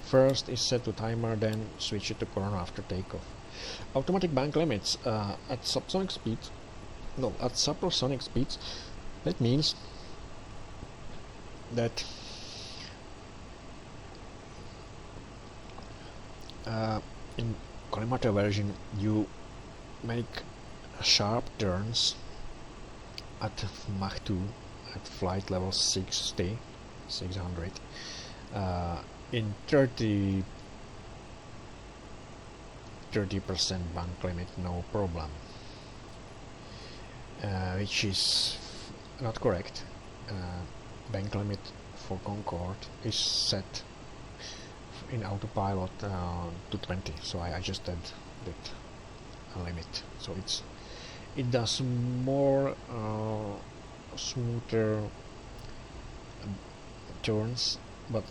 First is set to timer, then switch it to chrono after takeoff. Automatic bank limits at subsonic speeds. No, at supersonic speeds. That means that in collimator version you make sharp turns at Mach 2 at flight level 600 in 30% bank limit, no problem, which is not correct. Bank limit for Concorde is set in autopilot to 20, so I adjusted that limit, so it does more smoother turns, but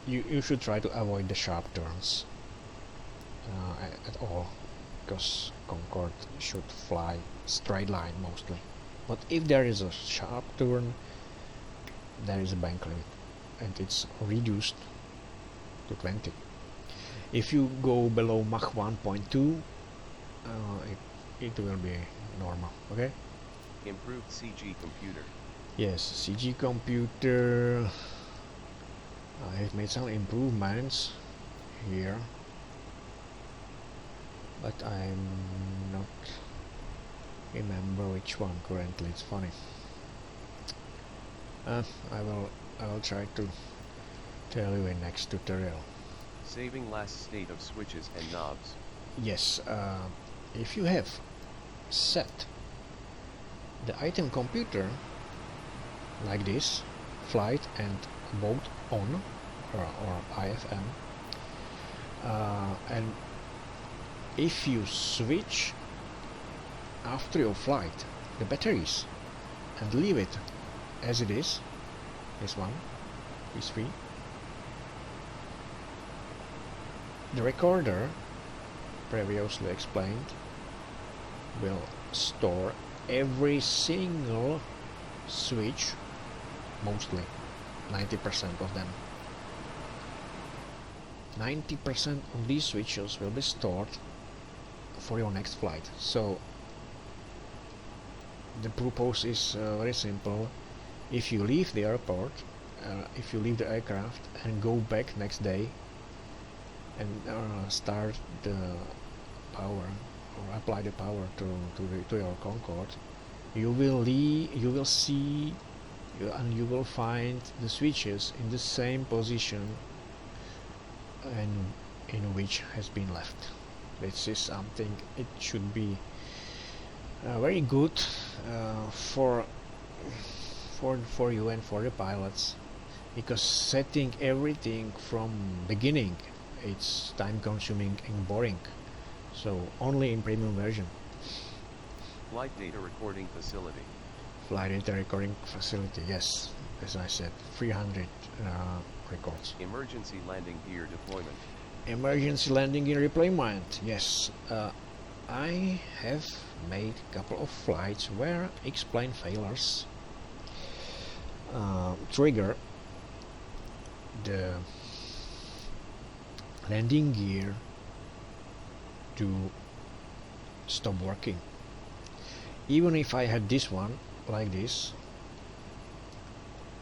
you should try to avoid the sharp turns at all, because Concorde should fly straight line mostly. But if there is a sharp turn, there is a bank limit, and it's reduced to 20. If you go below Mach 1.2, it will be normal. Okay. Improved CG computer. Yes, CG computer. I have made some improvements here, but I'm not remember which one currently. It's funny. I will try to tell you in next tutorial. Saving last state of switches and knobs. Yes, if you have set the item computer like this, flight and both on or IFM, and if you switch after your flight the batteries and leave it as it is, this one, v3, the recorder, previously explained, will store every single switch, mostly 90% of them. 90% of these switches will be stored for your next flight. So the purpose is very simple. If you leave the airport, if you leave the aircraft and go back next day and start the power or apply the power to your Concorde, you will see and you will find the switches in the same position and in which has been left. This is something, it should be very good for you and for the pilots, because setting everything from beginning, it's time consuming and boring. So only in premium version. Flight data recording facility. Flight data recording facility, yes, as I said, 300 records. Emergency landing gear deployment. Emergency landing gear deployment, yes. I have made a couple of flights where X-plane failures trigger the landing gear to stop working. Even if I had this one like this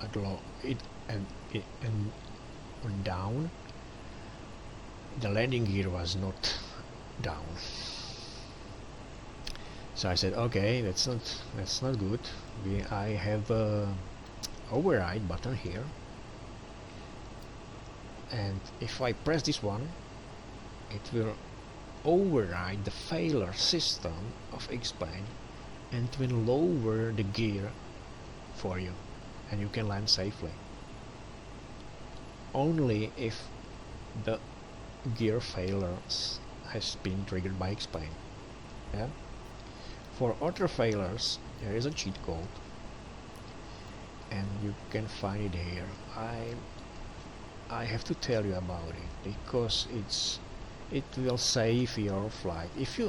at low, it went down, the landing gear was not down. So I said, okay, that's not good. I have a override button here, and if I press this one, it will override the failure system of X-plane and will lower the gear for you, and you can land safely. Only if the gear failures has been triggered by X-plane. Yeah. For other failures, there is a cheat code, and you can find it here. I have to tell you about it because it will save your flight. If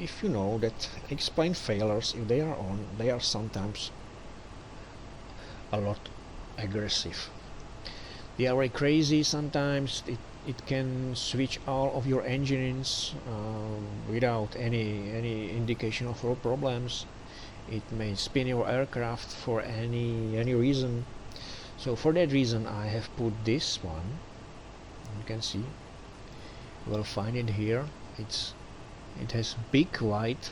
if you know that X-plane failures, if they are on, they are sometimes a lot aggressive. They are very crazy sometimes. It can switch all of your engines without any indication of real problems. It may spin your aircraft for any reason. So for that reason I have put this one. You can see, you will find it here. It has big white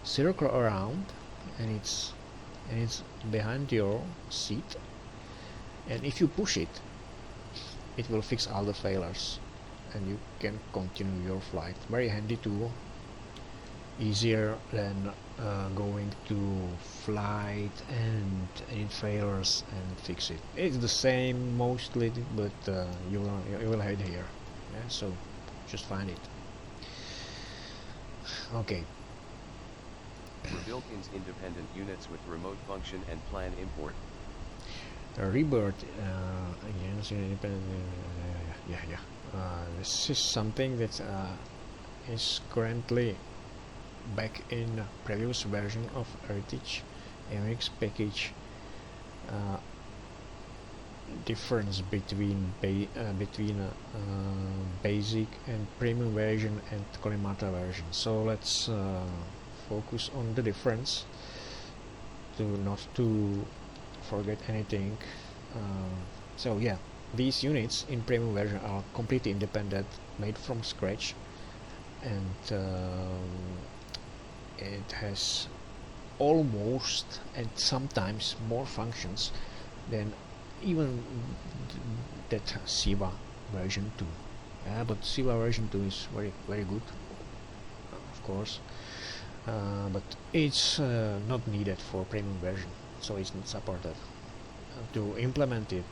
circle around, and it's behind your seat, and if you push it, it will fix all the failures and you can continue your flight. Very handy tool, easier than going to flight and it fails and fix it. It's the same mostly, but you will have it here. Yeah, so just find it. Okay. Built-ins independent units with remote function and plan import. Rebirth independent. This is something that is currently back in previous version of Heritage avionics package. Difference between basic and premium version and Collimata version. So let's focus on the difference to not to forget anything. So yeah, these units in premium version are completely independent, made from scratch, and it has almost and sometimes more functions than even that Siva version 2. But Siva version 2 is very good, of course, but it's not needed for premium version, so it's not supported. To implement it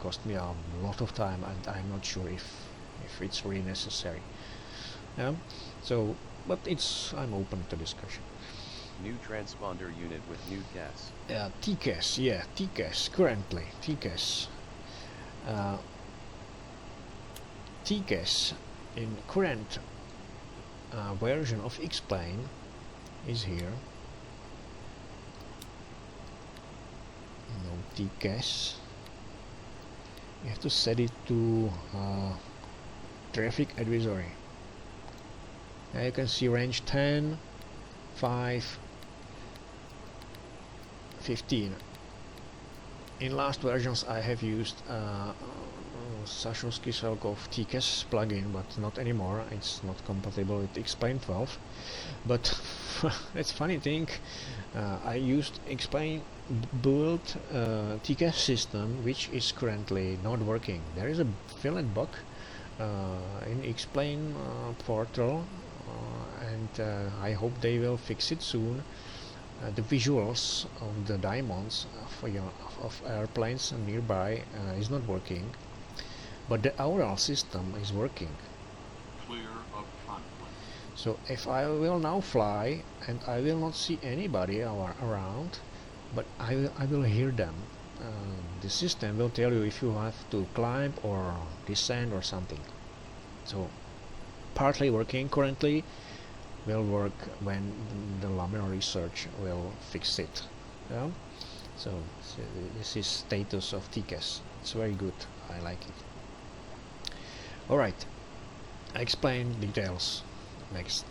cost me a lot of time, and I'm not sure if it's really necessary. So, but I'm open to discussion. New transponder unit with new CAS. TCAS, yeah, TCAS, currently, TCAS. TCAS in current version of X-plane is here. No TCAS. You have to set it to traffic advisory. Now you can see range 10, 5, 15. In last versions I have used Sashowski-Selkov TCAS plugin, but not anymore. It's not compatible with X-plane 12. But it's funny thing, I used X-plane built TCAS system, which is currently not working. There is a villain bug in X-plane portal, and I hope they will fix it soon. The visuals of the diamonds of airplanes nearby is not working, but the aural system is working. Clear of conflict. So if I will now fly and I will not see anybody around, but I will hear them, the system will tell you if you have to climb or descend or something. So partly working currently, will work when the Lamella research will fix it. Yeah? So this is status of TCAS. It's very good. I like it. Alright, I explain details next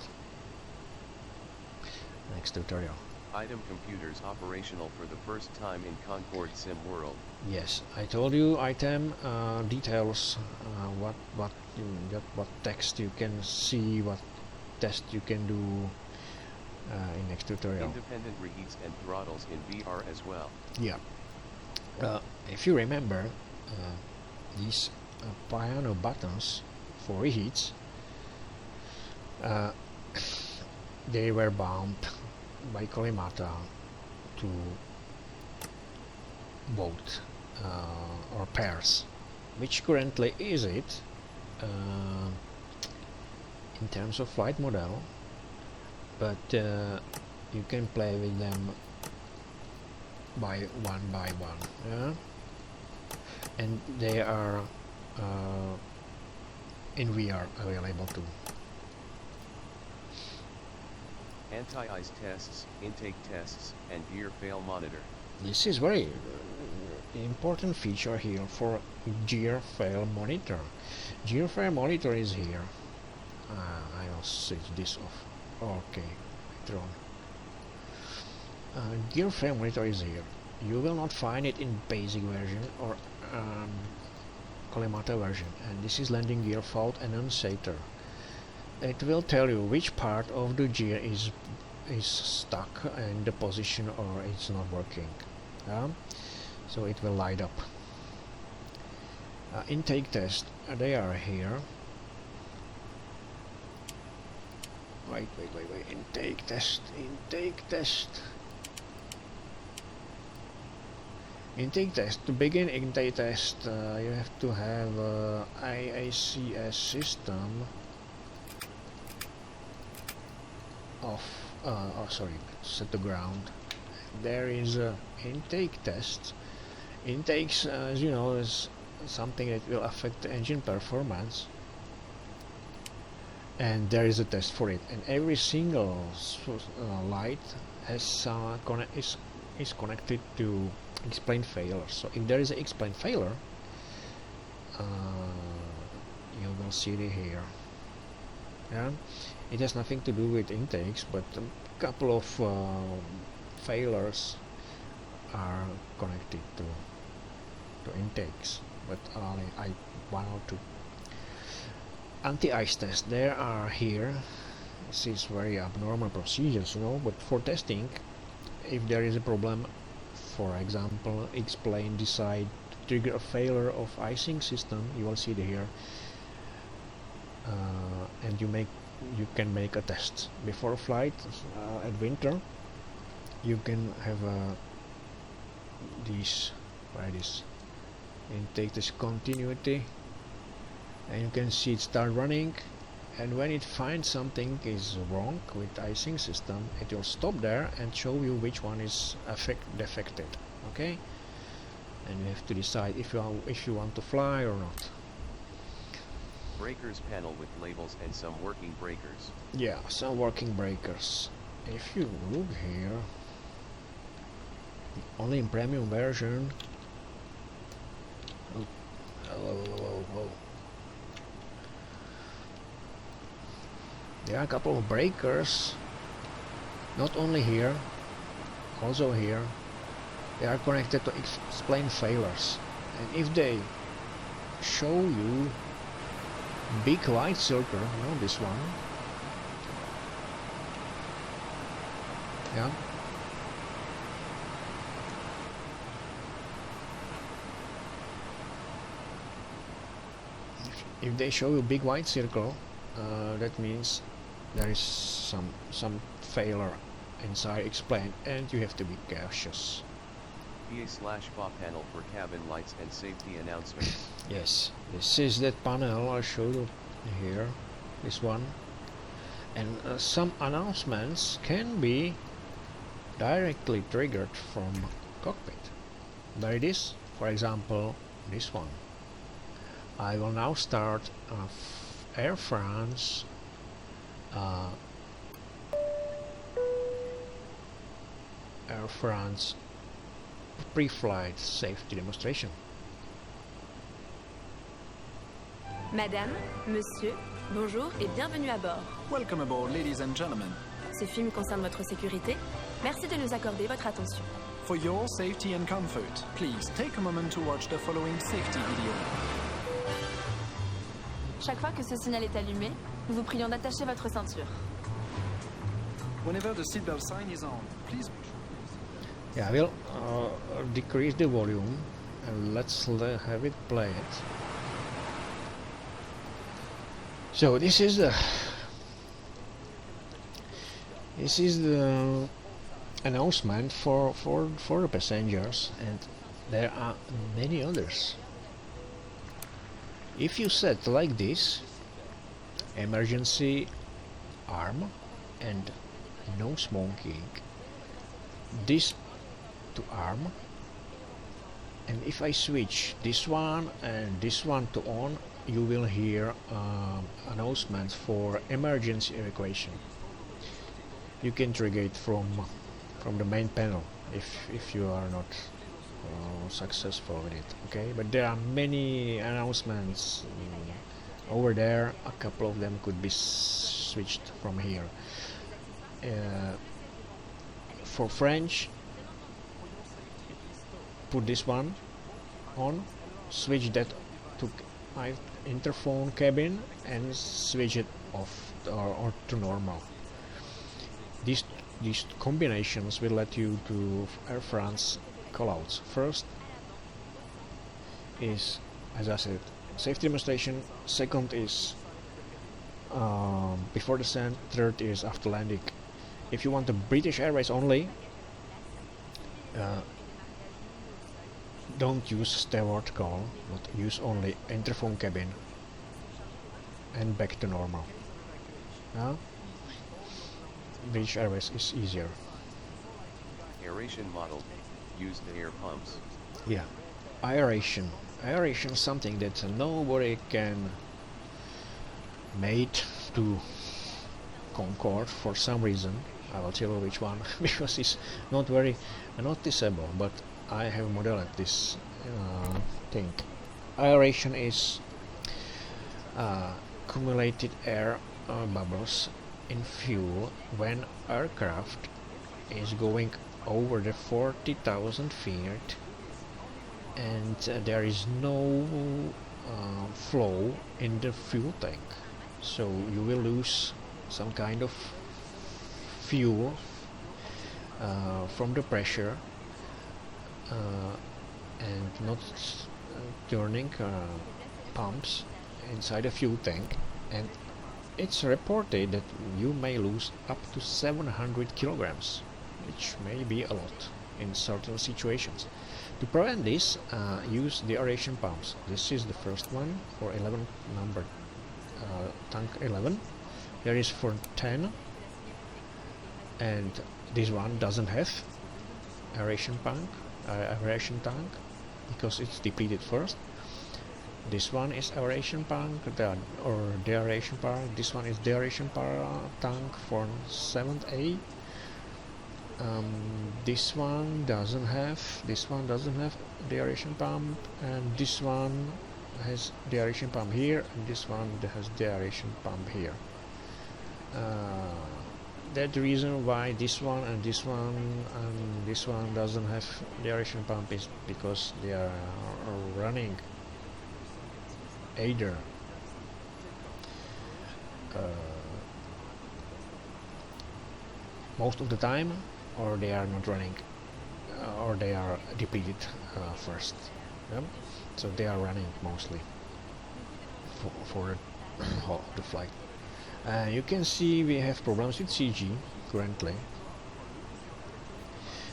tutorial. Item computers operational for the first time in Concorde Sim World. Yes, I told you item details, what text you can see, what test you can do in next tutorial. Independent reheats and throttles in VR as well. Yeah. If you remember, these piano buttons for reheats, they were bound by Collimata to both or pairs. Which currently is it? In terms of flight model, but you can play with them by one, yeah? And they are in VR available too. Anti-ice tests, intake tests, and gear fail monitor. This is very important feature here for gear fail monitor. Gear fail monitor is here. I will switch this off. Okay, later on. Gear fail monitor is here. You will not find it in basic version or Collimator version, and this is landing gear fault annunciator. It will tell you which part of the gear is stuck in the position or it's not working. So it will light up. Intake test, they are here. Wait, intake test. Intake test. To begin intake test, you have to have IACS system off. Set to ground. There is a intake test. Intakes, as you know, is something that will affect the engine performance, and there is a test for it. And every single light has is connected to explain failure. So if there is an explain failure, you will see it here. Yeah, it has nothing to do with intakes, but a couple of failures are connected to intakes, but only one or two. Anti-ice test, there are here. This is very abnormal procedures, you know, but for testing, if there is a problem, for example, explain decide to trigger a failure of icing system, you will see it here, and you can make a test before a flight. At winter, you can have these, and take this continuity, and you can see it start running, and when it finds something is wrong with icing system, it will stop there and show you which one is defected. Okay, and you have to decide if you want to fly or not. Breakers panel with labels and some working breakers. Yeah, some working breakers. If you look here, only in premium version. Oh. There are a couple of breakers, not only here, also here. They are connected to explain failures, and if they show you big white circle, you know, this one, yeah, if they show you big white circle, that means there is some failure inside explain, and you have to be cautious. PA/FA panel for cabin lights and safety announcements. Yes, this is that panel I showed you here, this one, and some announcements can be directly triggered from cockpit. By this, for example, this one. I will now start Air France pre-flight safety demonstration. Madame, monsieur, bonjour et bienvenue à bord. Welcome aboard, ladies and gentlemen. Ce film concerne votre sécurité. Merci de nous accorder votre attention. For your safety and comfort, please take a moment to watch the following safety video. Chaque fois que ce signal est allumé, nous vous prions d'attacher votre ceinture. Whenever the seatbelt sign is on, please. Yeah, I will decrease the volume and let's have it play it. So this is the announcement for the passengers, and there are many others. If you set like this, emergency arm and no smoking, this to arm, and if I switch this one and this one to on, you will hear announcements for emergency evacuation. you can trigger it from the main panel if you are not successful with it. Okay, but there are many announcements over there. A couple of them could be switched from here. For French, put this one on, switch that to interphone cabin and switch it off or to normal. These combinations will let you do Air France callouts. First is, as I said, safety demonstration. Second is before descent. Third is after landing. If you want the British Airways only, don't use steward call, but use only interphone cabin and back to normal. British Airways is easier. Aeration model. Use the air pumps. Yeah, aeration. Aeration is something that nobody can mate to Concorde for some reason. I will tell you which one, because it's not very noticeable, but I have modeled this thing. Aeration is accumulated air bubbles in fuel when aircraft is going over the 40,000 feet and there is no flow in the fuel tank, so you will lose some kind of fuel from the pressure and not turning pumps inside a fuel tank, and it's reported that you may lose up to 700 kilograms, which may be a lot in certain situations. To prevent this, use the aeration pumps. This is the first one for 11 number tank 11. There is for 10, and this one doesn't have aeration tank because it's depleted first. This one is aeration tank or deaeration tank. This one is deaeration tank for 7A. This one doesn't have deaeration pump, and this one has deaeration pump here, and this one has deaeration pump here. That's the reason why this one and this one and this one doesn't have deaeration pump is because they are running either most of the time, or they are not running, or they are depleted first. Yep. So they are running mostly for the flight. You can see we have problems with CG currently.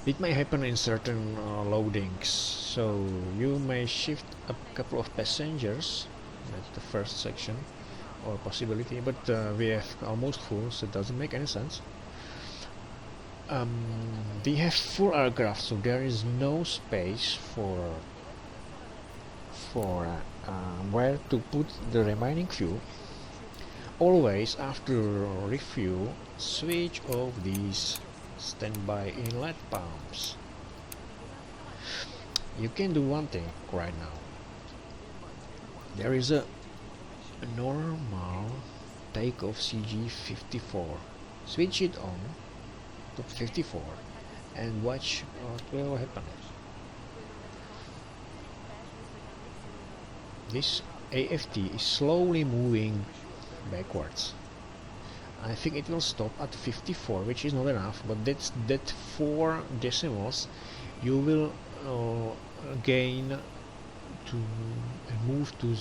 It may happen in certain loadings, so you may shift a couple of passengers. That's the first section or possibility, but we have almost full, so it doesn't make any sense. We have full aircraft, so there is no space for where to put the remaining fuel. Always after refuel, switch off these standby inlet pumps. You can do one thing right now. There is a normal takeoff CG 54. Switch it on to 54 and watch what will happen. This AFT is slowly moving backwards. I think it will stop at 54, which is not enough, but that 4 decimals you will gain to move to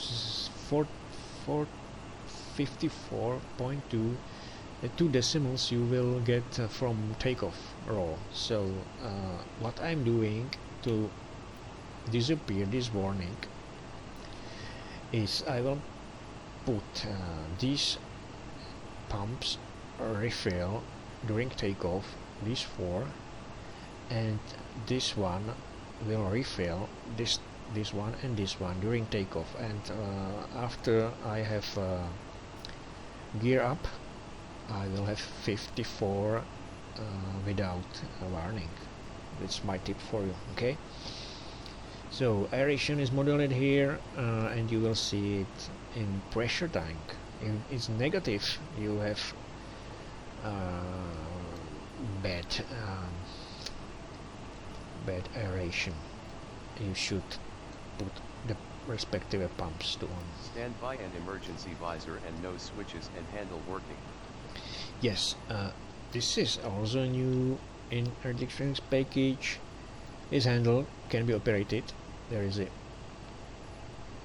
54.2. The 2 decimals you will get from takeoff roll. So what I'm doing to disappear this warning is I will put these pumps refill during takeoff, these 4, and this one will refill this one and this one during takeoff, and after I have gear up, I will have 54 without a warning. That's my tip for you. Okay, so aeration is modeled here, and you will see it in pressure tank. If it's negative, you have bad aeration. You should put the respective pumps to on. Stand by and emergency visor and nose switches and handle working. Yes, this is also new in electronics package. This handle can be operated. There is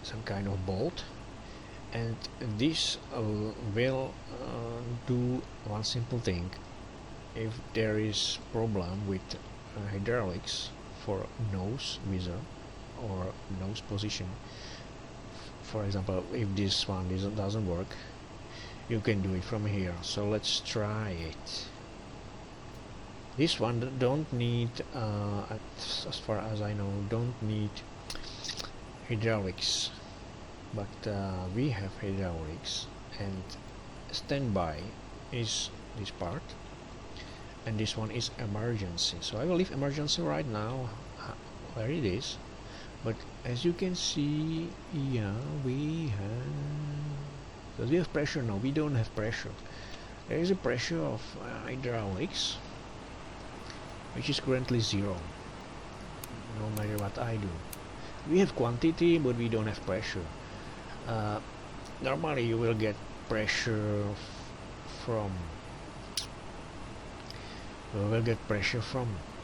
some kind of bolt, and this will do one simple thing. If there is problem with hydraulics for nose visor or nose position, for example, if this one doesn't work, you can do it from here. So let's try it. This one don't need, as far as I know, don't need hydraulics, but we have hydraulics, and standby is this part, and this one is emergency. So I will leave emergency right now where it is, but as you can see, yeah, we have, because we have pressure now, we don't have pressure. There is a pressure of hydraulics, which is currently 0, no matter what I do. We have quantity, but we don't have pressure. Normally you will get pressure from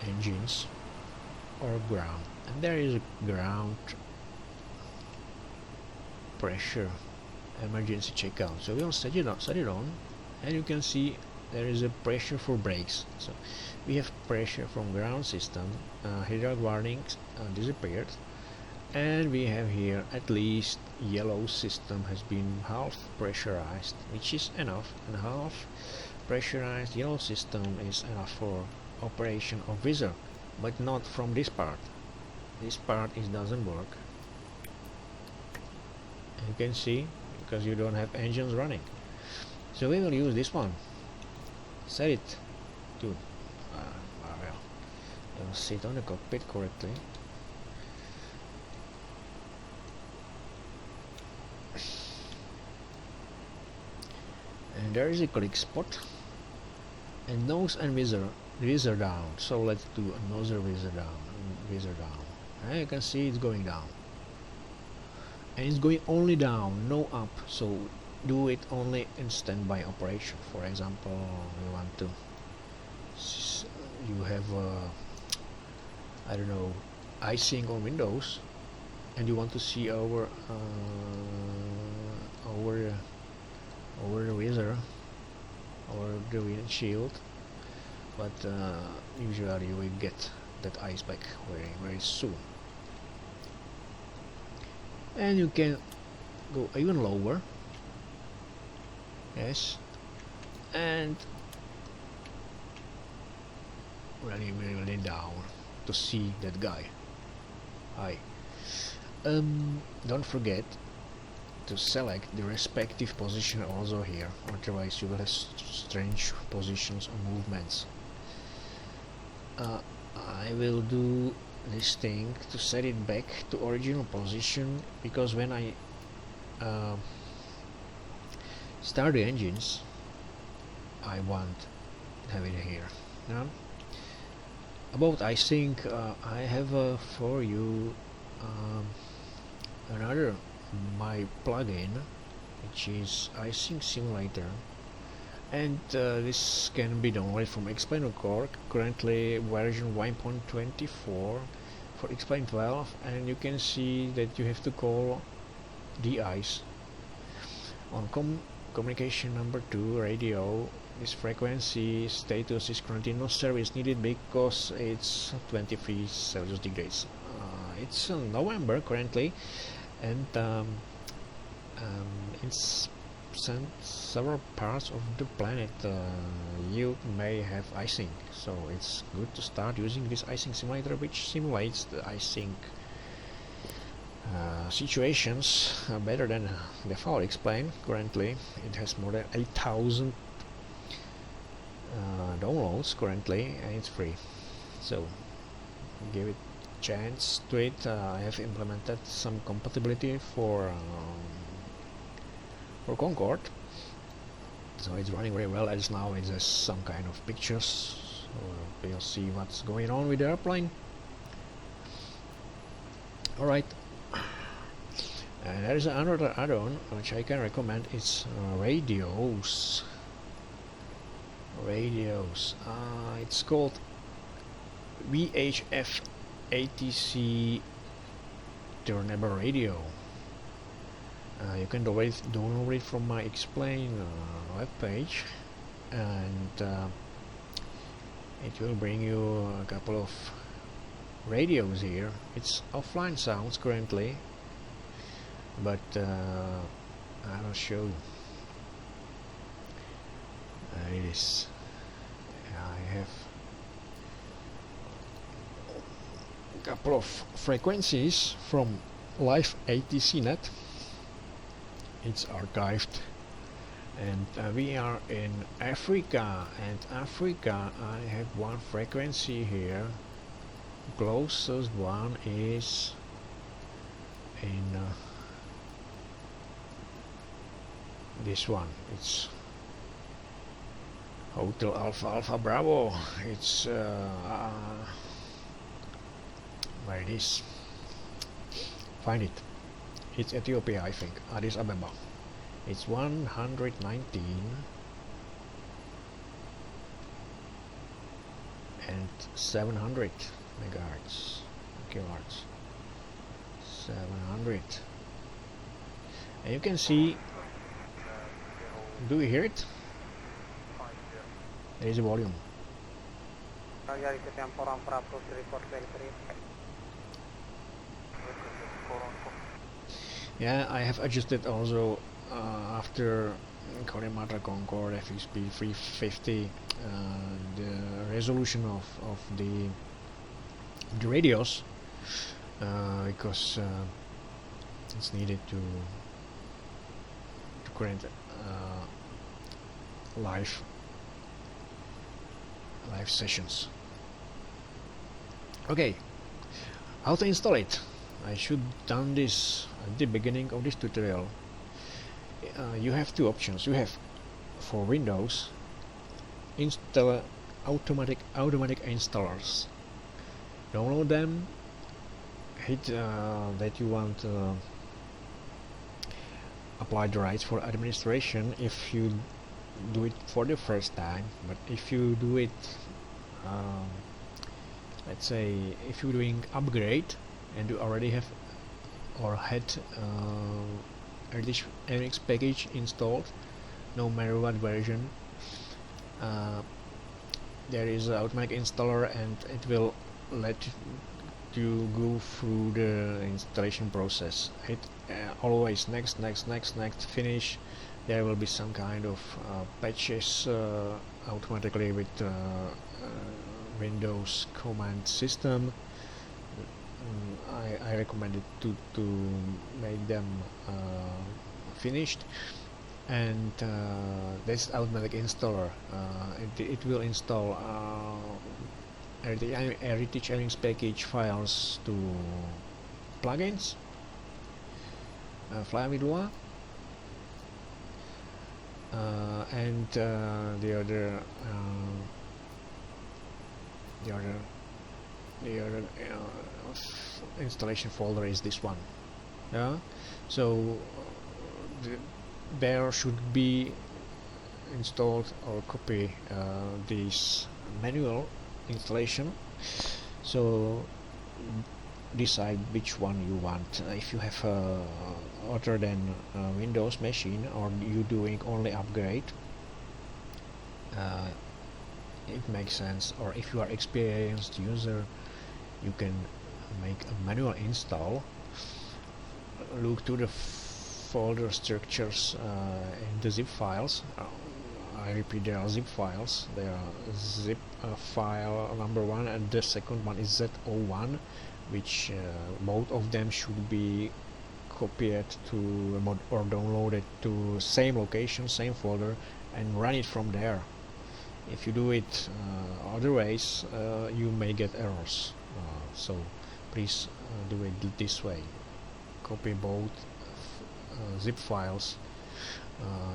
engines or ground, and there is a ground pressure emergency checkout. So we'll set it on, and you can see there is a pressure for brakes. So we have pressure from ground system, hydraulic warnings disappeared, and we have here at least yellow system has been half pressurized, which is enough, and half pressurized yellow system is enough for operation of visor, but not from this part. This part doesn't work. You can see, because you don't have engines running. So we will use this one. Set it to well, sit on the cockpit correctly. And there is a click spot, and nose and visor down. So let's do a nose visor down. And you can see it's going down, and it's going only down, no up. So do it only in standby operation. For example, you want to, you have I don't know, icing on windows, and you want to see over the visor or the windshield, but usually you will get that ice back very soon. And you can go even lower, yes, and really down to see that guy. Hi. Don't forget to select the respective position also here, otherwise you will have strange positions or movements. I will do this thing to set it back to original position, because when I start the engines, I want to have it here. About icing, I have for you another my plugin, which is icing simulator, and this can be downloaded from Explainer Core, currently version 1.24 for Explain 12, and you can see that you have to call de-ice on communication number 2 radio. This frequency status is currently no service needed because it's 23 Celsius degrees. It's November currently, and in several parts of the planet you may have icing, so it's good to start using this icing simulator, which simulates the icing situations better than the default Explain. Currently it has more than 8,000 downloads currently, and it's free, so give it a chance to it. I have implemented some compatibility for Concorde, so it's running very well. As now it's just some kind of pictures, so we'll see what's going on with the airplane. Alright, and there is another add-on which I can recommend. It's radios. It's called VHF ATC tunable radio. You can download it from my Explain webpage, and it will bring you a couple of radios here. It's offline sounds currently, but I will show you. It is. I have a couple of frequencies from live ATC net. It's archived, and we are in Africa, and Africa I have one frequency here. Closest one is in this one. It's Hotel Alpha Alpha Bravo. It's where it is. Find it. It's Ethiopia, I think. Addis Ababa. It's 119 and 700 megahertz, kilohertz. 700. And you can see. Do you hear it? There is a volume. Yeah, I have adjusted also after Korimata Concorde FXP 3.5 the resolution of the radios, because it's needed to create live sessions. Okay, how to install it? I should done this at the beginning of this tutorial. You have two options. You have, for Windows, install automatic installers. Download them. Hit that you want apply the rights for administration if you do it for the first time. But if you do it, let's say if you're doing upgrade and you already have or had avionics package installed, no matter what version, there is an automatic installer, and it will let you go through the installation process. Hit always next, finish. There will be some kind of patches automatically with Windows command system. I recommend it to make them finished, and this automatic installer it will install Heritage Avionics package files to plugins, Fly Lua, and the other installation folder is this one. Yeah, so there should be installed or copy this manual installation. So decide which one you want. If you have other than Windows machine, or you doing only upgrade, it makes sense. Or if you are experienced user, you can make a manual install. Look to the folder structures in the zip files. I repeat, there are zip files. There are zip file number 1 and the second one is Z01, which both of them should be copied to or downloaded to same location, same folder, and run it from there. If you do it other ways, you may get errors. So please do it this way. Copy both zip files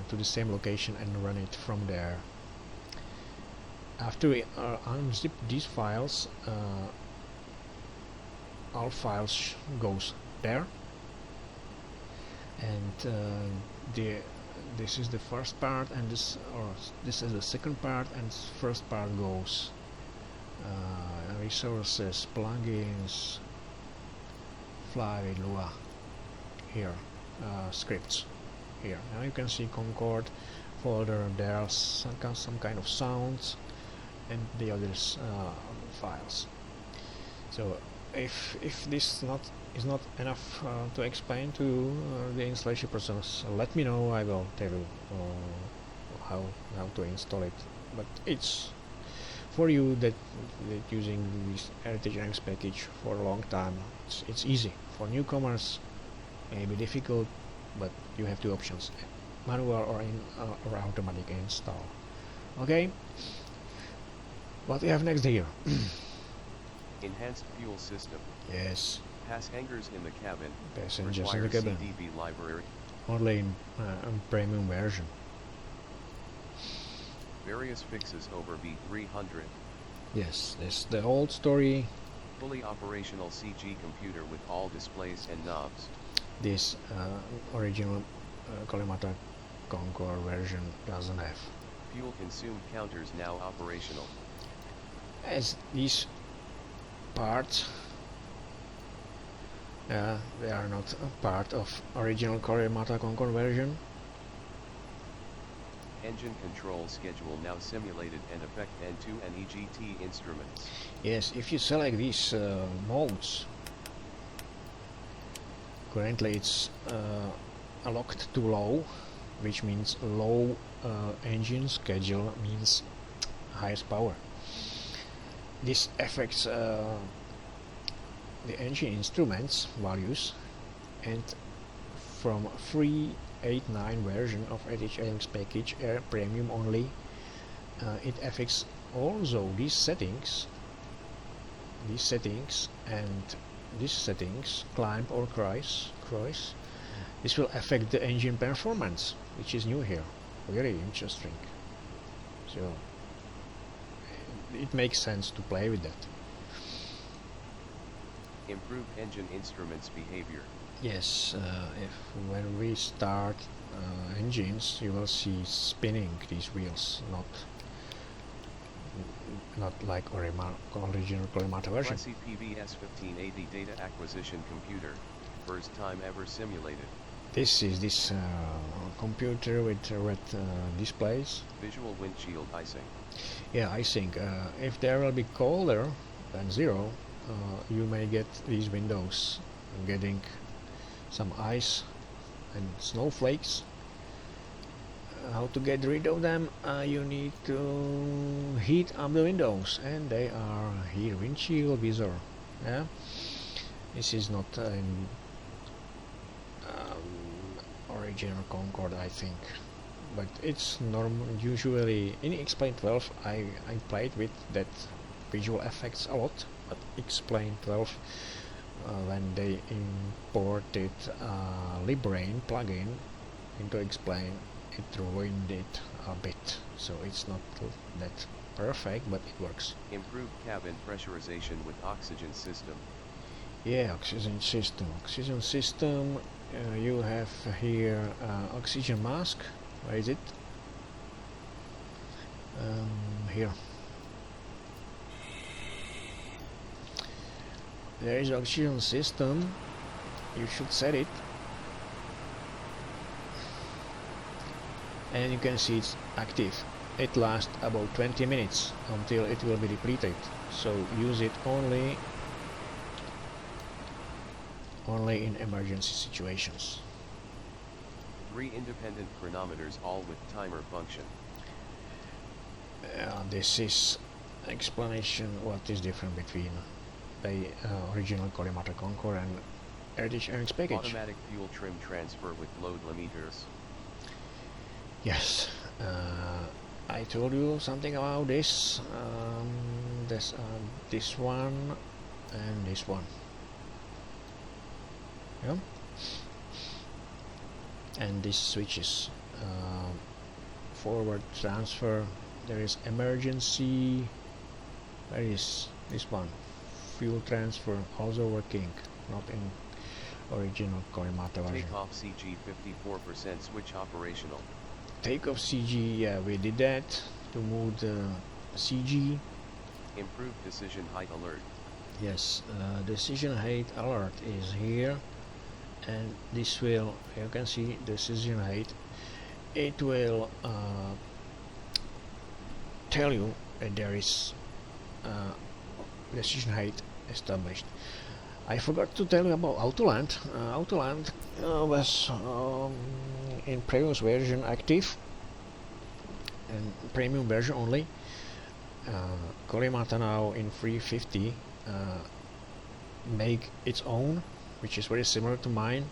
to the same location and run it from there. After we unzip these files, all files goes there, and this is the first part, and this is the second part, and first part goes resources, plugins, fly with Lua here, scripts here. Now you can see Concorde folder. There are some kind of sounds and the others files. So if this is not enough to explain to the installation process, let me know. I will tell you how to install it. But it's for you that using this Heritage Avionics package for a long time. It's easy. For newcomers, maybe difficult, but you have two options: manual or automatic install. Okay. What we have next here? Enhanced fuel system. Yes. Pass hangers in the cabin. Passengers in the cabin. CDV library. Only in premium version. Various fixes over V300. Yes, this the old story. Fully operational CG computer with all displays and knobs. This original Kalimata Concorde version doesn't have. Fuel consumed counters now operational. As these parts, they are not a part of original Kalimata Concorde version. Engine control schedule now simulated and affect N2 and EGT instruments. Yes, if you select these modes, currently it's locked to low, which means low engine schedule means highest power. This affects the engine instruments values, and from 3.8.9 version of Heritage Avionics package Air Premium only, it affects also these settings and these settings, climb or cruise. This will affect the engine performance, which is new here. Very interesting. So it makes sense to play with that. Improve engine instruments behavior. Yes, when we start engines, you will see spinning these wheels, not like original Kalimata version. Classy PVS 1580 data acquisition computer, first time ever simulated. This is this computer with red displays. Visual windshield icing. Yeah, icing. If there will be colder than 0, you may get these windows getting some ice and snowflakes. How to get rid of them? You need to heat up the windows, and they are here. Windshield visor. Yeah, this is not an original Concorde, I think, but it's normal. Usually in Explain 12 I played with that visual effects a lot, but Explain 12 when they imported Librain plugin into Explain, it ruined it a bit. So it's not that perfect, but it works. Improved cabin pressurization with oxygen system. Yeah, oxygen system. You have here oxygen mask. Where is it? Here. There is oxygen system. You should set it, and you can see it's active. It lasts about 20 minutes until it will be depleted. So use it only in emergency situations. 3 independent chronometers, all with timer function. This is explanation what is different between the original Kalimata Concorde and Heritage Avionics package. Automatic fuel trim transfer with load limiters. Yes, I told you something about this. There's this one and this one. Yeah. And this switches forward transfer. There is emergency. Where is this one? Fuel transfer also working, not in original Korimata version. Takeoff CG 54% switch operational. Takeoff CG, yeah, we did that to move the CG. Improved decision height alert. Yes, decision height alert is here, and this will, you can see decision height. It will tell you that there is decision height established. I forgot to tell you about Autoland. Autoland was in previous version active and premium version only. Korimata now in 3.50 make its own, which is very similar to mine,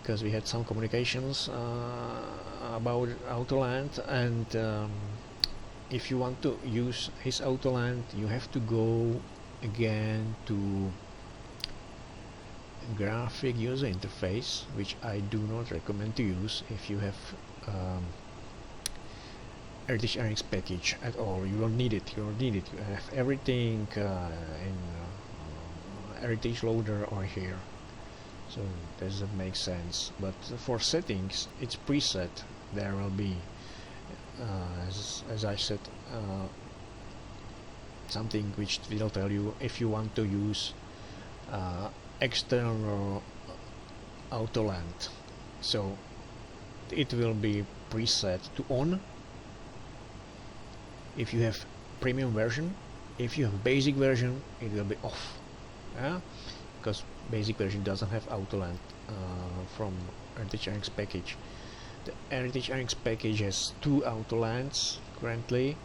because we had some communications about Autoland, and if you want to use his Autoland, you have to go again to graphic user interface, which I do not recommend to use if you have Heritage Avionics package at all. You don't need it. You don't need it. You have everything in Heritage Loader or here, so doesn't make sense. But for settings, it's preset. There will be, as I said, something which will tell you if you want to use external Autoland. So it will be preset to on if you have premium version. If you have basic version, it will be off. Yeah, because basic version doesn't have Autoland from Heritage Avionics package. The Heritage Avionics package has two Autolands currently.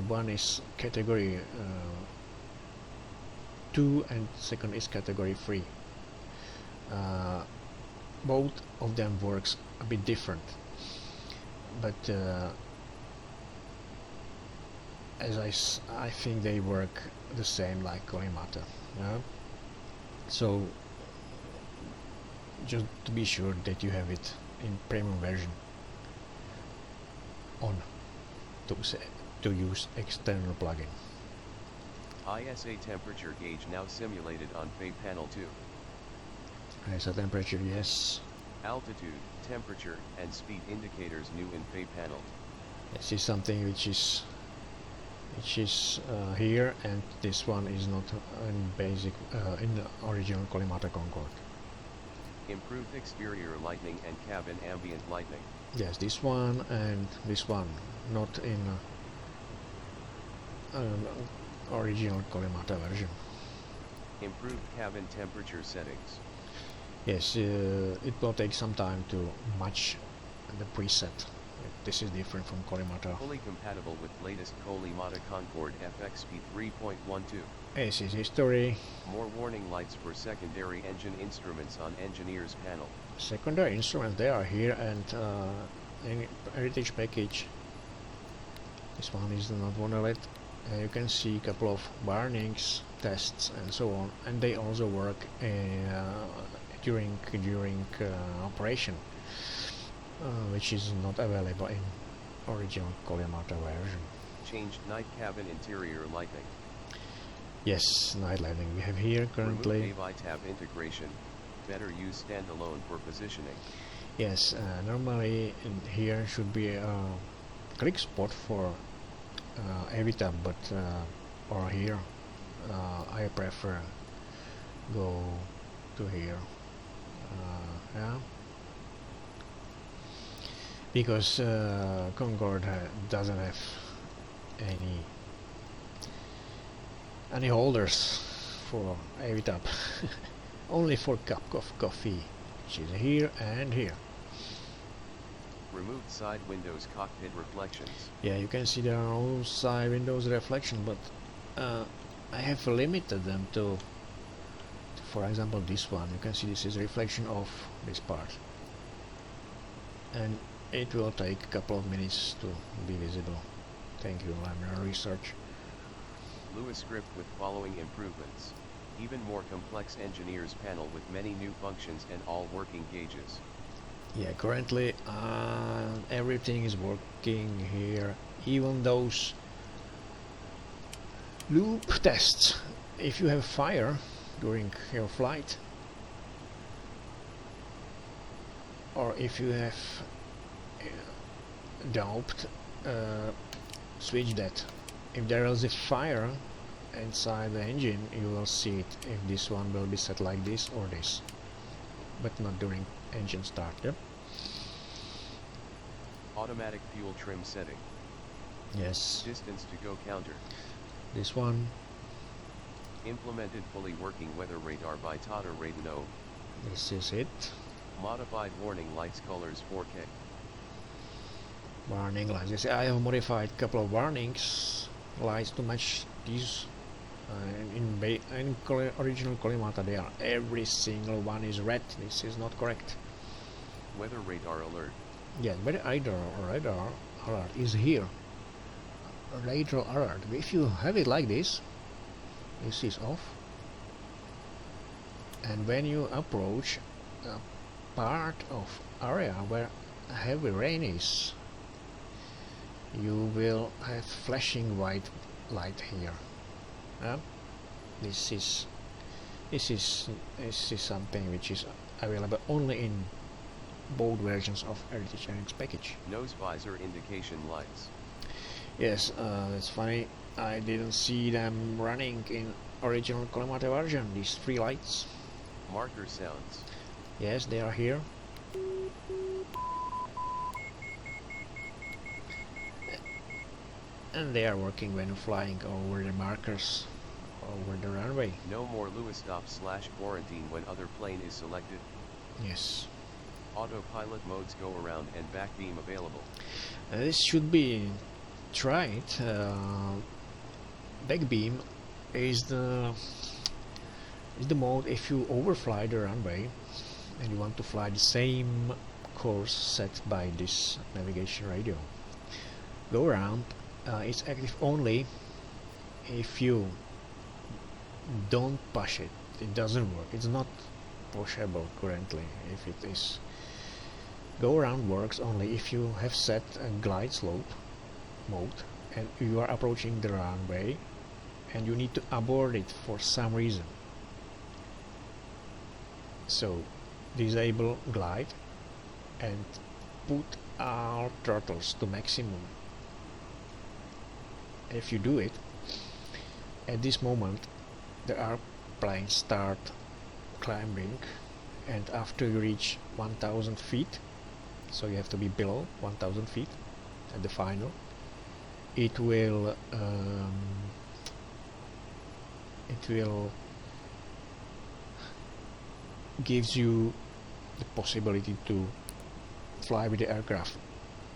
One is category 2 and second is category 3. Both of them works a bit different, but as I think they work the same like Korimata. Yeah? So just to be sure that you have it in premium version on to use external plugin. ISA temperature gauge now simulated on FA panel 2. ISA temperature, yes. Altitude, temperature, and speed indicators new in FA panel. This is something which is here, and this one is not in basic in the original Korimata Concorde. Improved exterior lighting and cabin ambient lighting. Yes, this one and this one, not in original Korimata version. Improved cabin temperature settings. Yes, it will take some time to match the preset. This is different from Korimata. Fully compatible with latest Korimata Concorde FXP 3.12. This is history. More warning lights for secondary engine instruments on engineer's panel. Secondary instruments, they are here, and in Heritage package, this one is not monolith. You can see a couple of warnings, tests, and so on, and they also work during operation, which is not available in original Korimata version. Changed night cabin interior lighting. Yes, night lighting we have here currently. Remove AV-tab integration. Better use standalone for positioning. Yes, normally in here should be a click spot for AV-tab, but or here I prefer go to here. Yeah, because Concorde doesn't have any holders for AV-tab. Only for cup of coffee, which is here and here. Removed side windows cockpit reflections. Yeah, you can see there are no side windows reflection, but I have limited them to, for example, this one. You can see this is a reflection of this part, and it will take a couple of minutes to be visible. Thank you, I'm gonna research. Lewis script with following improvements. Even more complex engineers panel with many new functions and all working gauges. Yeah, currently everything is working here, even those loop tests. If you have fire during your flight, or if you have doped, switch that. If there is a fire inside the engine, you will see it, if this one will be set like this or this, but not during engine start. Yep. Automatic fuel trim setting. Yes. Distance to go counter. This one. Implemented fully working weather radar by Tata Radno. This is it. Modified warning lights colors 4K. Warning lights. You see, I have modified a couple of warnings lights to match these. In original Collimata, they are every single one is red. This is not correct. Weather radar alert. Yeah, but radar alert is here. Radar alert. If you have it like this, this is off. And when you approach a part of area where heavy rain is, you will have flashing white light here. This is something which is available only in both versions of Heritage Avionics package. Nose visor indication lights. Yes, it's funny. I didn't see them running in original Collimata version. These three lights. Marker sounds. Yes, they are here. And they are working when flying over the markers over the runway. No more Lewis stop/quarantine when other plane is selected. Yes. Autopilot modes go around and back beam available. This should be tried. Back beam is the mode if you overfly the runway and you want to fly the same course set by this navigation radio. Go around. It's active only if you don't push it. It doesn't work. It's not pushable currently. If it is, go around works only if you have set a glide slope mode and you are approaching the runway and you need to abort it for some reason. So disable glide and put our throttles to maximum. If you do it, at this moment the airplane start climbing, and after you reach 1000 feet, so you have to be below 1000 feet at the final, it will gives you the possibility to fly with the aircraft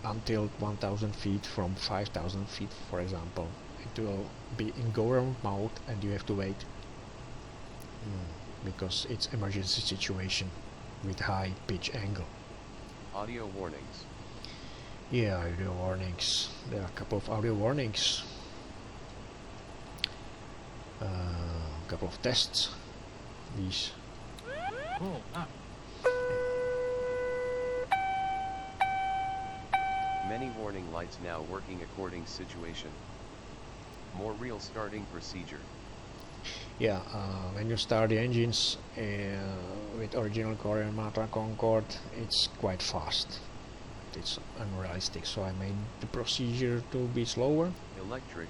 until 1000 feet from 5000 feet, for example. It will be in go around mode and you have to wait because it's emergency situation with high pitch angle. Audio warnings. Yeah, audio warnings. There are a couple of audio warnings. A couple of tests. These. Cool. Many warning lights now working according situation. More real starting procedure. Yeah, when you start the engines with original Collimata Concorde, it's quite fast. It's unrealistic, so I made the procedure to be slower. Electric,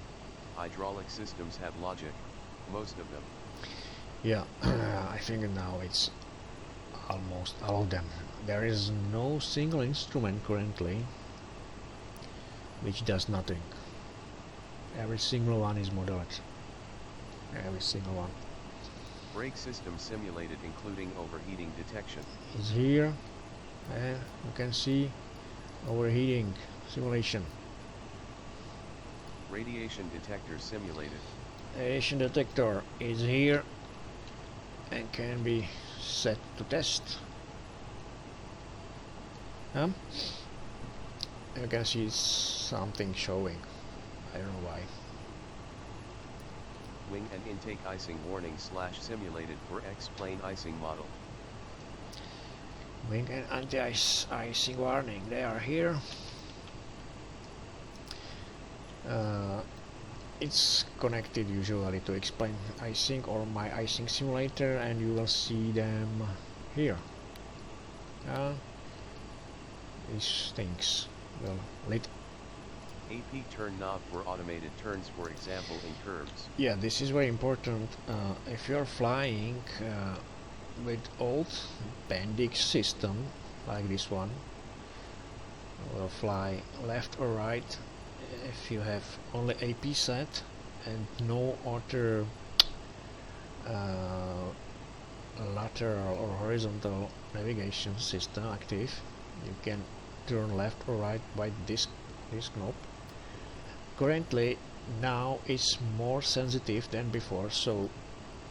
hydraulic systems have logic, most of them. Yeah, I think now it's almost all of them. There is no single instrument currently which does nothing. Every single one is modeled. Every single one. Brake system simulated including overheating detection. Is here. You can see overheating simulation. Radiation detector simulated. Radiation detector is here and can be set to test. you can see something showing. I don't know why. Wing and intake icing warning / simulated for X-plane icing model. Wing and anti-icing warning, they are here. It's connected usually to X-plane icing or my icing simulator, and you will see them here. These things will lit. AP turn knob for automated turns, for example in curves. Yeah, this is very important. If you're flying with old Bendix system like this one, will fly left or right. If you have only AP set and no other lateral or horizontal navigation system active, you can turn left or right by this knob. Currently now it's more sensitive than before, so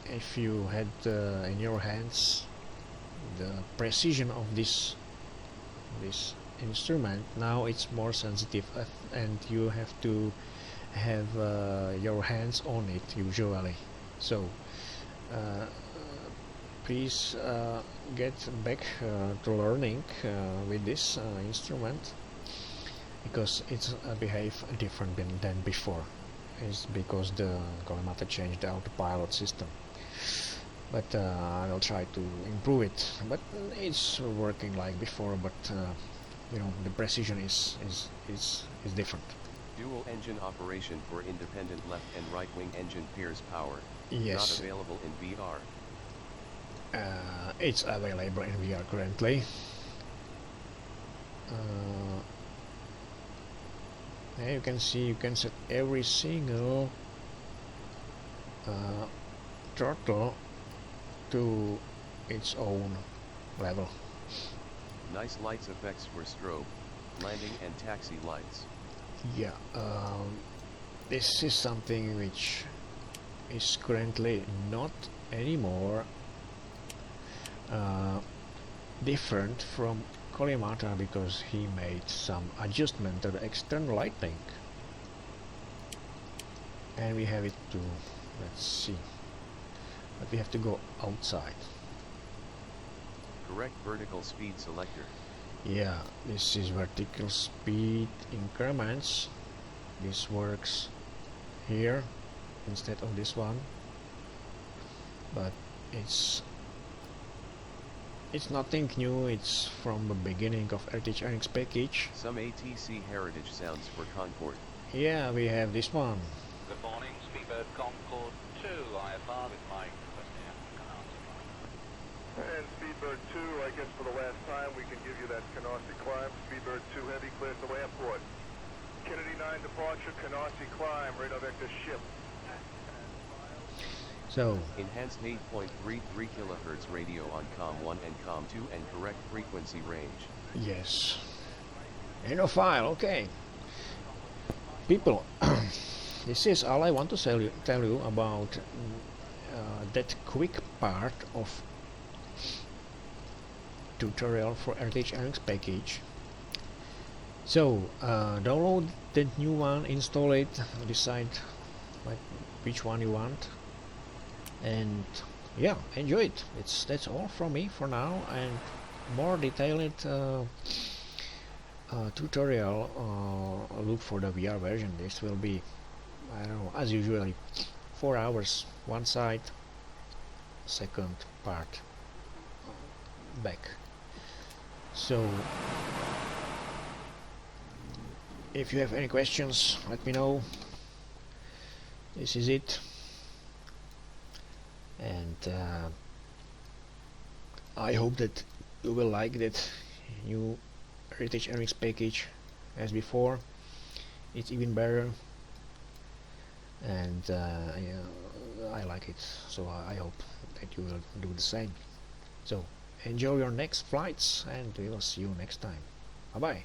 if you had in your hands the precision of this instrument, now it's more sensitive, and you have to have your hands on it usually. So please get back to learning with this instrument, because it's behave different than before. It's because the collimator changed the autopilot system, but I will try to improve it. But it's working like before, but you know, the precision is different. Dual engine operation for independent left and right wing engine pairs power. Yes. Not available in VR. It's available in VR currently. Yeah, you can see, you can set every single throttle to its own level. Nice lights effects for strobe, landing and taxi lights. Yeah, this is something which is currently not anymore different from Collimator, because he made some adjustment to the external lighting, and we have it too. Let's see, but we have to go outside. Correct vertical speed selector. Yeah, this is vertical speed increments. This works here instead of this one, but it's nothing new. It's from the beginning of avionics package. Some ATC heritage sounds for Concorde. Yeah, we have this one. Good morning, Speedbird Concorde 2 IFR with Mike. And Speedbird 2, I guess for the last time we can give you that Canarsie climb. Speedbird 2 Heavy clears the airport. Kennedy 9 departure, Canarsie climb, radar vector ship. So, Enhanced 8.33 kHz radio on COM1 and COM2 and correct frequency range. yes. File, okay. People, this is all I want to tell you about that quick part of tutorial for avionics package. So download the new one, install it, decide which one you want, and yeah, enjoy it. That's all from me for now, and more detailed tutorial, look for the VR version. This will be, I don't know, as usually 4 hours one side, second part back. So if you have any questions, let me know. This is it, and I hope that you will like that new Heritage avionics package as before. It's even better, and yeah, I like it, so I hope that you will do the same. So enjoy your next flights, and we will see you next time. Bye bye.